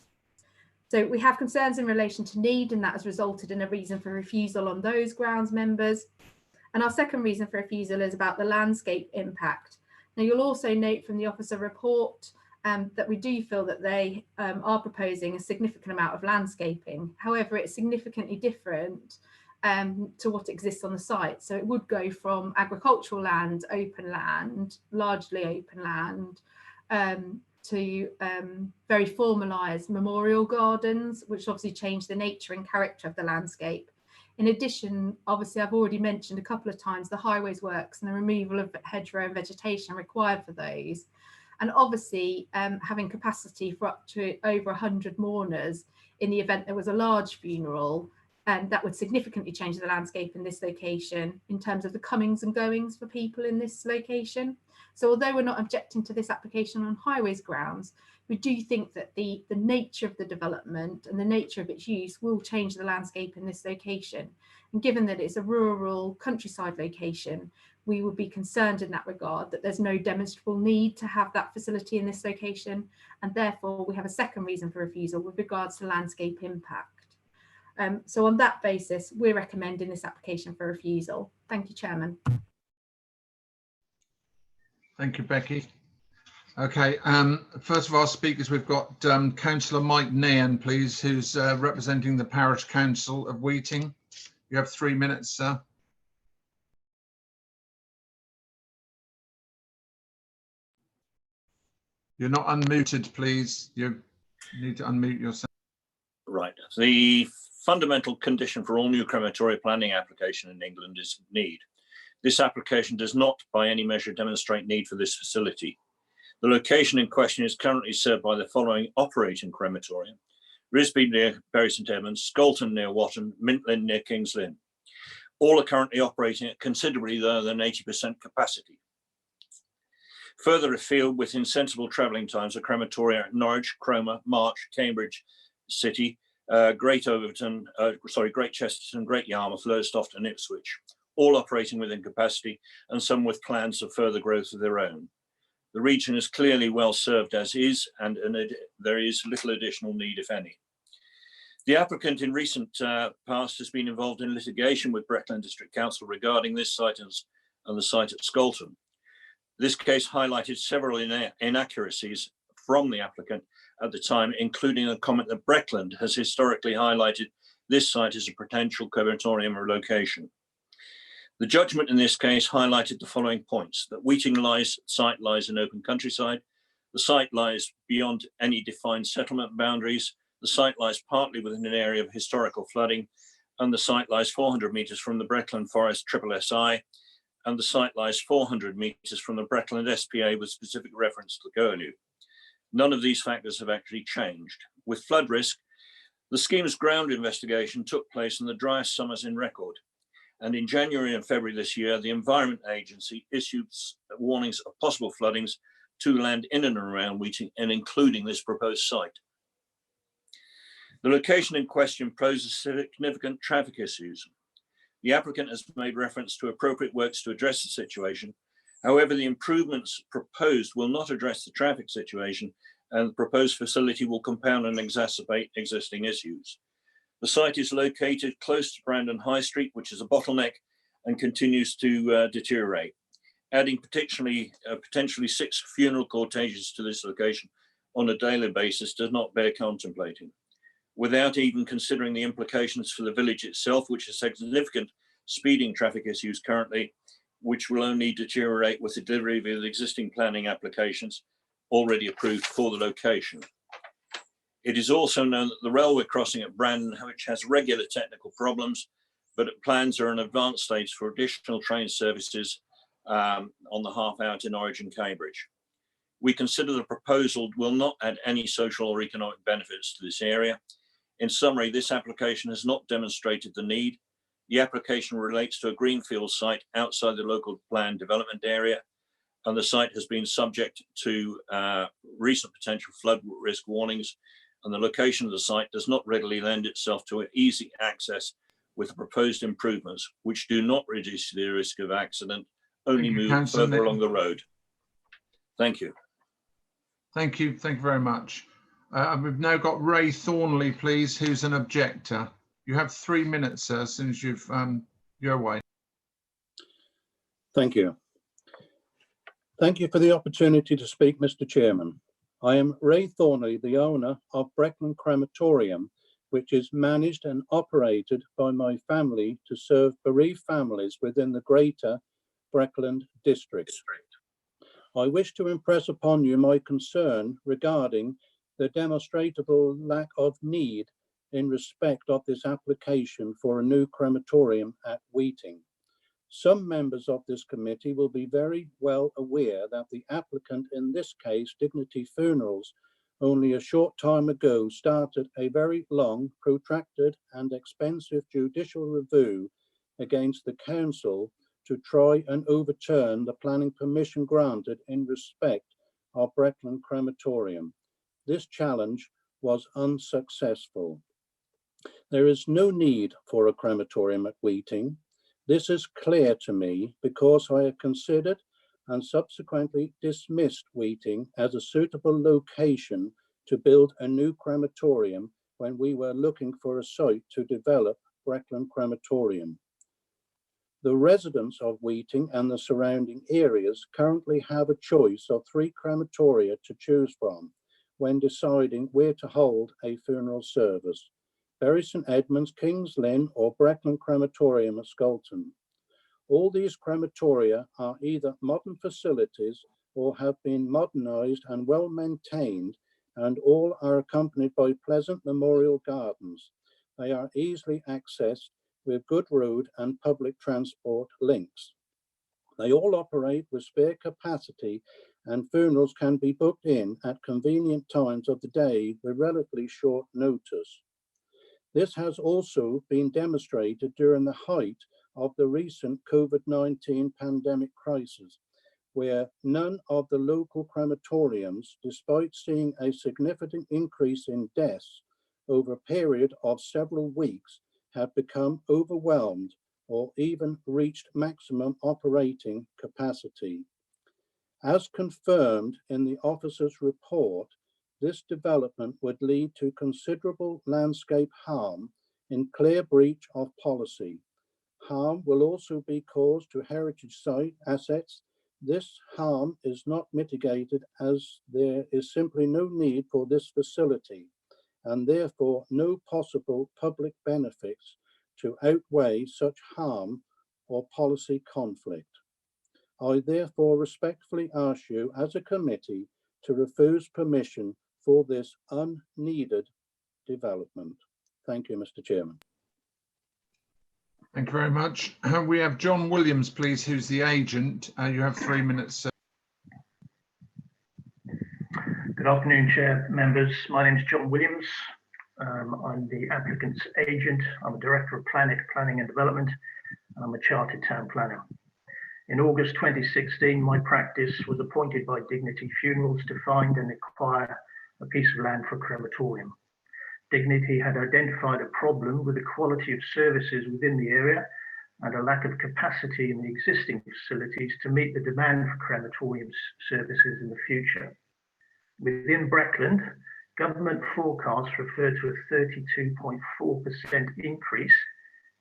So we have concerns in relation to need, and that has resulted in a reason for refusal on those grounds, members. And our second reason for refusal is about the landscape impact. Now, you'll also note from the officer report that we do feel that they are proposing a significant amount of landscaping. However, it's significantly different to what exists on the site. So it would go from agricultural land, open land, largely open land, to very formalised memorial gardens, which obviously change the nature and character of the landscape. In addition, obviously, I've already mentioned a couple of times the highways works and the removal of hedgerow and vegetation required for those. And obviously, having capacity for up to over 100 mourners in the event there was a large funeral, that would significantly change the landscape in this location in terms of the comings and goings for people in this location. So although we're not objecting to this application on highways grounds, we do think that the nature of the development and the nature of its use will change the landscape in this location. And given that it's a rural countryside location, we would be concerned in that regard that there's no demonstrable need to have that facility in this location. And therefore, we have a second reason for refusal with regards to landscape impact. So on that basis, we're recommending this application for refusal. Thank you, Chairman. Thank you, Becky. Okay, first of our speakers, we've got Councillor Mike Nairn, please, who's representing the Parish Council of Weeting. You have 3 minutes, sir. You're not unmuted, please. You need to unmute yourself. Right. The fundamental condition for all new crematoria planning application in England is need. This application does not by any measure demonstrate need for this facility. The location in question is currently served by the following operating crematorium: Risby near Bury St Edmunds, Scolton near Wotton, Mintlin near Kings Lynn. All are currently operating at considerably lower than 80% capacity. Further afield, within sensible travelling times, are crematoria at Norwich, Cromer, March, Cambridge City, Great Chesterton, Great Yarmouth, Lowestoft and Ipswich, all operating within capacity and some with plans of further growth of their own. The region is clearly well served as is, and there is little additional need, if any. The applicant in recent past has been involved in litigation with Breckland District Council regarding this site and the site at Scolton. This case highlighted several inaccuracies from the applicant at the time, including a comment that Breckland has historically highlighted this site as a potential crematorium location. The judgment in this case highlighted the following points: that Weeting site lies in open countryside, the site lies beyond any defined settlement boundaries, the site lies partly within an area of historical flooding, and the site lies 400 metres from the Breckland Forest SSI, and the site lies 400 metres from the Breckland SPA with specific reference to the Goernu. None of these factors have actually changed. With flood risk, the scheme's ground investigation took place in the driest summers in record. And in January and February this year, the Environment Agency issued warnings of possible floodings to land in and around Weeting, and including this proposed site. The location in question poses significant traffic issues. The applicant has made reference to appropriate works to address the situation. However, the improvements proposed will not address the traffic situation, and the proposed facility will compound and exacerbate existing issues. The site is located close to Brandon High Street, which is a bottleneck and continues to deteriorate. Adding potentially 6 funeral corteges to this location on a daily basis does not bear contemplating, without even considering the implications for the village itself, which has significant speeding traffic issues currently, which will only deteriorate with the delivery of the existing planning applications, already approved for the location. It is also known that the railway crossing at Brandon, which has regular technical problems, but plans are in advanced stage for additional train services on the half hour to Norwich and Cambridge. We consider the proposal will not add any social or economic benefits to this area. In summary, this application has not demonstrated the need. The application relates to a greenfield site outside the local planned development area, and the site has been subject to recent potential flood risk warnings, and the location of the site does not readily lend itself to easy access with the proposed improvements, which do not reduce the risk of accident, only move further along the road. Thank you. Thank you. Thank you very much. We've now got Ray Thornley, please, who's an objector. You have 3 minutes, sir, as soon as you're away. Thank you. Thank you for the opportunity to speak, Mr. Chairman. I am Ray Thornley, the owner of Breckland Crematorium, which is managed and operated by my family to serve bereaved families within the Greater Breckland District. I wish to impress upon you my concern regarding the demonstrable lack of need in respect of this application for a new crematorium at Weeting. Some members of this committee will be very well aware that the applicant, in this case Dignity Funerals, only a short time ago started a very long, protracted and expensive judicial review against the council to try and overturn the planning permission granted in respect of Breckland Crematorium. This challenge was unsuccessful. There is no need for a crematorium at Weeting. This is clear to me because I have considered and subsequently dismissed Weeting as a suitable location to build a new crematorium when we were looking for a site to develop Breckland Crematorium. The residents of Weeting and the surrounding areas currently have a choice of 3 crematoria to choose from when deciding where to hold a funeral service: Bury St Edmunds, King's Lynn or Breckland Crematorium at Skelton. All these crematoria are either modern facilities or have been modernised and well maintained, and all are accompanied by pleasant memorial gardens. They are easily accessed with good road and public transport links. They all operate with spare capacity, and funerals can be booked in at convenient times of the day with relatively short notice. This has also been demonstrated during the height of the recent COVID-19 pandemic crisis, where none of the local crematoriums, despite seeing a significant increase in deaths over a period of several weeks, have become overwhelmed or even reached maximum operating capacity. As confirmed in the officer's report, this development would lead to considerable landscape harm in clear breach of policy. Harm will also be caused to heritage site assets. This harm is not mitigated as there is simply no need for this facility, and therefore no possible public benefits to outweigh such harm or policy conflict. I therefore respectfully ask you as a committee to refuse permission for this unneeded development. Thank you, Mr. Chairman. Thank you very much. We have John Williams, please, who's the agent. You have 3 minutes, sir. Good afternoon, Chair, members. My name is John Williams. I'm the applicant's agent. I'm a Director of Planning and Development, and I'm a Chartered Town Planner. In August 2016, my practice was appointed by Dignity Funerals to find and acquire a piece of land for a crematorium. Dignity had identified a problem with the quality of services within the area and a lack of capacity in the existing facilities to meet the demand for crematorium services in the future. Within Breckland, government forecasts refer to a 32.4% increase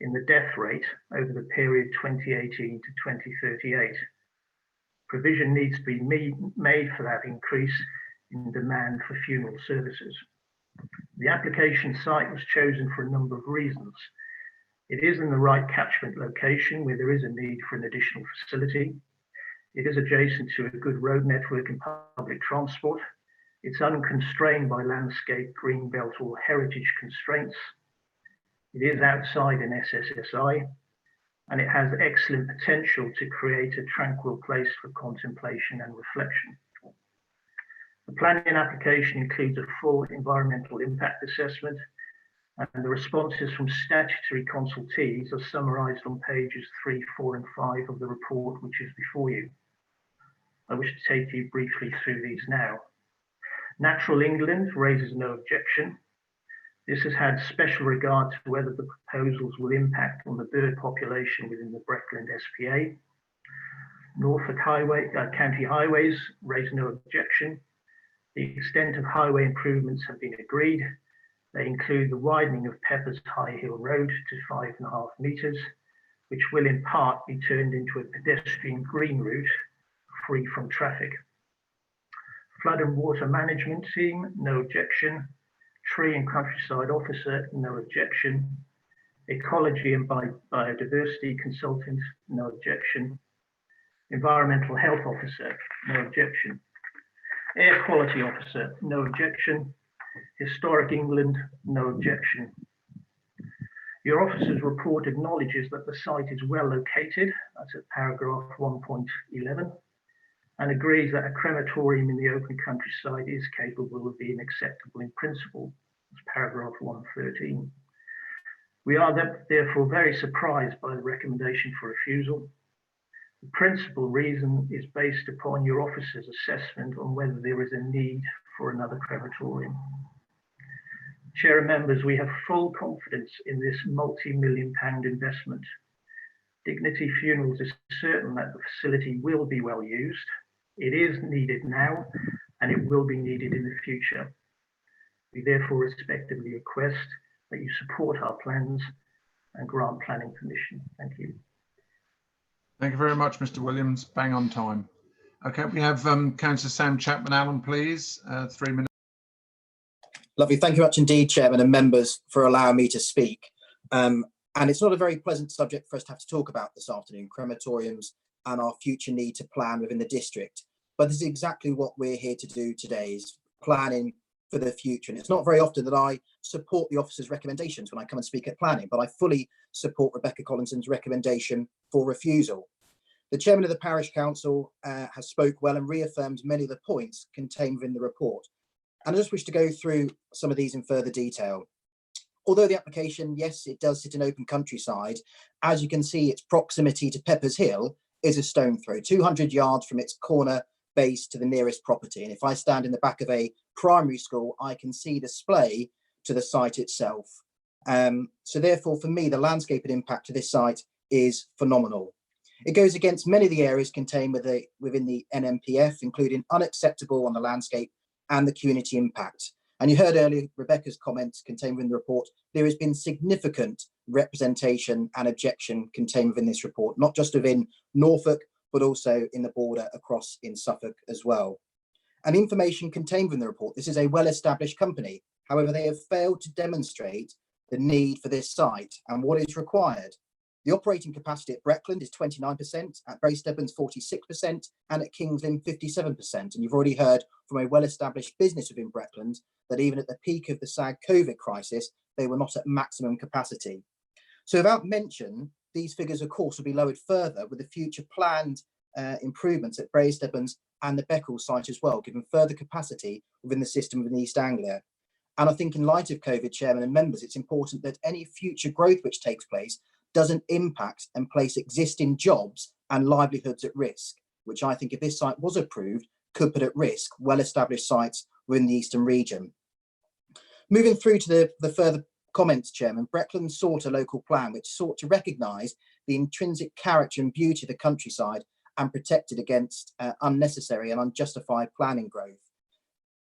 in the death rate over the period 2018 to 2038. Provision needs to be made for that increase in demand for funeral services. The application site was chosen for a number of reasons. It is in the right catchment location where there is a need for an additional facility. It is adjacent to a good road network and public transport. It's unconstrained by landscape, green belt or heritage constraints. It is outside an SSSI, and it has excellent potential to create a tranquil place for contemplation and reflection. The planning application includes a full environmental impact assessment, and the responses from statutory consultees are summarised on pages 3, 4 and 5 of the report which is before you. I wish to take you briefly through these now. Natural England raises no objection. This has had special regard to whether the proposals will impact on the bird population within the Breckland SPA. Norfolk County Highways raise no objection. The extent of highway improvements have been agreed. They include the widening of Peppers High Hill Road to 5.5 metres, which will in part be turned into a pedestrian green route free from traffic. Flood and Water Management Team, no objection. Tree and Countryside Officer, no objection. Ecology and Biodiversity Consultant, no objection. Environmental Health Officer, no objection. Air Quality Officer, no objection. Historic England, no objection. Your officer's report acknowledges that the site is well located, that's at paragraph 1.11, and agrees that a crematorium in the open countryside is capable of being acceptable in principle, that's paragraph 113. We are therefore very surprised by the recommendation for refusal. The principal reason is based upon your officer's assessment on whether there is a need for another crematorium. Chair and members, we have full confidence in this multi-million-pound investment. Dignity Funerals is certain that the facility will be well used. It is needed now, and it will be needed in the future. We therefore respectfully request that you support our plans and grant planning permission. Thank you. Thank you very much, Mr. Williams. Bang on time. Okay, we have Councillor Sam Chapman-Allen, please. 3 minutes. Lovely. Thank you much indeed, Chairman and members, for allowing me to speak. And it's not a very pleasant subject for us to have to talk about this afternoon, crematoriums and our future need to plan within the district. But this is exactly what we're here to do today, is planning for the future. And it's not very often that I support the officer's recommendations when I come and speak at planning, but I fully support Rebecca Collinson's recommendation for refusal. The Chairman of the Parish Council has spoke well and reaffirmed many of the points contained within the report. And I just wish to go through some of these in further detail. Although the application, yes, it does sit in open countryside, as you can see, its proximity to Peppers Hill is a stone throw, 200 yards from its corner base to the nearest property. And if I stand in the back of a primary school, I can see display to the site itself. So therefore, for me, the landscape and impact of this site is phenomenal. It goes against many of the areas contained within the NMPF, including unacceptable on the landscape and the community impact. And you heard earlier Rebecca's comments contained within the report. There has been significant representation and objection contained within this report, not just within Norfolk, but also in the border across in Suffolk as well. And information contained within the report, this is a well-established company. However, they have failed to demonstrate the need for this site and what is required. The operating capacity at Breckland is 29%, at Bury Stebbins 46%, and at Kings Lynn 57%. And you've already heard from a well-established business within Breckland that even at the peak of the sad COVID crisis, they were not at maximum capacity. So without mention, these figures, of course, will be lowered further with the future planned improvements at Bury Stebbins and the Beccles site as well, giving further capacity within the system within East Anglia. And I think in light of COVID, Chairman and members, it's important that any future growth which takes place doesn't impact and place existing jobs and livelihoods at risk, which I think if this site was approved, could put at risk well-established sites within the Eastern region. Moving through to the further comments, Chairman, Breckland sought a local plan which sought to recognise the intrinsic character and beauty of the countryside and protect it against unnecessary and unjustified planning growth.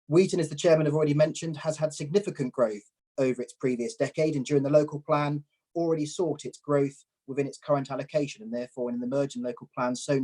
Wheaton, as the Chairman have already mentioned, has had significant growth over its previous decade, and during the local plan already sought its growth within its current allocation, and therefore in the emerging local plan saw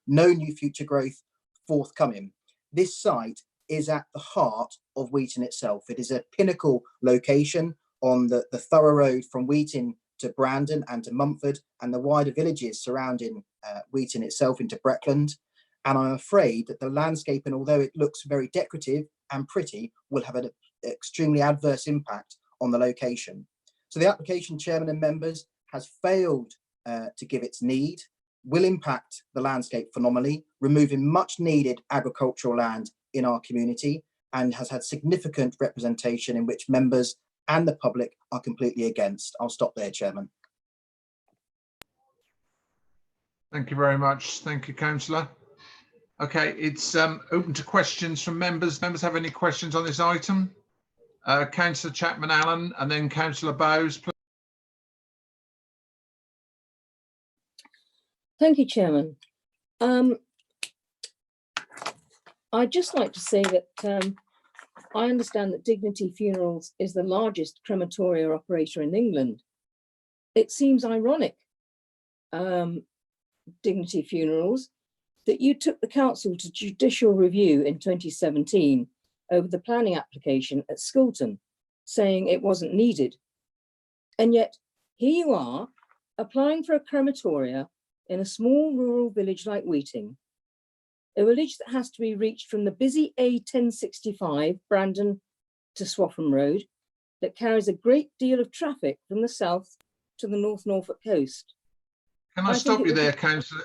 no new future growth forthcoming. This site is at the heart of Wheaton itself. It is a pinnacle location on the thorough road from Wheaton to Brandon and to Mumford and the wider villages surrounding Wheaton itself into Breckland. And I'm afraid that the landscape, and although it looks very decorative and pretty, will have an extremely adverse impact on the location. So the application, Chairman and members, has failed to give its need, will impact the landscape phenomenally, removing much needed agricultural land in our community, and has had significant representation in which members and the public are completely against. I'll stop there, Chairman. Thank you very much. Thank you, Councillor. Okay, it's open to questions from members. Members have any questions on this item? Councillor Chapman-Allen and then Councillor Bowes. Please. Thank you, Chairman. I'd just like to say that I understand that Dignity Funerals is the largest crematoria operator in England. It seems ironic, Dignity Funerals, that you took the council to judicial review in 2017 over the planning application at Skulton, saying it wasn't needed. And yet here you are applying for a crematoria in a small rural village like Wheaton, a village that has to be reached from the busy A1065 Brandon to Swaffham Road, that carries a great deal of traffic from the south to the North Norfolk coast. Can I stop you there, Councillor?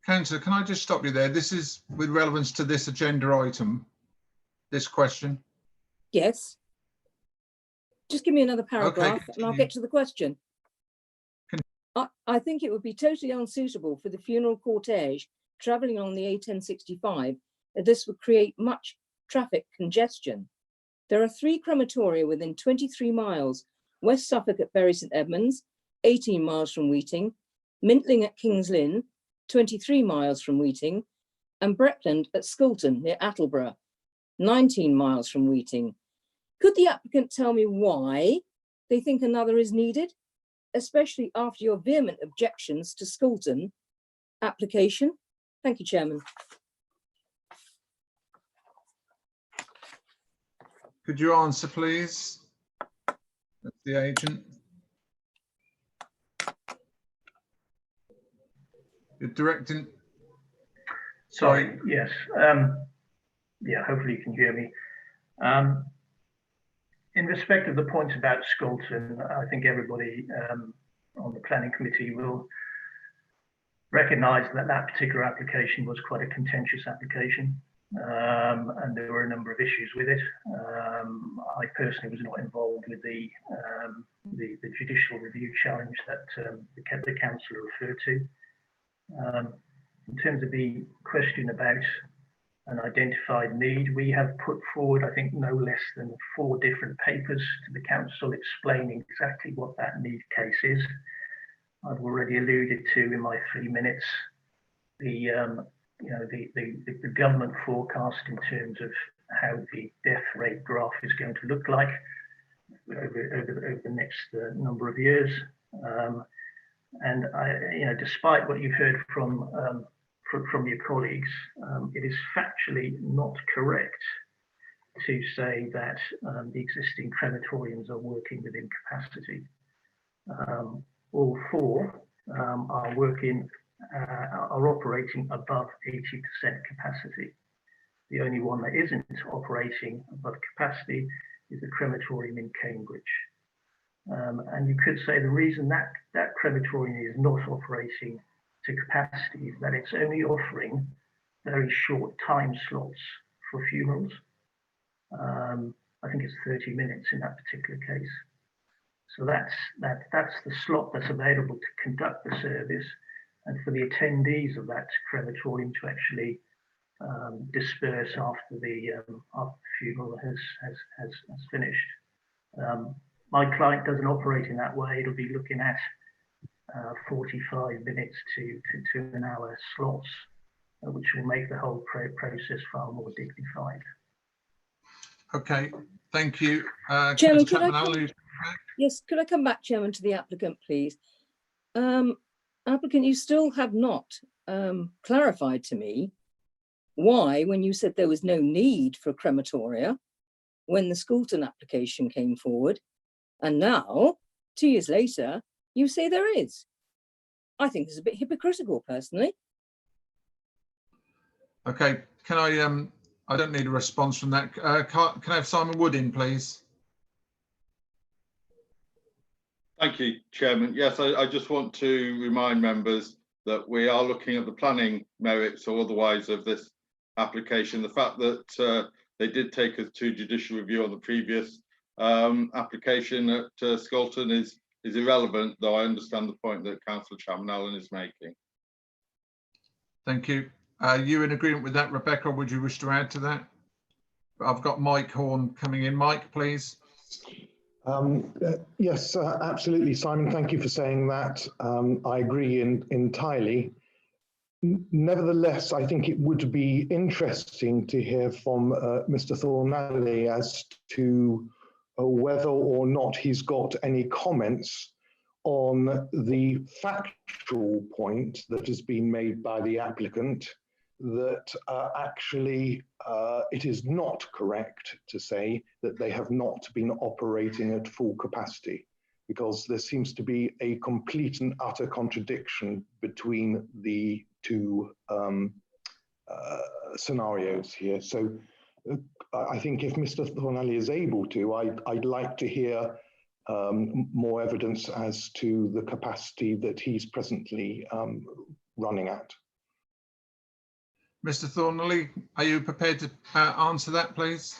Councillor, can I just stop you there? This is with relevance to this agenda item, this question. Yes. Just give me another paragraph Okay, and I'll get to the question. I think it would be totally unsuitable for the funeral cortege travelling on the A1065, as this would create much traffic congestion. There are 3 crematoria within 23 miles, West Suffolk at Bury St Edmunds, 18 miles from Wheaton, Mintling at Kings Lynn, 23 miles from Wheaton, and Breckland at Skulton near Attleborough, 19 miles from Wheaton. Could the applicant tell me why they think another is needed, especially after your vehement objections to Skulton application? Thank you, Chairman. Could you answer, please? That's the agent. You're directing. Sorry, yes. Yeah, hopefully you can hear me. In respect of the points about Skulton, I think everybody on the planning committee will recognise that that particular application was quite a contentious application, and there were a number of issues with it. I personally was not involved with the judicial review challenge that the councillor referred to. In terms of the question about an identified need, we have put forward, I think, no less than 4 different papers to the council explaining exactly what that need case is. I've already alluded to in my 3 minutes the government forecast in terms of how the death rate graph is going to look like over the next number of years. And despite what you've heard from your colleagues, it is factually not correct to say that the existing crematoriums are working within capacity. All 4 are operating above 80% capacity. The only one that isn't operating above capacity is the crematorium in Cambridge. And you could say the reason that crematorium is not operating to capacity is that it's only offering very short time slots for funerals. I think it's 30 minutes in that particular case. So that's the slot that's available to conduct the service, and for the attendees of that crematorium to actually disperse after the funeral has finished. My client doesn't operate in that way. It'll be looking at 45 minutes to an hour slots, which will make the whole process far more dignified. Okay, thank you. Chairman, could I come back, Chairman, to the applicant, please? Applicant, you still have not clarified to me why, when you said there was no need for crematoria, when the Skulton application came forward, and now, 2 years later, you say there is. I think it's a bit hypocritical, personally. Okay, can I don't need a response from that. Can I have Simon Wood in, please? Thank you, Chairman. Yes, I just want to remind members that we are looking at the planning merits or otherwise of this application. The fact that they did take us to judicial review on the previous application at Skelton is irrelevant, though I understand the point that Councillor Chapman Allen is making. Thank you. Are you in agreement with that, Rebecca? Or would you wish to add to that? I've got Mike Horn coming in. Mike, please. Yes, absolutely, Simon. Thank you for saying that. I agree entirely. Nevertheless, I think it would be interesting to hear from Mr. Thornalley as to whether or not he's got any comments on the factual point that has been made by the applicant that actually it is not correct to say that they have not been operating at full capacity, because there seems to be a complete and utter contradiction between the two scenarios here. So I think if Mr. Thornalley is able to, I'd like to hear more evidence as to the capacity that he's presently running at. Mr. Thornalley, are you prepared to answer that, please?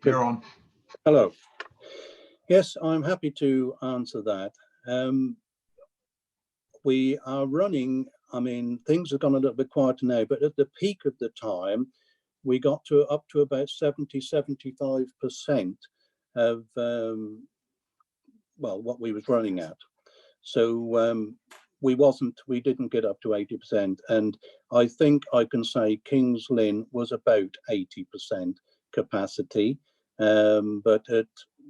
You're on. Hello. Yes, I'm happy to answer that. We are running, I mean, things have gone a little bit quieter now, but at the peak of the time, we got to up to about 70–75% of, well, what we was running at. So we didn't get up to 80%. And I think I can say Kings Lynn was about 80% capacity. But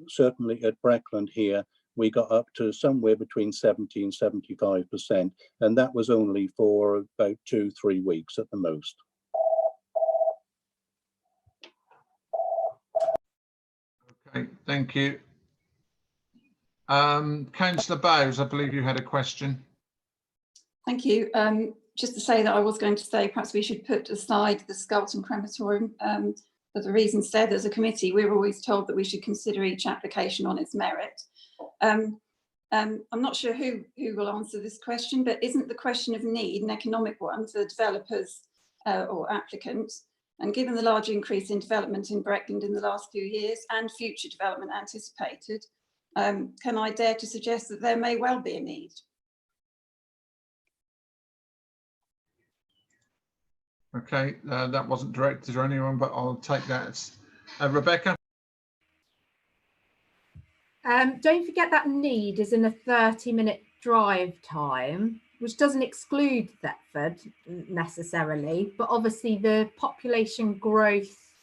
certainly at Breckland here, we got up to somewhere between 70 and 75%. And that was only for about 2–3 weeks at the most. Okay, thank you. Councillor Bowes, I believe you had a question. Thank you. Just to say that I was going to say perhaps we should put aside the Skelton crematorium for the reasons said. As a committee, we're always told that we should consider each application on its merit. I'm not sure who will answer this question, but isn't the question of need an economic one for developers or applicants? And given the large increase in development in Breckland in the last few years and future development anticipated, can I dare to suggest that there may well be a need? Okay, that wasn't directed to anyone, but I'll take that. Rebecca? Don't forget that need is in a 30-minute drive time, which doesn't exclude Thetford necessarily, but obviously the population growth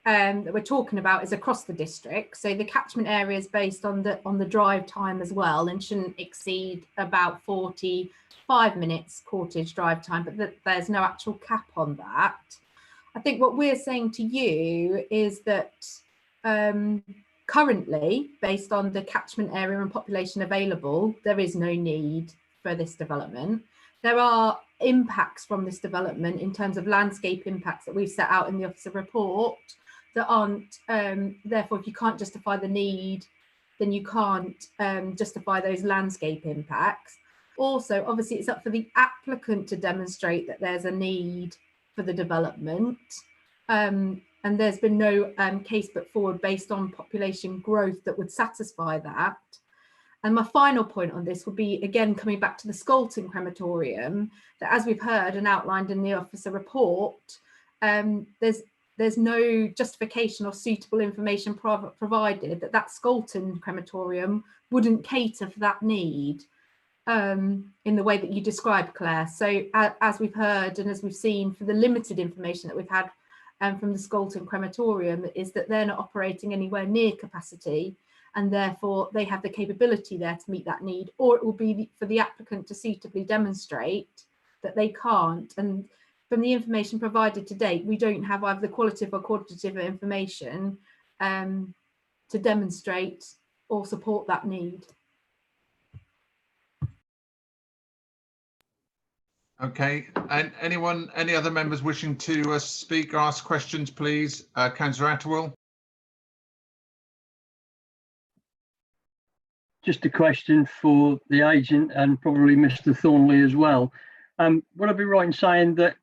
that we're talking about is across the district. So the catchment area is based on the drive time as well, and shouldn't exceed about 45 minutes cottage drive time, but there's no actual cap on that. I think what we're saying to you is that currently, based on the catchment area and population available, there is no need for this development. There are impacts from this development in terms of landscape impacts that we've set out in the officer report that aren't, therefore, if you can't justify the need, then you can't justify those landscape impacts. Also, obviously, it's up for the applicant to demonstrate that there's a need for the development. And there's been no case put forward based on population growth that would satisfy that. And my final point on this would be, again, coming back to the Skelton crematorium, that as we've heard and outlined in the officer report, there's no justification or suitable information provided that Skelton crematorium wouldn't cater for that need in the way that you described, Claire. So as we've heard and as we've seen for the limited information that we've had from the Skelton crematorium, is that they're not operating anywhere near capacity, and therefore they have the capability there to meet that need, or it will be for the applicant to suitably demonstrate that they can't. And from the information provided to date, we don't have either the qualitative or quantitative information to demonstrate or support that need. Okay, and any other members wishing to speak or ask questions, please? Councillor Attawell. Just a question for the agent and probably Mr. Thornley as well. Would I be right in saying that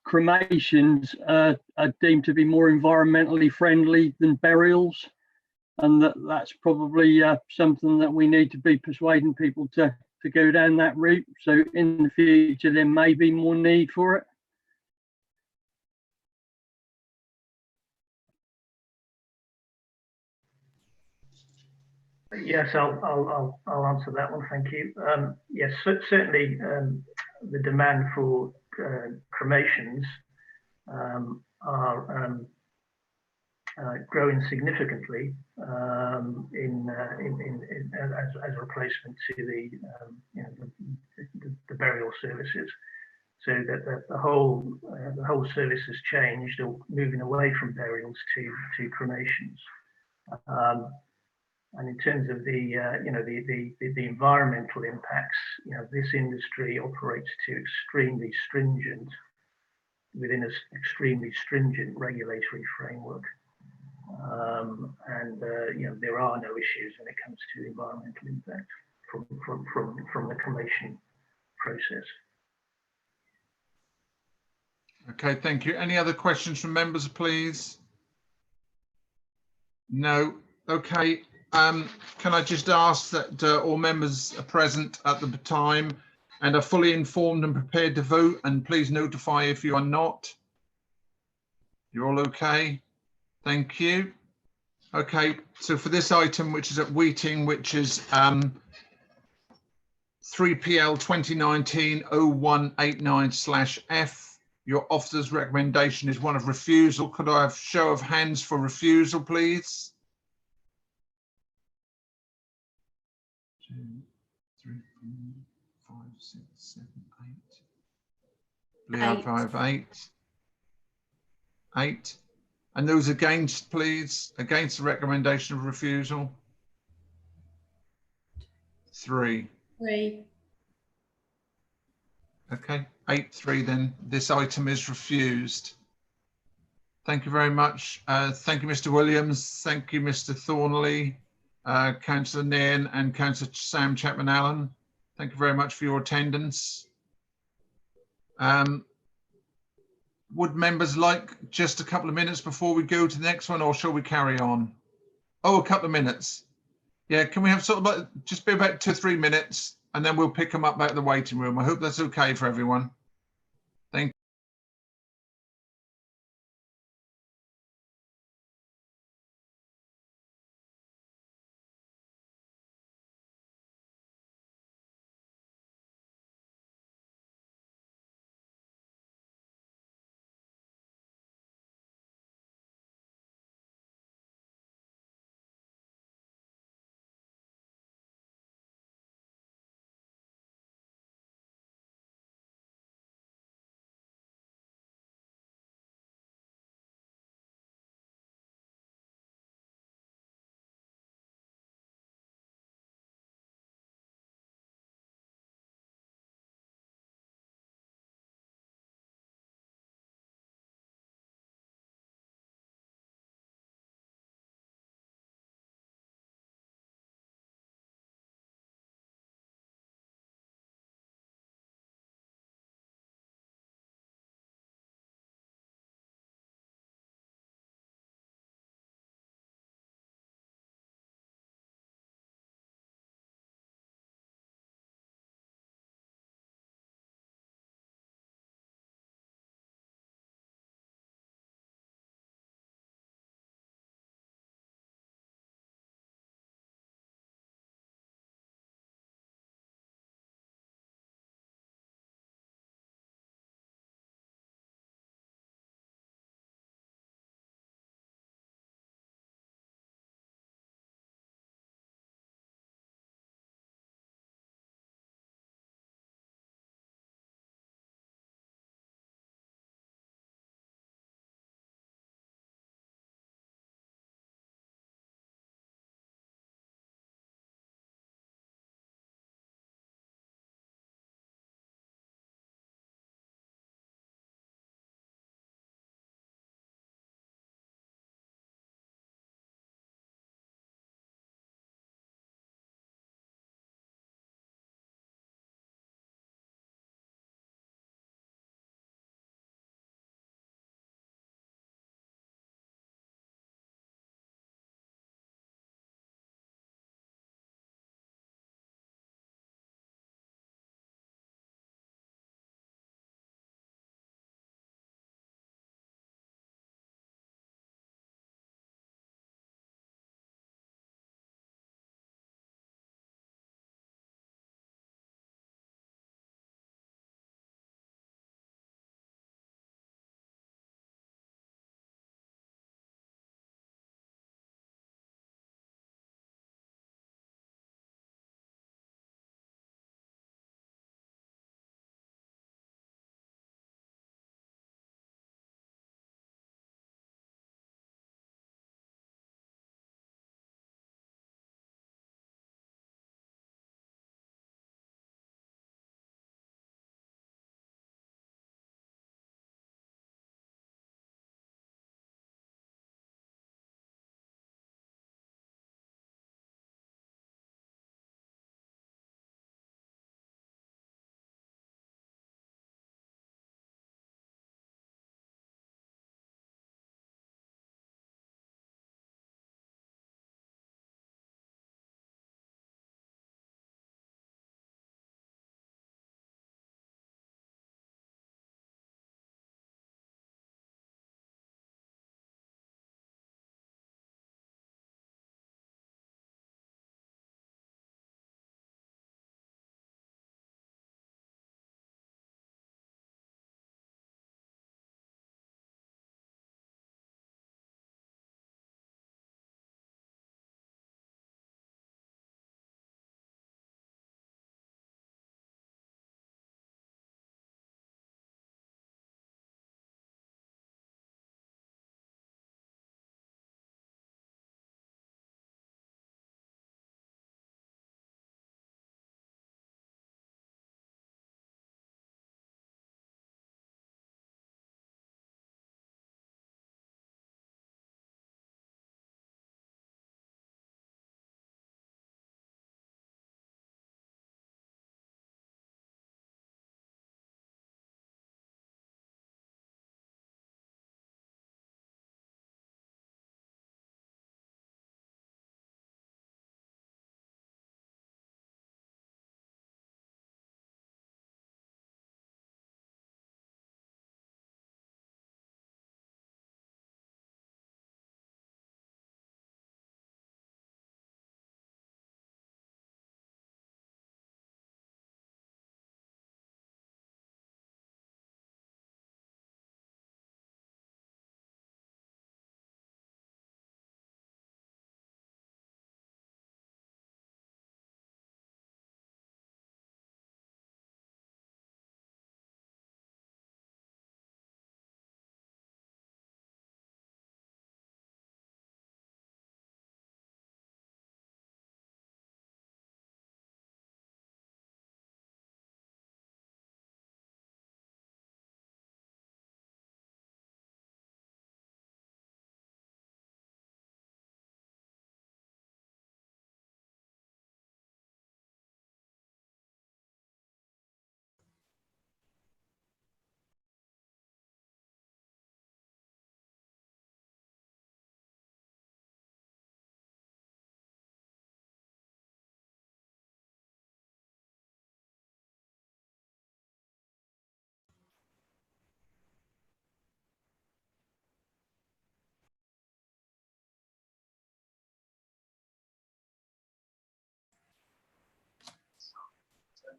cremations are deemed to be more environmentally friendly than burials, and that's probably something that we need to be persuading people to go down that route, so in the future there may be more need for it? Yes, I'll answer that one. Thank you. Yes, certainly the demand for cremations are growing significantly as a replacement to the burial services. So that the whole service has changed, or moving away from burials to cremations. And in terms of the environmental impacts, this industry operates to extremely stringent, within an extremely stringent regulatory framework. There are no issues when it comes to environmental impact from the cremation process. Okay, thank you. Any other questions from members, please? No. Okay. Can I just ask that all members are present at the time and are fully informed and prepared to vote, and please notify if you are not. You're all okay? Thank you. Okay, so for this item, which is at Weeting, which is 3PL 2019-0189/F, your officer's recommendation is one of refusal. Could I have show of hands for refusal, please? 2, 3, 4, 5, 6, 7, 8. Leah, 5, 8. 8. And those against, please, against the recommendation of refusal? 3. 3. Okay, 8-3 then. This item is refused. Thank you very much. Thank you, Mr. Williams. Thank you, Mr. Thornley, Councillor Nairn and Councillor Sam Chapman-Allen. Thank you very much for your attendance. Would members like just a couple of minutes before we go to the next one, or shall we carry on? Oh, a couple of minutes. Yeah, can we have sort of like, just be about 2 or 3 minutes, and then we'll pick them up out of the waiting room. I hope that's okay for everyone. Thank you.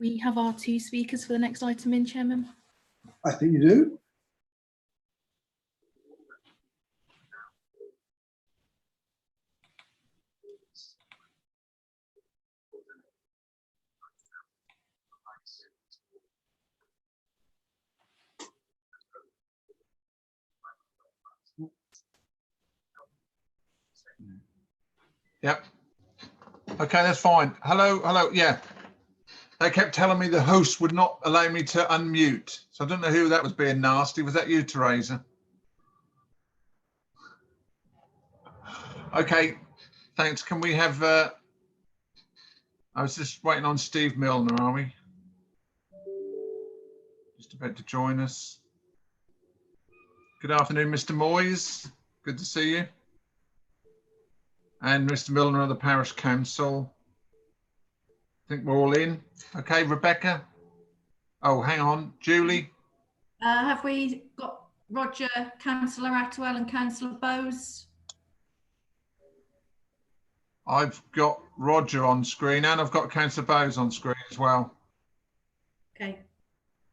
we have our two speakers for the next item in, Chairman? I think you do. Yep. Okay, that's fine. Hello, hello. Yeah. They kept telling me the host would not allow me to unmute. So I don't know who that was being nasty. Was that you, Teresa? Okay, thanks. Can we have, I was just waiting on Steve Milner, are we? Just about to join us. Good afternoon, Mr. Moyes. Good to see you. And Mr. Milner of the Parish Council. I think we're all in. Okay, Rebecca. Oh, hang on. Julie. Have we got Roger, Councillor Attwell and Councillor Bowes? I've got Roger on screen and I've got Councillor Bowes on screen as well. Okay,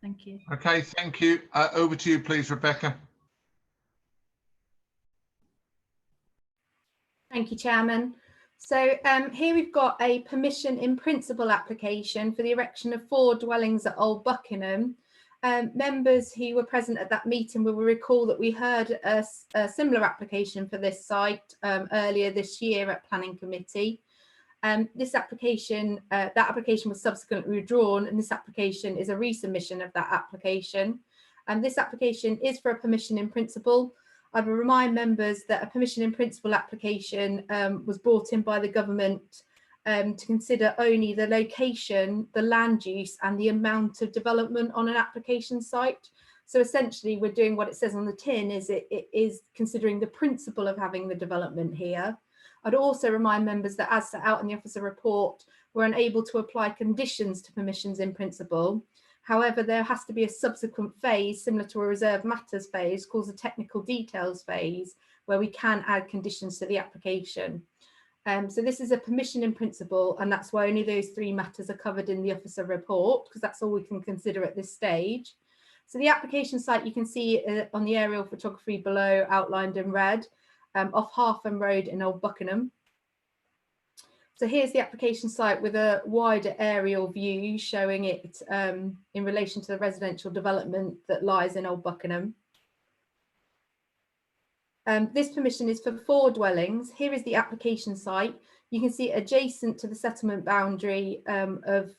thank you. Okay, thank you. Over to you, please, Rebecca. Thank you, Chairman. So here we've got a permission in principle application for the erection of 4 dwellings at Old Buckingham. Members who were present at that meeting will recall that we heard a similar application for this site earlier this year at Planning Committee. This application, that application was subsequently withdrawn, and this application is a resubmission of that application. And this application is for a permission in principle. I will remind members that a permission in principle application was brought in by the government to consider only the location, the land use and the amount of development on an application site. So essentially we're doing what it says on the tin, is it is considering the principle of having the development here. I'd also remind members that as set out in the officer report, we're unable to apply conditions to permissions in principle. However, there has to be a subsequent phase similar to a reserved matters phase called the technical details phase, where we can add conditions to the application. So this is a permission in principle, and that's why only those 3 matters are covered in the officer report, because that's all we can consider at this stage. So the application site, you can see on the aerial photography below, outlined in red, off Hartham Road in Old Buckingham. So here's the application site with a wider aerial view showing it in relation to the residential development that lies in Old Buckingham. This permission is for 4 dwellings. Here is the application site. You can see adjacent to the settlement boundary of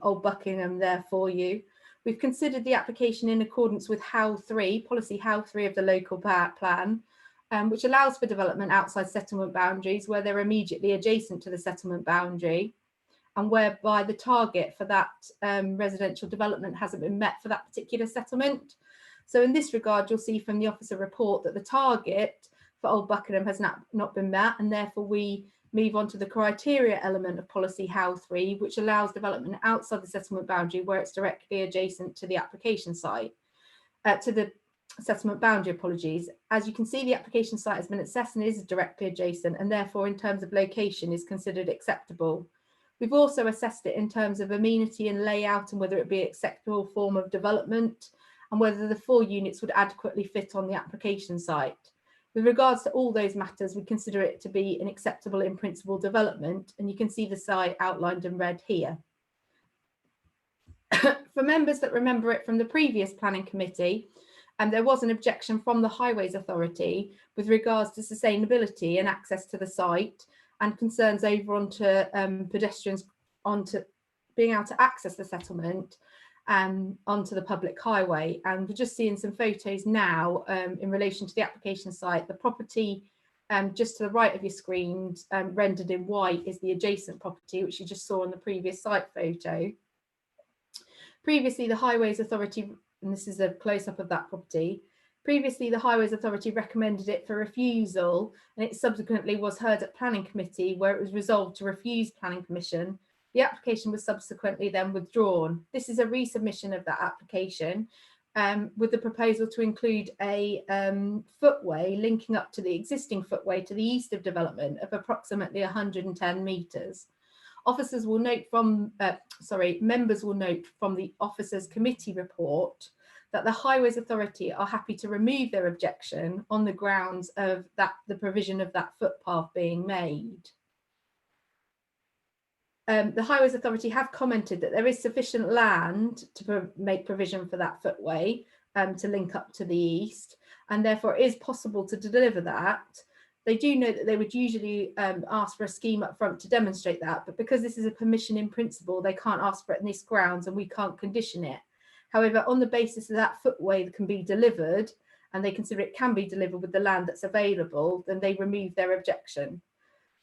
Old Buckingham there for you. We've considered the application in accordance with HOW 3, policy HOW 3 of the local plan, which allows for development outside settlement boundaries where they're immediately adjacent to the settlement boundary, and whereby the target for that residential development hasn't been met for that particular settlement. So in this regard, you'll see from the officer report that the target for Old Buckingham has not been met, and therefore we move on to the criteria element of policy HOW 3, which allows development outside the settlement boundary where it's directly adjacent to the application site, to the settlement boundary, apologies. As you can see, the application site has been assessed and is directly adjacent, and therefore in terms of location is considered acceptable. We've also assessed it in terms of amenity and layout and whether it be an acceptable form of development, and whether the 4 units would adequately fit on the application site. With regards to all those matters, we consider it to be an acceptable in principle development, and you can see the site outlined in red here. For members that remember it from the previous planning committee, there was an objection from the Highways Authority with regards to sustainability and access to the site, and concerns over onto pedestrians onto being able to access the settlement onto the public highway. And we're just seeing some photos now in relation to the application site. The property just to the right of your screen, rendered in white, is the adjacent property, which you just saw on the previous site photo. Previously, the Highways Authority, and this is a close-up of that property, previously the Highways Authority recommended it for refusal, and it subsequently was heard at Planning Committee, where it was resolved to refuse planning permission. The application was subsequently then withdrawn. This is a resubmission of that application with the proposal to include a footway linking up to the existing footway to the east of development of approximately 110 metres. Officers will note from, members will note from the officers' committee report that the Highways Authority are happy to remove their objection on the grounds of the provision of that footpath being made. The Highways Authority have commented that there is sufficient land to make provision for that footway to link up to the east, and therefore it is possible to deliver that. They do know that they would usually ask for a scheme up front to demonstrate that, but because this is a permission in principle, they can't ask for it on this grounds and we can't condition it. However, on the basis of that footway that can be delivered, and they consider it can be delivered with the land that's available, then they remove their objection.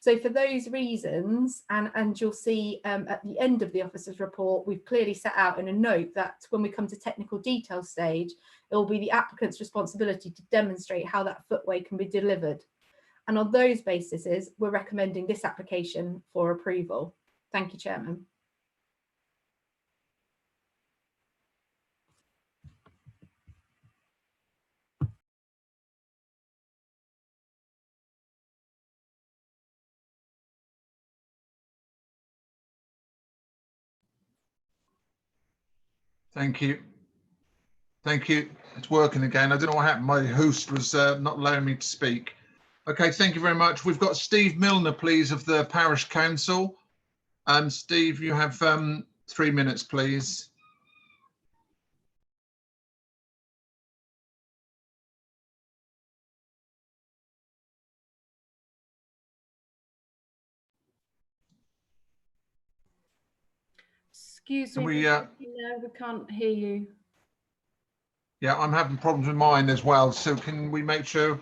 So for those reasons, and you'll see at the end of the officer's report, we've clearly set out in a note that when we come to technical detail stage, it will be the applicant's responsibility to demonstrate how that footway can be delivered. And on those bases, we're recommending this application for approval. Thank you, Chairman. Thank you. Thank you. It's working again. I don't know what happened. My host was not allowing me to speak. Okay, thank you very much. We've got Steve Milner, please, of the Parish Council. Steve, you have 3 minutes, please. Excuse Can me, we, no, we can't hear you. Yeah, I'm having problems with mine as well. So can we make sure?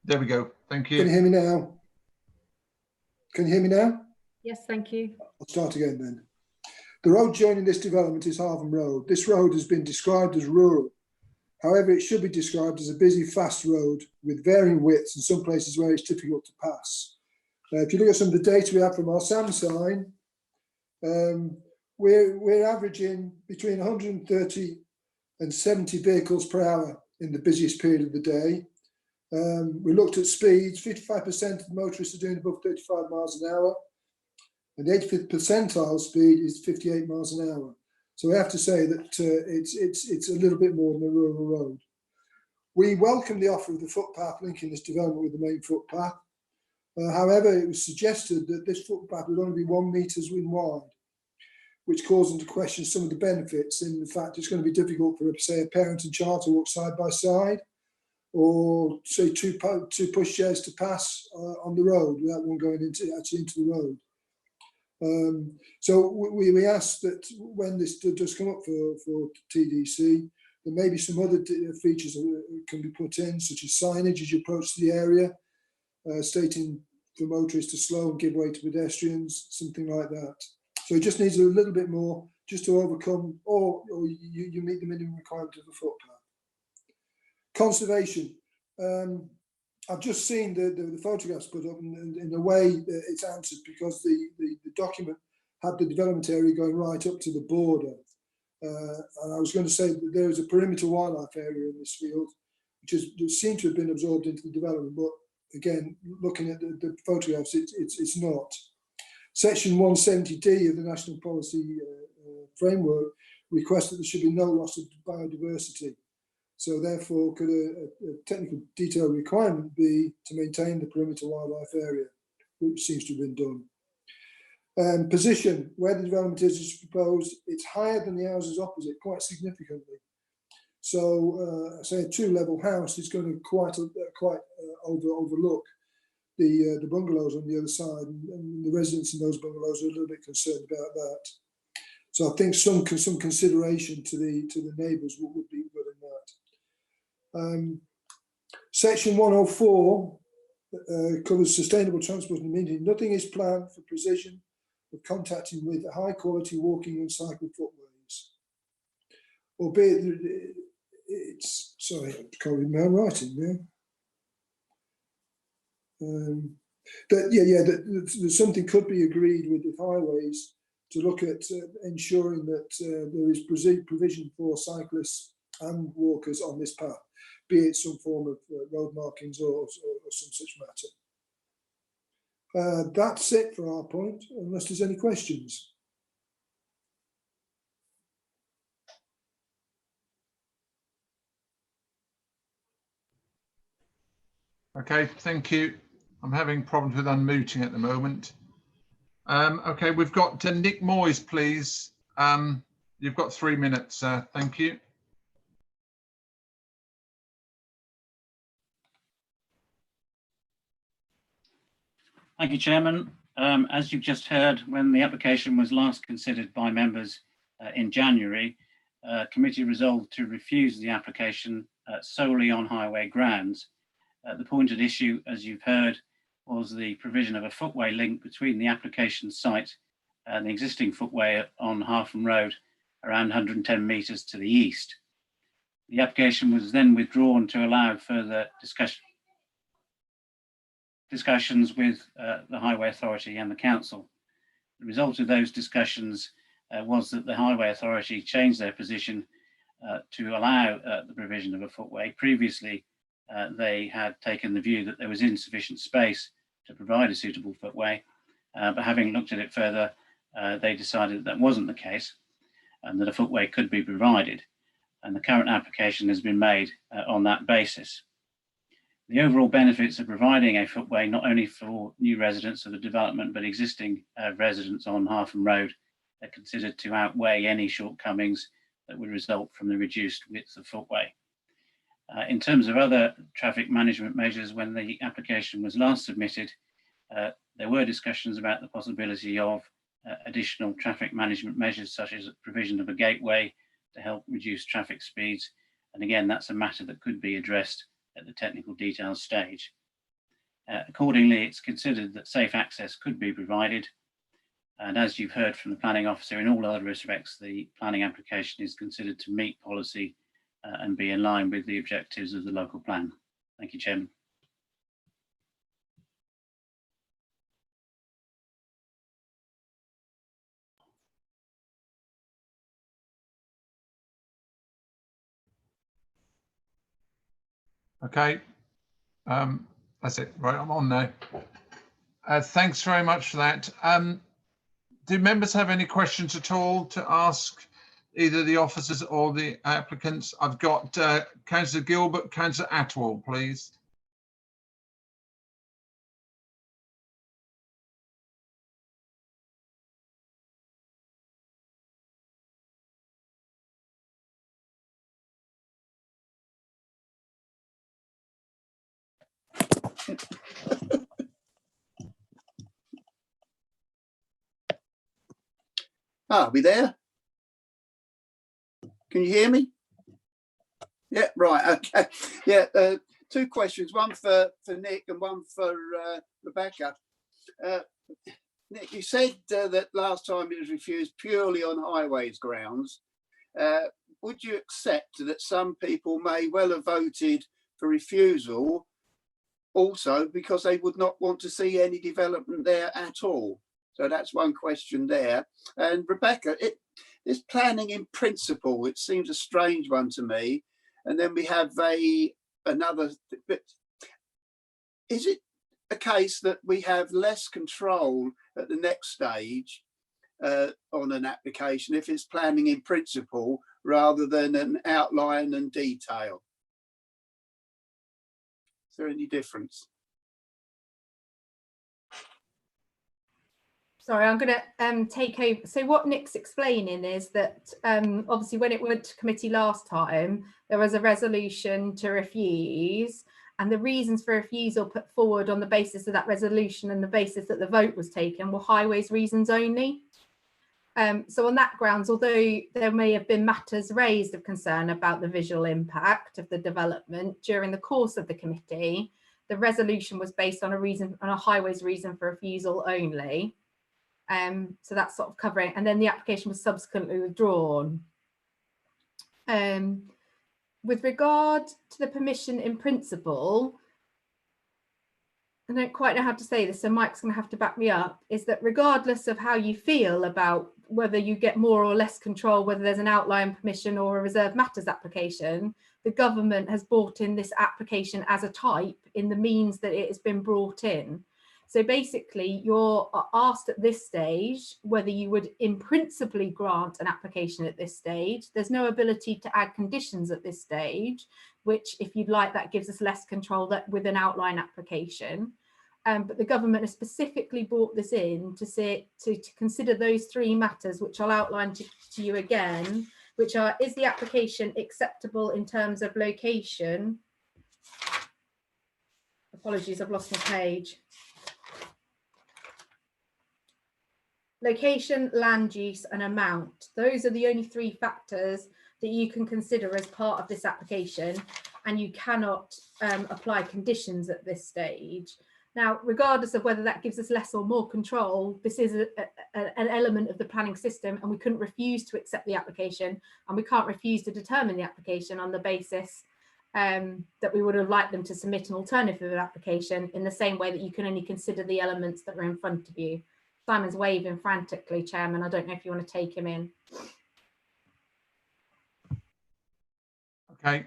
There we go. Thank you. Can you hear me now? Can you hear me now? Yes, thank you. I'll start again then. The road joining this development is Harvham Road. This road has been described as rural. However, it should be described as a busy, fast road with varying widths and some places where it's difficult to pass. If you look at some of the data we have from our SAM sign, we're averaging between 130 and 70 vehicles per hour in the busiest period of the day. We looked at speeds. 55% of motorists are doing above 35 miles an hour, and the 85th percentile speed is 58 miles an hour. So we have to say that it's a little bit more than a rural road. We welcome the offer of the footpath linking this development with the main footpath. However, it was suggested that this footpath would only be 1 metre wide, which calls into question some of the benefits. In fact, it's going to be difficult for, say, a parent and child to walk side by side, or say two pushchairs to pass on the road without one going into the road. So we ask that when this does come up for TDC, there may be some other features that can be put in, such as signage as you approach the area, stating for motorists to slow and give way to pedestrians, something like that. So it just needs a little bit more just to overcome, or you meet the minimum requirement of the footpath. Conservation. I've just seen the photographs put up, and in a way it's answered because the document had the development area going right up to the border. And I was going to say that there is a perimeter wildlife area in this field, which seemed to have been absorbed into the development, but again, looking at the photographs, it's not. Section 170D of the National Policy Framework requests that there should be no loss of biodiversity. So therefore, could a technical detail requirement be to maintain the perimeter wildlife area, which seems to have been done. Position, where the development is proposed, it's higher than the houses opposite, quite significantly. So, say a 2-level house is going to quite overlook the bungalows on the other side, and the residents in those bungalows are a little bit concerned about that. So I think some consideration to the neighbours would be good in that. Section 104 covers sustainable transport and amenity. Nothing is planned for precision of contacting with high quality walking and cycle footways. Albeit it's, sorry, I can't read my writing there. That something could be agreed with the highways to look at ensuring that there is provision for cyclists and walkers on this path, be it some form of road markings or some such matter. That's it for our point, unless there's any questions. Okay, thank you. I'm having problems with unmuting at the moment. Okay, we've got Nick Moyes, please. You've got 3 minutes. Thank you. Thank you, Chairman. As you've just heard, when the application was last considered by members in January, committee resolved to refuse the application solely on highway grounds. The point at issue, as you've heard, was the provision of a footway link between the application site and the existing footway on Harpham Road, around 110 metres to the east. The application was then withdrawn to allow further discussions with the Highway Authority and the Council. The result of those discussions was that the Highway Authority changed their position to allow the provision of a footway. Previously, they had taken the view that there was insufficient space to provide a suitable footway, but having looked at it further, they decided that wasn't the case and that a footway could be provided. And the current application has been made on that basis. The overall benefits of providing a footway, not only for new residents of the development, but existing residents on Harpham Road, are considered to outweigh any shortcomings that would result from the reduced width of footway. In terms of other traffic management measures, when the application was last submitted, there were discussions about the possibility of additional traffic management measures, such as provision of a gateway to help reduce traffic speeds. And again, that's a matter that could be addressed at the technical details stage. Accordingly, it's considered that safe access could be provided. And as you've heard from the planning officer, in all other respects, the planning application is considered to meet policy and be in line with the objectives of the local plan. Thank you, Chairman. Okay, that's it. Right, I'm on now. Thanks very much for that. Do members have any questions at all to ask either the officers or the applicants? I've got Councillor Gilbert, Councillor Atwell, please. Are we there? Can you hear me? Yeah, right, okay. Yeah, two questions, one for Nick and one for Rebecca. Nick, you said that last time it was refused purely on highways grounds. Would you accept that some people may well have voted for refusal also because they would not want to see any development there at all? So that's one question there. And Rebecca, this planning in principle, it seems a strange one to me. And then we have another, but is it a case that we have less control at the next stage on an application if it's planning in principle rather than an outline and detail? Is there any difference? Sorry, I'm going to take over. So what Nick's explaining is that obviously when it went to committee last time, there was a resolution to refuse, and the reasons for refusal put forward on the basis of that resolution and the basis that the vote was taken were highways reasons only. So on that grounds, although there may have been matters raised of concern about the visual impact of the development during the course of the committee, the resolution was based on a highways reason for refusal only. So that's sort of covering, and then the application was subsequently withdrawn. With regard to the permission in principle, I don't quite know how to say this, so Mike's going to have to back me up, is that regardless of how you feel about whether you get more or less control, whether there's an outline permission or a reserved matters application, the government has brought in this application as a type in the means that it has been brought in. So basically, you're asked at this stage whether you would in principle grant an application at this stage. There's no ability to add conditions at this stage, which, if you'd like, that gives us less control that with an outline application. But the government has specifically brought this in to consider those three matters, which I'll outline to you again, which are: is the application acceptable in terms of location? Apologies, I've lost my page. Location, land use, and amount. Those are the only three factors that you can consider as part of this application, and you cannot apply conditions at this stage. Now, regardless of whether that gives us less or more control, this is an element of the planning system, and we couldn't refuse to accept the application, and we can't refuse to determine the application on the basis that we would have liked them to submit an alternative application, in the same way that you can only consider the elements that are in front of you. Simon's waving frantically, Chairman. I don't know if you want to take him in. Okay.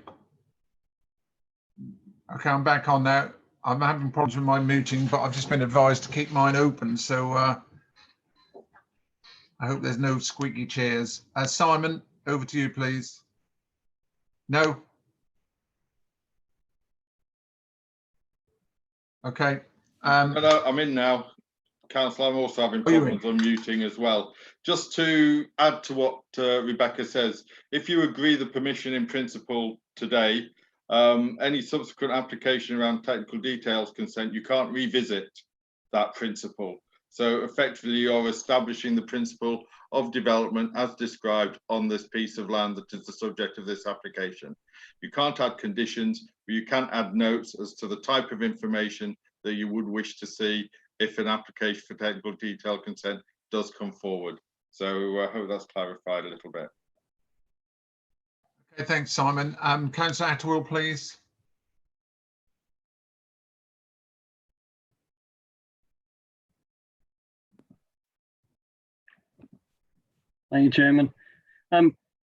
Okay, I'm back on now. I'm having problems with my muting, but I've just been advised to keep mine open. So I hope there's no squeaky chairs. Simon, over to you, please. No? Okay. No, I'm in now. Councillor, I'm also having problems unmuting as well. Just to add to what Rebecca says, if you agree the permission in principle today, any subsequent application around technical details consent, you can't revisit that principle. So effectively, you're establishing the principle of development as described on this piece of land that is the subject of this application. You can't add conditions, but you can add notes as to the type of information that you would wish to see if an application for technical detail consent does come forward. So I hope that's clarified a little bit. Okay, thanks, Simon. Councillor Attawell, please. Thank you, Chairman.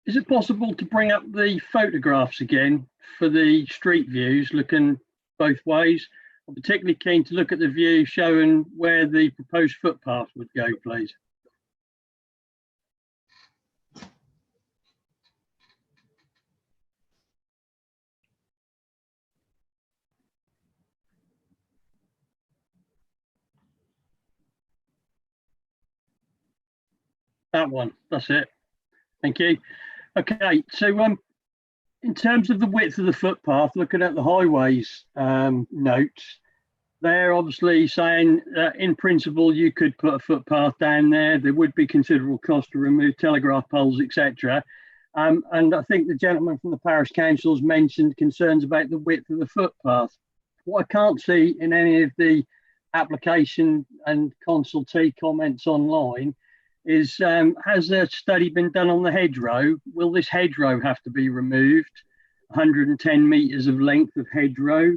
Is it possible to bring up the photographs again for the street views looking both ways? I'm particularly keen to look at the view showing where the proposed footpath would go, please. That one, that's it. Thank you. Okay, so in terms of the width of the footpath, looking at the highways notes, they're obviously saying that in principle you could put a footpath down there. There would be considerable cost to remove telegraph poles, etc. And I think the gentleman from the parish council has mentioned concerns about the width of the footpath. What I can't see in any of the application and consultee comments online is, has a study been done on the hedgerow? Will this hedgerow have to be removed? 110 metres of length of hedgerow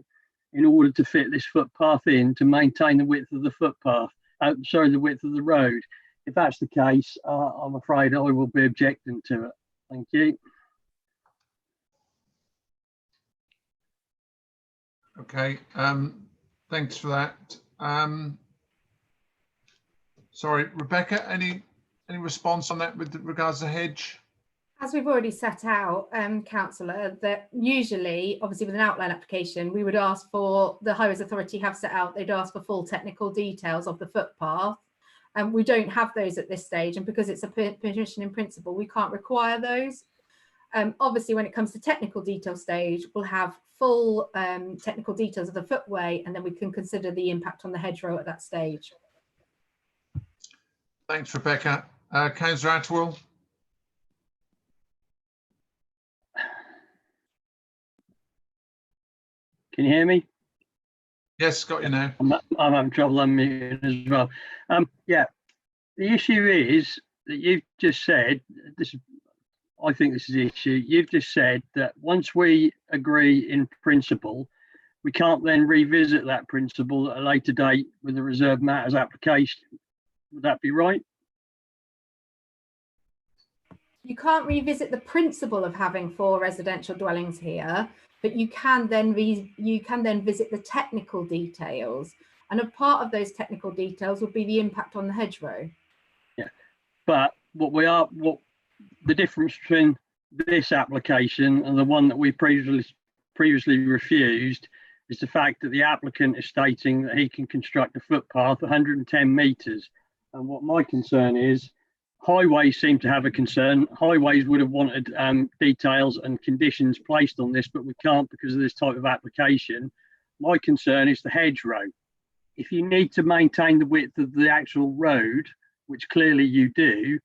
in order to fit this footpath in to maintain the width of the footpath, the width of the road. If that's the case, I'm afraid I will be objecting to it. Thank you. Okay, thanks for that. Sorry, Rebecca, any response on that with regards to hedge? As we've already set out, Councillor, that usually, obviously with an outline application, we would ask for, the Highways Authority have set out, they'd ask for full technical details of the footpath. And we don't have those at this stage. And because it's a permission in principle, we can't require those. Obviously, when it comes to technical detail stage, we'll have full technical details of the footway, and then we can consider the impact on the hedgerow at that stage. Thanks, Rebecca. Councillor Attawell. Can you hear me? Yes, got you now. I'm having trouble unmuting as well. Yeah, the issue is that you've just said, I think this is the issue, you've just said that once we agree in principle, we can't then revisit that principle at a later date with a reserved matters application. Would that be right? You can't revisit the principle of having 4 residential dwellings here, but you can then visit the technical details And a part of those technical details would be the impact on the hedgerow. Yeah, but what the difference between this application and the one that we previously refused is the fact that the applicant is stating that he can construct a footpath 110 metres. And what my concern is, highways seem to have a concern. Highways would have wanted details and conditions placed on this, but we can't because of this type of application. My concern is the hedgerow. If you need to maintain the width of the actual road, which clearly you do,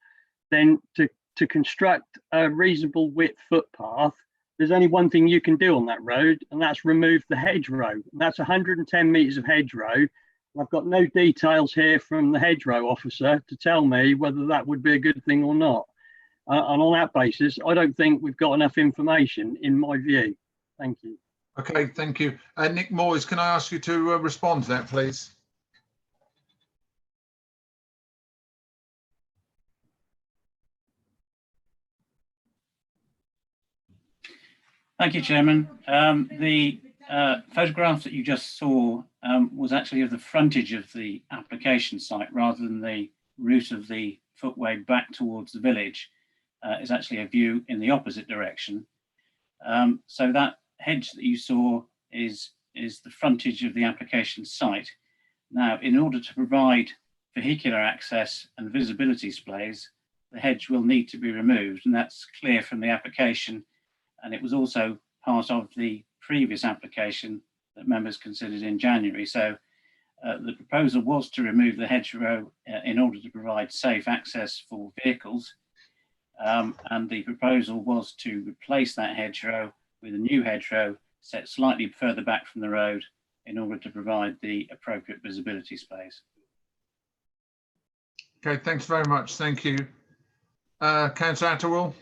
then to construct a reasonable width footpath, there's only one thing you can do on that road, and that's remove the hedgerow. And that's 110 metres of hedgerow. I've got no details here from the hedgerow officer to tell me whether that would be a good thing or not. And on that basis, I don't think we've got enough information, in my view. Thank you. Okay, thank you. Nick Moyes, can I ask you to respond to that, please? Thank you, Chairman. The photograph that you just saw was actually of the frontage of the application site rather than the route of the footway back towards the village. Is actually a view in the opposite direction. So that hedge that you saw is the frontage of the application site. Now, in order to provide vehicular access and visibility displays, the hedge will need to be removed, and that's clear from the application. And it was also part of the previous application that members considered in January. So the proposal was to remove the hedgerow in order to provide safe access for vehicles. And the proposal was to replace that hedgerow with a new hedgerow set slightly further back from the road in order to provide the appropriate visibility space. Okay, thanks very much. Thank you. Councillor Atterwell.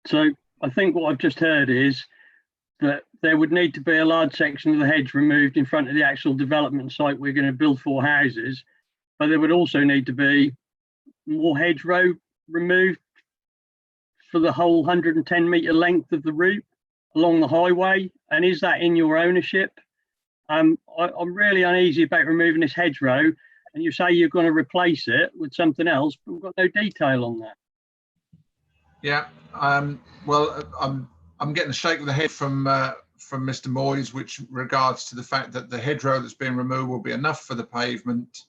So I think what I've just heard is that there would need to be a large section of the hedge removed in front of the actual development site we're going to build 4 houses, but there would also need to be more hedgerow removed for the whole 110 metre length of the route along the highway. And is that in your ownership? I'm really uneasy about removing this hedgerow, and you say you're going to replace it with something else, but we've got no detail on that. Yeah, well, I'm getting a shake of the head from Mr. Moyes, which regards to the fact that the hedgerow that's being removed will be enough for the pavement,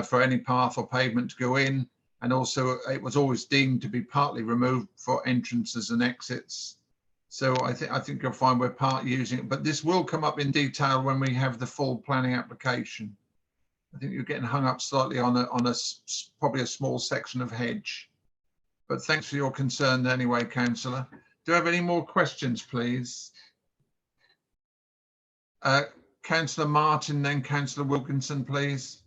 for any path or pavement to go in, and also it was always deemed to be partly removed for entrances and exits. So I think you'll find we're part using it, but this will come up in detail when we have the full planning application. I think you're getting hung up slightly on probably a small section of hedge. But thanks for your concern anyway, Councillor. Do I have any more questions, please? Councillor Martin, then Councillor Wilkinson, please.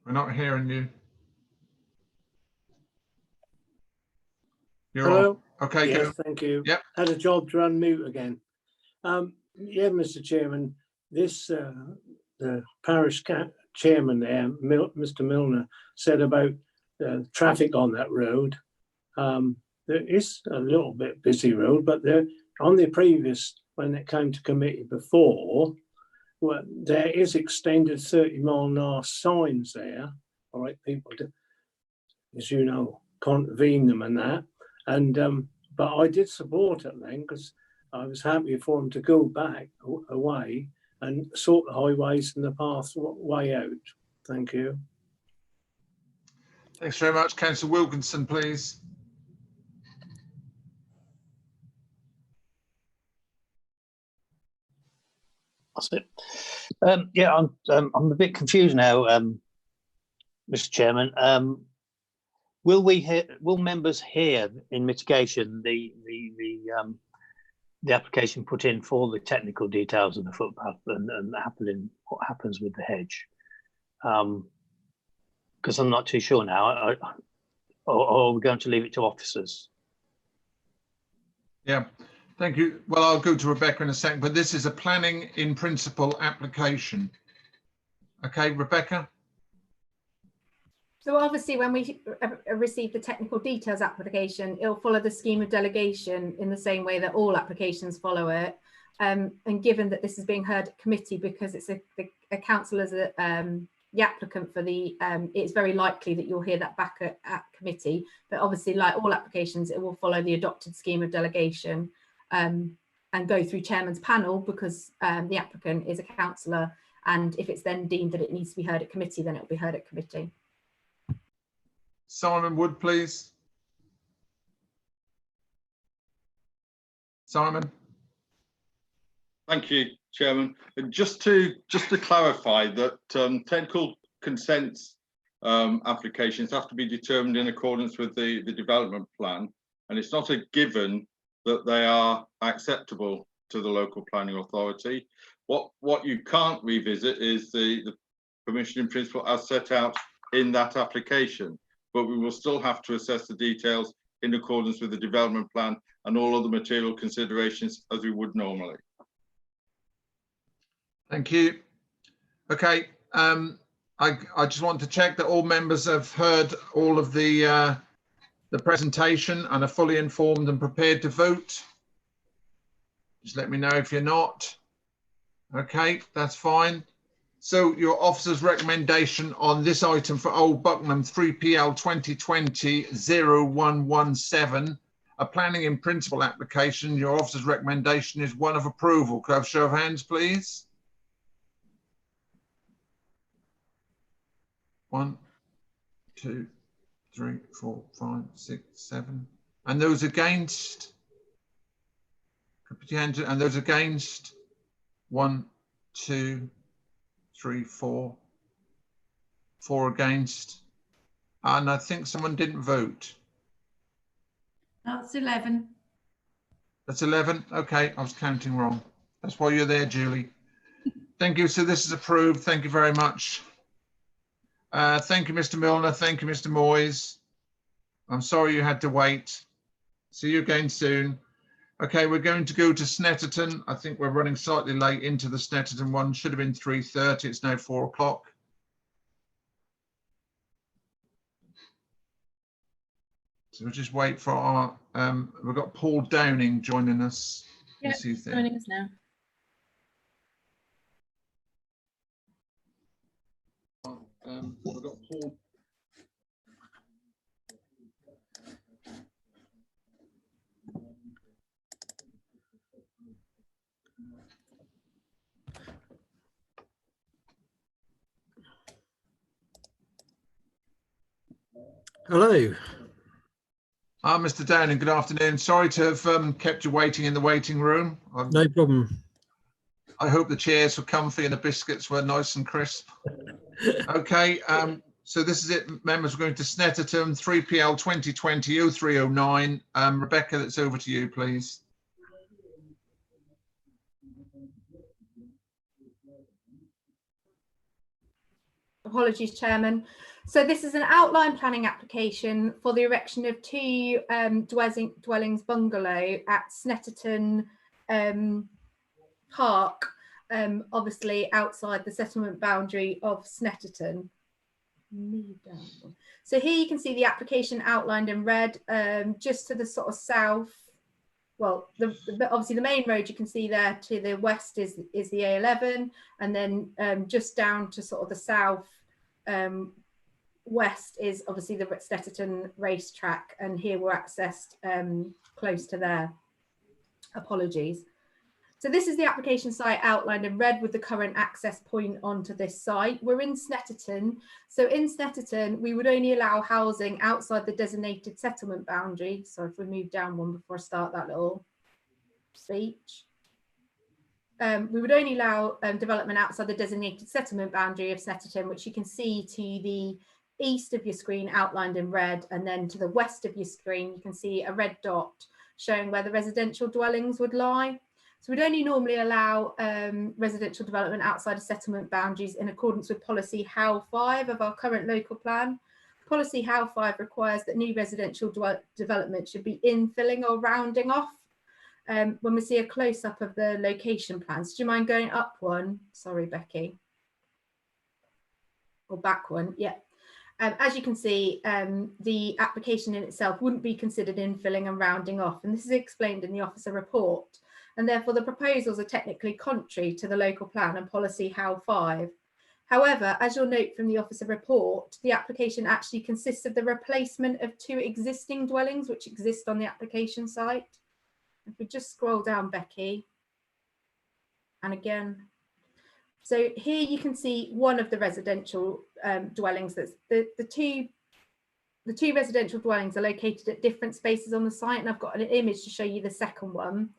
We're not hearing you. You're Hello. on. Okay, yes, go. Thank you. Yep. Had a job to unmute again. Yeah, Mr. Chairman, this the parish chairman there, Mr. Milner, said about traffic on that road. There is a little bit busy road, but there on the previous, when it came to committee before, well, there is extended 30-mile-an-hour signs there. All right, people, as you know, contravene them and that. And but I did support it then because I was happy for them to go back away and sort the highways and the pathway out. Thank you. Thanks very much. Councillor Wilkinson, please. That's it. Yeah, I'm a bit confused now, Mr. Chairman. Will members hear in mitigation the application put in for the technical details of the footpath and what happens with the hedge? Because I'm not too sure now. Or are we going to leave it to officers? Yeah, thank you. Well, I'll go to Rebecca in a second, but this is a planning in principle application. Okay, Rebecca? So obviously when we receive the technical details application, it'll follow the scheme of delegation in the same way that all applications follow it. And given that this is being heard at committee, because it's a councillor as the applicant for the, it's very likely that you'll hear that back at committee. But obviously, like all applications, it will follow the adopted scheme of delegation and go through chairman's panel, because the applicant is a councillor. And if it's then deemed that it needs to be heard at committee, then it'll be heard at committee. Simon Wood, please. Simon. Thank you, Chairman. And just to clarify that technical consents applications have to be determined in accordance with the development plan, and it's not a given that they are acceptable to the local planning authority. What you can't revisit is the permission in principle as set out in that application, but we will still have to assess the details in accordance with the development plan and all other material considerations as we would normally. Thank you. Okay, I just want to check that all members have heard all of the presentation and are fully informed and prepared to vote. Just let me know if you're not. Okay, that's fine. So your officer's recommendation on this item for Old Buckingham 3PL 2020-0117, a planning in principle application, your officer's recommendation is one of approval. Could I have a show of hands, please? 1, 2, 3, 4, 5, 6, 7. And those against? And those against? 1, 2, 3, 4. 4 against. And I think someone didn't vote. That's 11. That's 11. Okay, I was counting wrong. That's why you're there, Julie. Thank you. So this is approved. Thank you very much. Thank you, Mr. Milner. Thank you, Mr. Moyes. I'm sorry you had to wait. See you again soon. Okay, we're going to go to Snetterton. I think we're running slightly late into the Snetterton one. Should have been 3:30. It's now 4 o'clock. So we'll just wait for our, we've got Paul Downing joining us. Yeah, joining us now. We've got Paul. Hello. Mr. Downing, good afternoon. Sorry to have kept you waiting in the waiting room. No problem. I hope the chairs were comfy and the biscuits were nice and crisp. Okay, so this is it, members. We're going to Snetterton, 3PL 2020-0309. Rebecca, that's over to you, please. Apologies, Chairman. So this is an outline planning application for the erection of 2 dwellings bungalow at Snetterton Park, obviously outside the settlement boundary of Snetterton. So here you can see the application outlined in red, just to the sort of south. Well, obviously the main road you can see there to the west is the A11, and then just down to sort of the south west is obviously the Snetterton racetrack, and here we're accessed close to there. Apologies. So this is the application site outlined in red with the current access point onto this site. We're in Snetterton. So in Snetterton, we would only allow housing outside the designated settlement boundary. So if we move down one before I start that little speech. We would only allow development outside the designated settlement boundary of Snetterton, which you can see to the east of your screen outlined in red, and then to the west of your screen, you can see a red dot showing where the residential dwellings would lie. So we'd only normally allow residential development outside of settlement boundaries in accordance with policy HOW 5 of our current local plan. Policy HOW 5 requires that new residential development should be infilling or rounding off. When we see a close-up of the location plans, do you mind going up one? Sorry, Becky. or back one, yeah. As you can see, the application in itself wouldn't be considered infilling and rounding off, and this is explained in the officer report, and therefore the proposals are technically contrary to the local plan and policy HAL 5. However, as you'll note from the officer report, the application actually consists of the replacement of 2 existing dwellings which exist on the application site. If we just scroll down, Becky, and again. So here you can see one of the residential dwellings. That's the two residential dwellings are located at different spaces on the site, and I've got an image to show you the second one.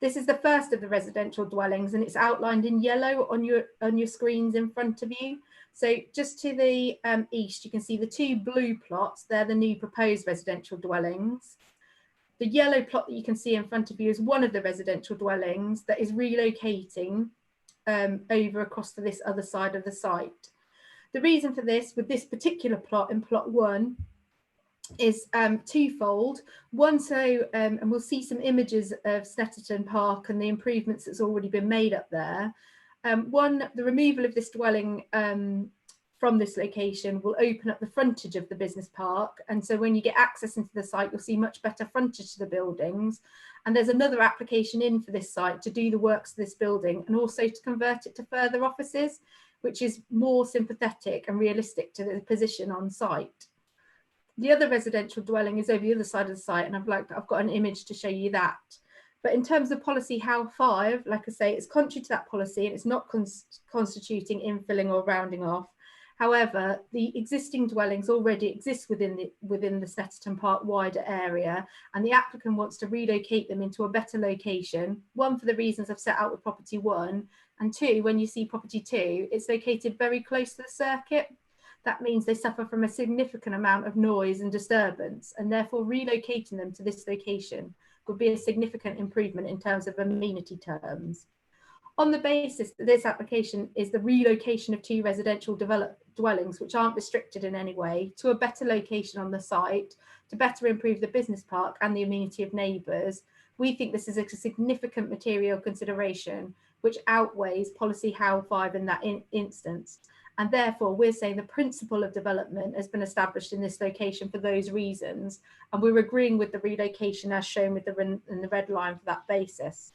This is the first of the residential dwellings, and it's outlined in yellow on your screens in front of you. So just to the east, you can see the 2 blue plots. They're the new proposed residential dwellings. The yellow plot that you can see in front of you is one of the residential dwellings that is relocating over across to this other side of the site. The reason for this, with this particular plot in plot 1, is twofold. One, so and we'll see some images of Snetterton Park and the improvements that's already been made up there. One, the removal of this dwelling from this location will open up the frontage of the business park, and so when you get access into the site, you'll see much better frontage to the buildings. And there's another application in for this site to do the works of this building and also to convert it to further offices, which is more sympathetic and realistic to the position on site. The other residential dwelling is over the other side of the site, and I've got an image to show you that. But in terms of policy HAL 5, like I say, it's contrary to that policy and it's not constituting infilling or rounding off. However, the existing dwellings already exist within the Snetterton Park wider area, and the applicant wants to relocate them into a better location. 1, for the reasons I've set out with property 1, and 2, when you see property 2, it's located very close to the circuit. That means they suffer from a significant amount of noise and disturbance, and therefore relocating them to this location would be a significant improvement in terms of amenity terms. On the basis that this application is the relocation of 2 residential dwellings, which aren't restricted in any way, to a better location on the site to better improve the business park and the amenity of neighbours, we think this is a significant material consideration which outweighs policy HAL 5 in that instance. And therefore, we're saying the principle of development has been established in this location for those reasons, and we're agreeing with the relocation as shown with the red line for that basis.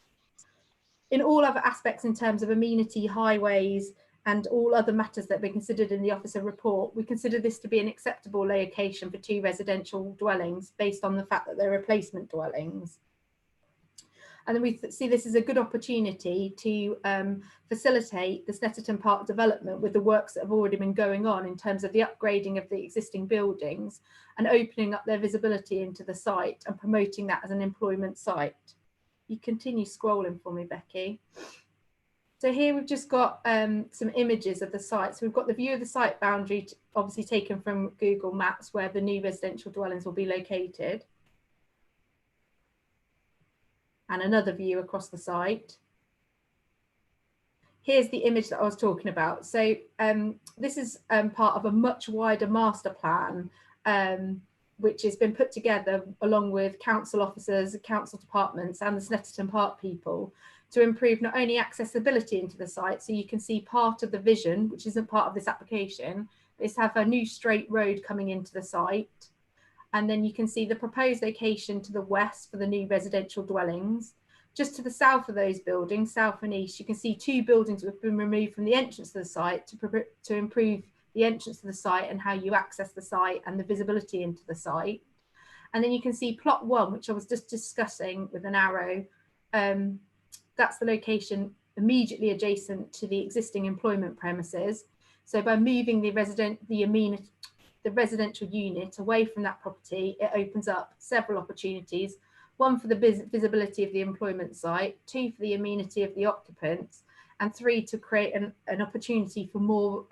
In all other aspects in terms of amenity, highways, and all other matters that have been considered in the officer report, we consider this to be an acceptable location for 2 residential dwellings based on the fact that they're replacement dwellings. And then we see this as a good opportunity to facilitate the Snetterton Park development with the works that have already been going on in terms of the upgrading of the existing buildings and opening up their visibility into the site and promoting that as an employment site. You continue scrolling for me, Becky. So here we've just got some images of the site. So we've got the view of the site boundary, obviously taken from Google Maps, where the new residential dwellings will be located. And another view across the site. Here's the image that I was talking about. So this is part of a much wider master plan, which has been put together along with council officers, council departments and the Snetterton Park people to improve not only accessibility into the site, so you can see part of the vision, which isn't part of this application, is to have a new straight road coming into the site. And then you can see the proposed location to the west for the new residential dwellings. Just to the south of those buildings, south and east, you can see 2 buildings that have been removed from the entrance to the site to improve the entrance to the site and how you access the site and the visibility into the site. And then you can see plot 1, which I was just discussing with an arrow. That's the location immediately adjacent to the existing employment premises. So by moving the residential unit away from that property, it opens up several opportunities. 1 for the visibility of the employment site, 2 for the amenity of the occupants, and 3 to create an opportunity for more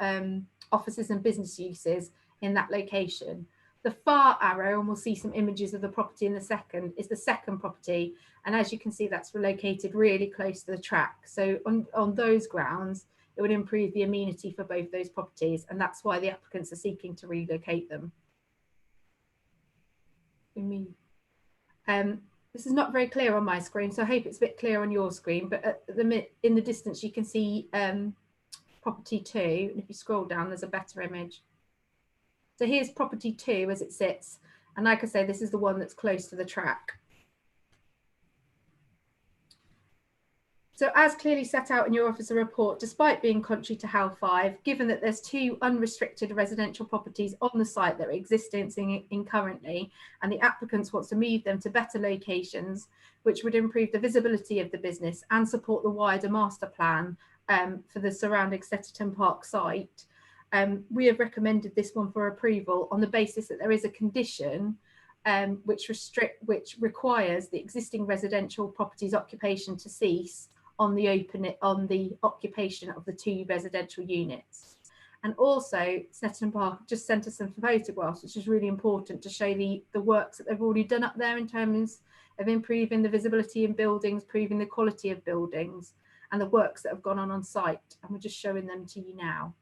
offices and business uses in that location. The far arrow, and we'll see some images of the property in a second, is the second property. And as you can see, that's located really close to the track. So on those grounds, it would improve the amenity for both those properties. And that's why the applicants are seeking to relocate them. This is not very clear on my screen, so I hope it's a bit clear on your screen, but in the distance, you can see property 2. And if you scroll down, there's a better image. So here's property 2 as it sits. And like I say, this is the one that's close to the track. So as clearly set out in your officer report, despite being contrary to HAL 5, given that there's 2 unrestricted residential properties on the site that are existing in currently, and the applicants wants to move them to better locations, which would improve the visibility of the business and support the wider master plan for the surrounding Stetterton Park site, we have recommended this one for approval on the basis that there is a condition which requires the existing residential property's occupation to cease on the occupation of the 2 residential units. And also Stetterton Park just sent us some photographs, which is really important to show the works that they've already done up there in terms of improving the visibility in buildings, improving the quality of buildings, and the works that have gone on site. And we're just showing them to you now.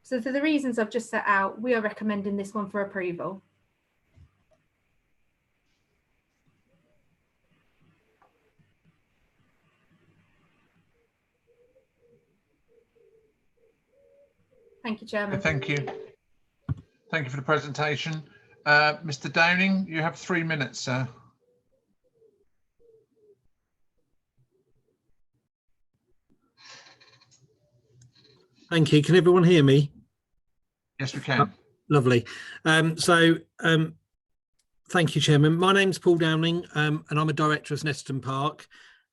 So for the reasons I've just set out, we are recommending this one for approval. Thank you, Chairman. Thank you. Thank you for the presentation. Mr. Downing, you have 3 minutes, sir. Thank you. Can everyone hear me? Yes, we can. Lovely. Thank you, Chairman. My name's Paul Downing, and I'm a director of Stetterton Park,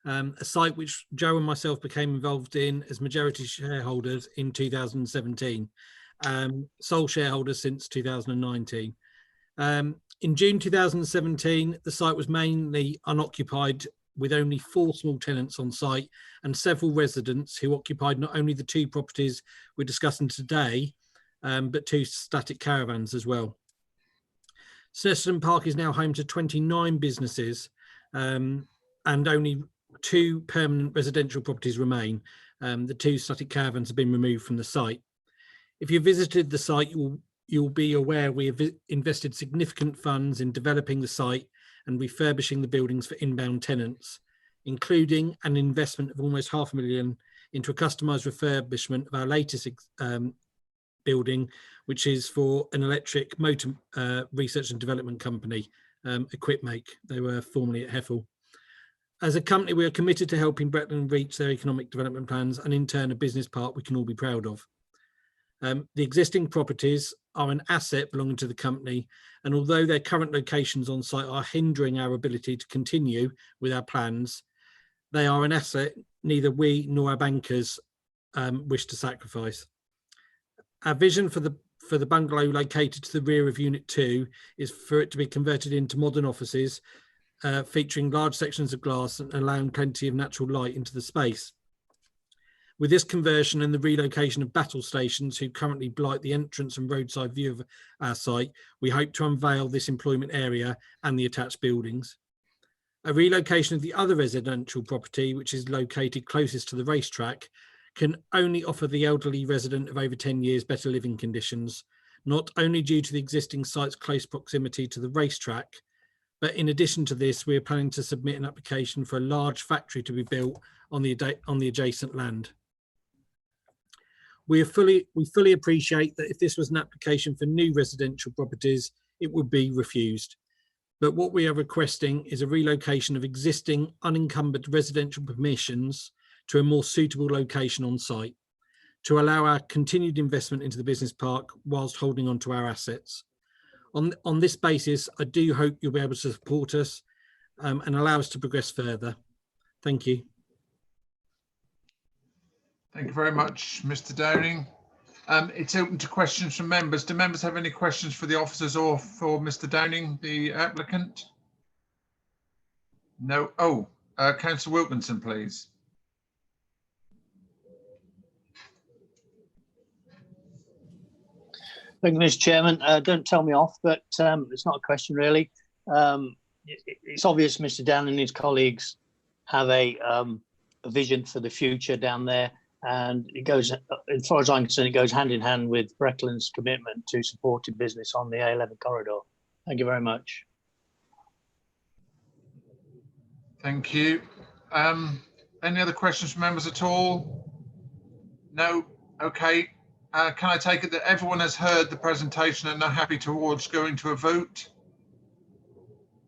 a site which Joe and myself became involved in as majority shareholders in 2017, sole shareholders since 2019. In June 2017, the site was mainly unoccupied, with only 4 small tenants on site and several residents who occupied not only the 2 properties we're discussing today, but 2 static caravans as well. Stetterton Park is now home to 29 businesses, and only 2 permanent residential properties remain. The 2 static caravans have been removed from the site. If you visited the site, you'll be aware we have invested significant funds in developing the site and refurbishing the buildings for inbound tenants, including an investment of almost £500,000 into a customised refurbishment of our latest building, which is for an electric motor research and development company, Equipmake. They were formerly at Heffel. As a company, we are committed to helping Bretland reach their economic development plans and in turn a business park we can all be proud of. The existing properties are an asset belonging to the company, and although their current locations on site are hindering our ability to continue with our plans, they are an asset neither we nor our bankers wish to sacrifice. Our vision for the bungalow located to the rear of Unit 2 is for it to be converted into modern offices, featuring large sections of glass and allowing plenty of natural light into the space. With this conversion and the relocation of battle stations who currently blight the entrance and roadside view of our site, we hope to unveil this employment area and the attached buildings. A relocation of the other residential property, which is located closest to the racetrack, can only offer the elderly resident of over 10 years better living conditions, not only due to the existing site's close proximity to the racetrack, but in addition to this, we are planning to submit an application for a large factory to be built on the adjacent land. We fully appreciate that if this was an application for new residential properties, it would be refused. But what we are requesting is a relocation of existing unencumbered residential permissions to a more suitable location on site to allow our continued investment into the business park whilst holding on to our assets. On this basis, I do hope you'll be able to support us and allow us to progress further. Thank you. Thank you very much, Mr. Downing. It's open to questions from members. Do members have any questions for the officers or for Mr. Downing, the applicant? No. Oh, Councillor Wilkinson, please. Thank you, Mr. Chairman. Don't tell me off, but it's not a question really. It's obvious Mr. Downing and his colleagues have a vision for the future down there. And it goes, as far as I'm concerned, it goes hand in hand with Breckland's commitment to supporting business on the A11 corridor. Thank you very much. Thank you. Any other questions from members at all? No. Okay. Can I take it that everyone has heard the presentation and are happy towards going to a vote?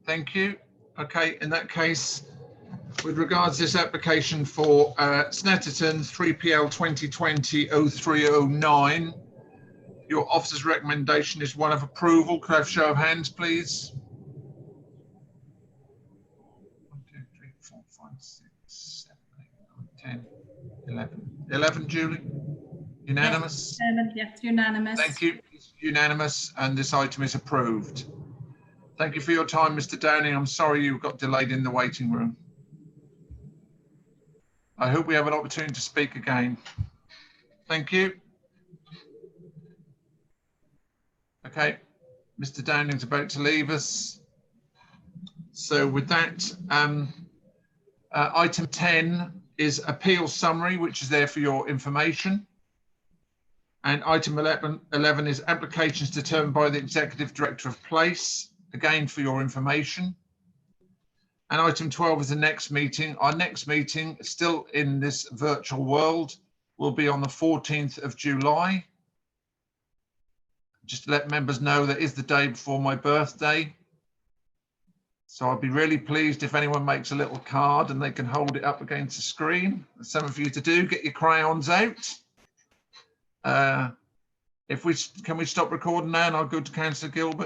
Thank you. Okay, in that case, with regards to this application for Snetterton 3PL 2020-0309, your officer's recommendation is one of approval. Could I have a show of hands, please? 1, 2, 3, 4, 5, 6, 7, 8, 9, 10, 11. 11, Julie? Unanimous? Yes, Chairman, yes, unanimous. Thank you. It's unanimous, and this item is approved. Thank you for your time, Mr. Downing. I'm sorry you got delayed in the waiting room. I hope we have an opportunity to speak again. Thank you. Okay, Mr. Downing's about to leave us. So with that, item 10 is appeal summary, which is there for your information. And item 11 is applications determined by the Executive Director of Place, again for your information. And item 12 is the next meeting. Our next meeting, still in this virtual world, will be on the 14th of July. Just to let members know, that is the day before my birthday. So I'll be really pleased if anyone makes a little card and they can hold it up against the screen. Some of you to do, get your crayons out. Can we stop recording now and I'll go to Councillor Gilbert?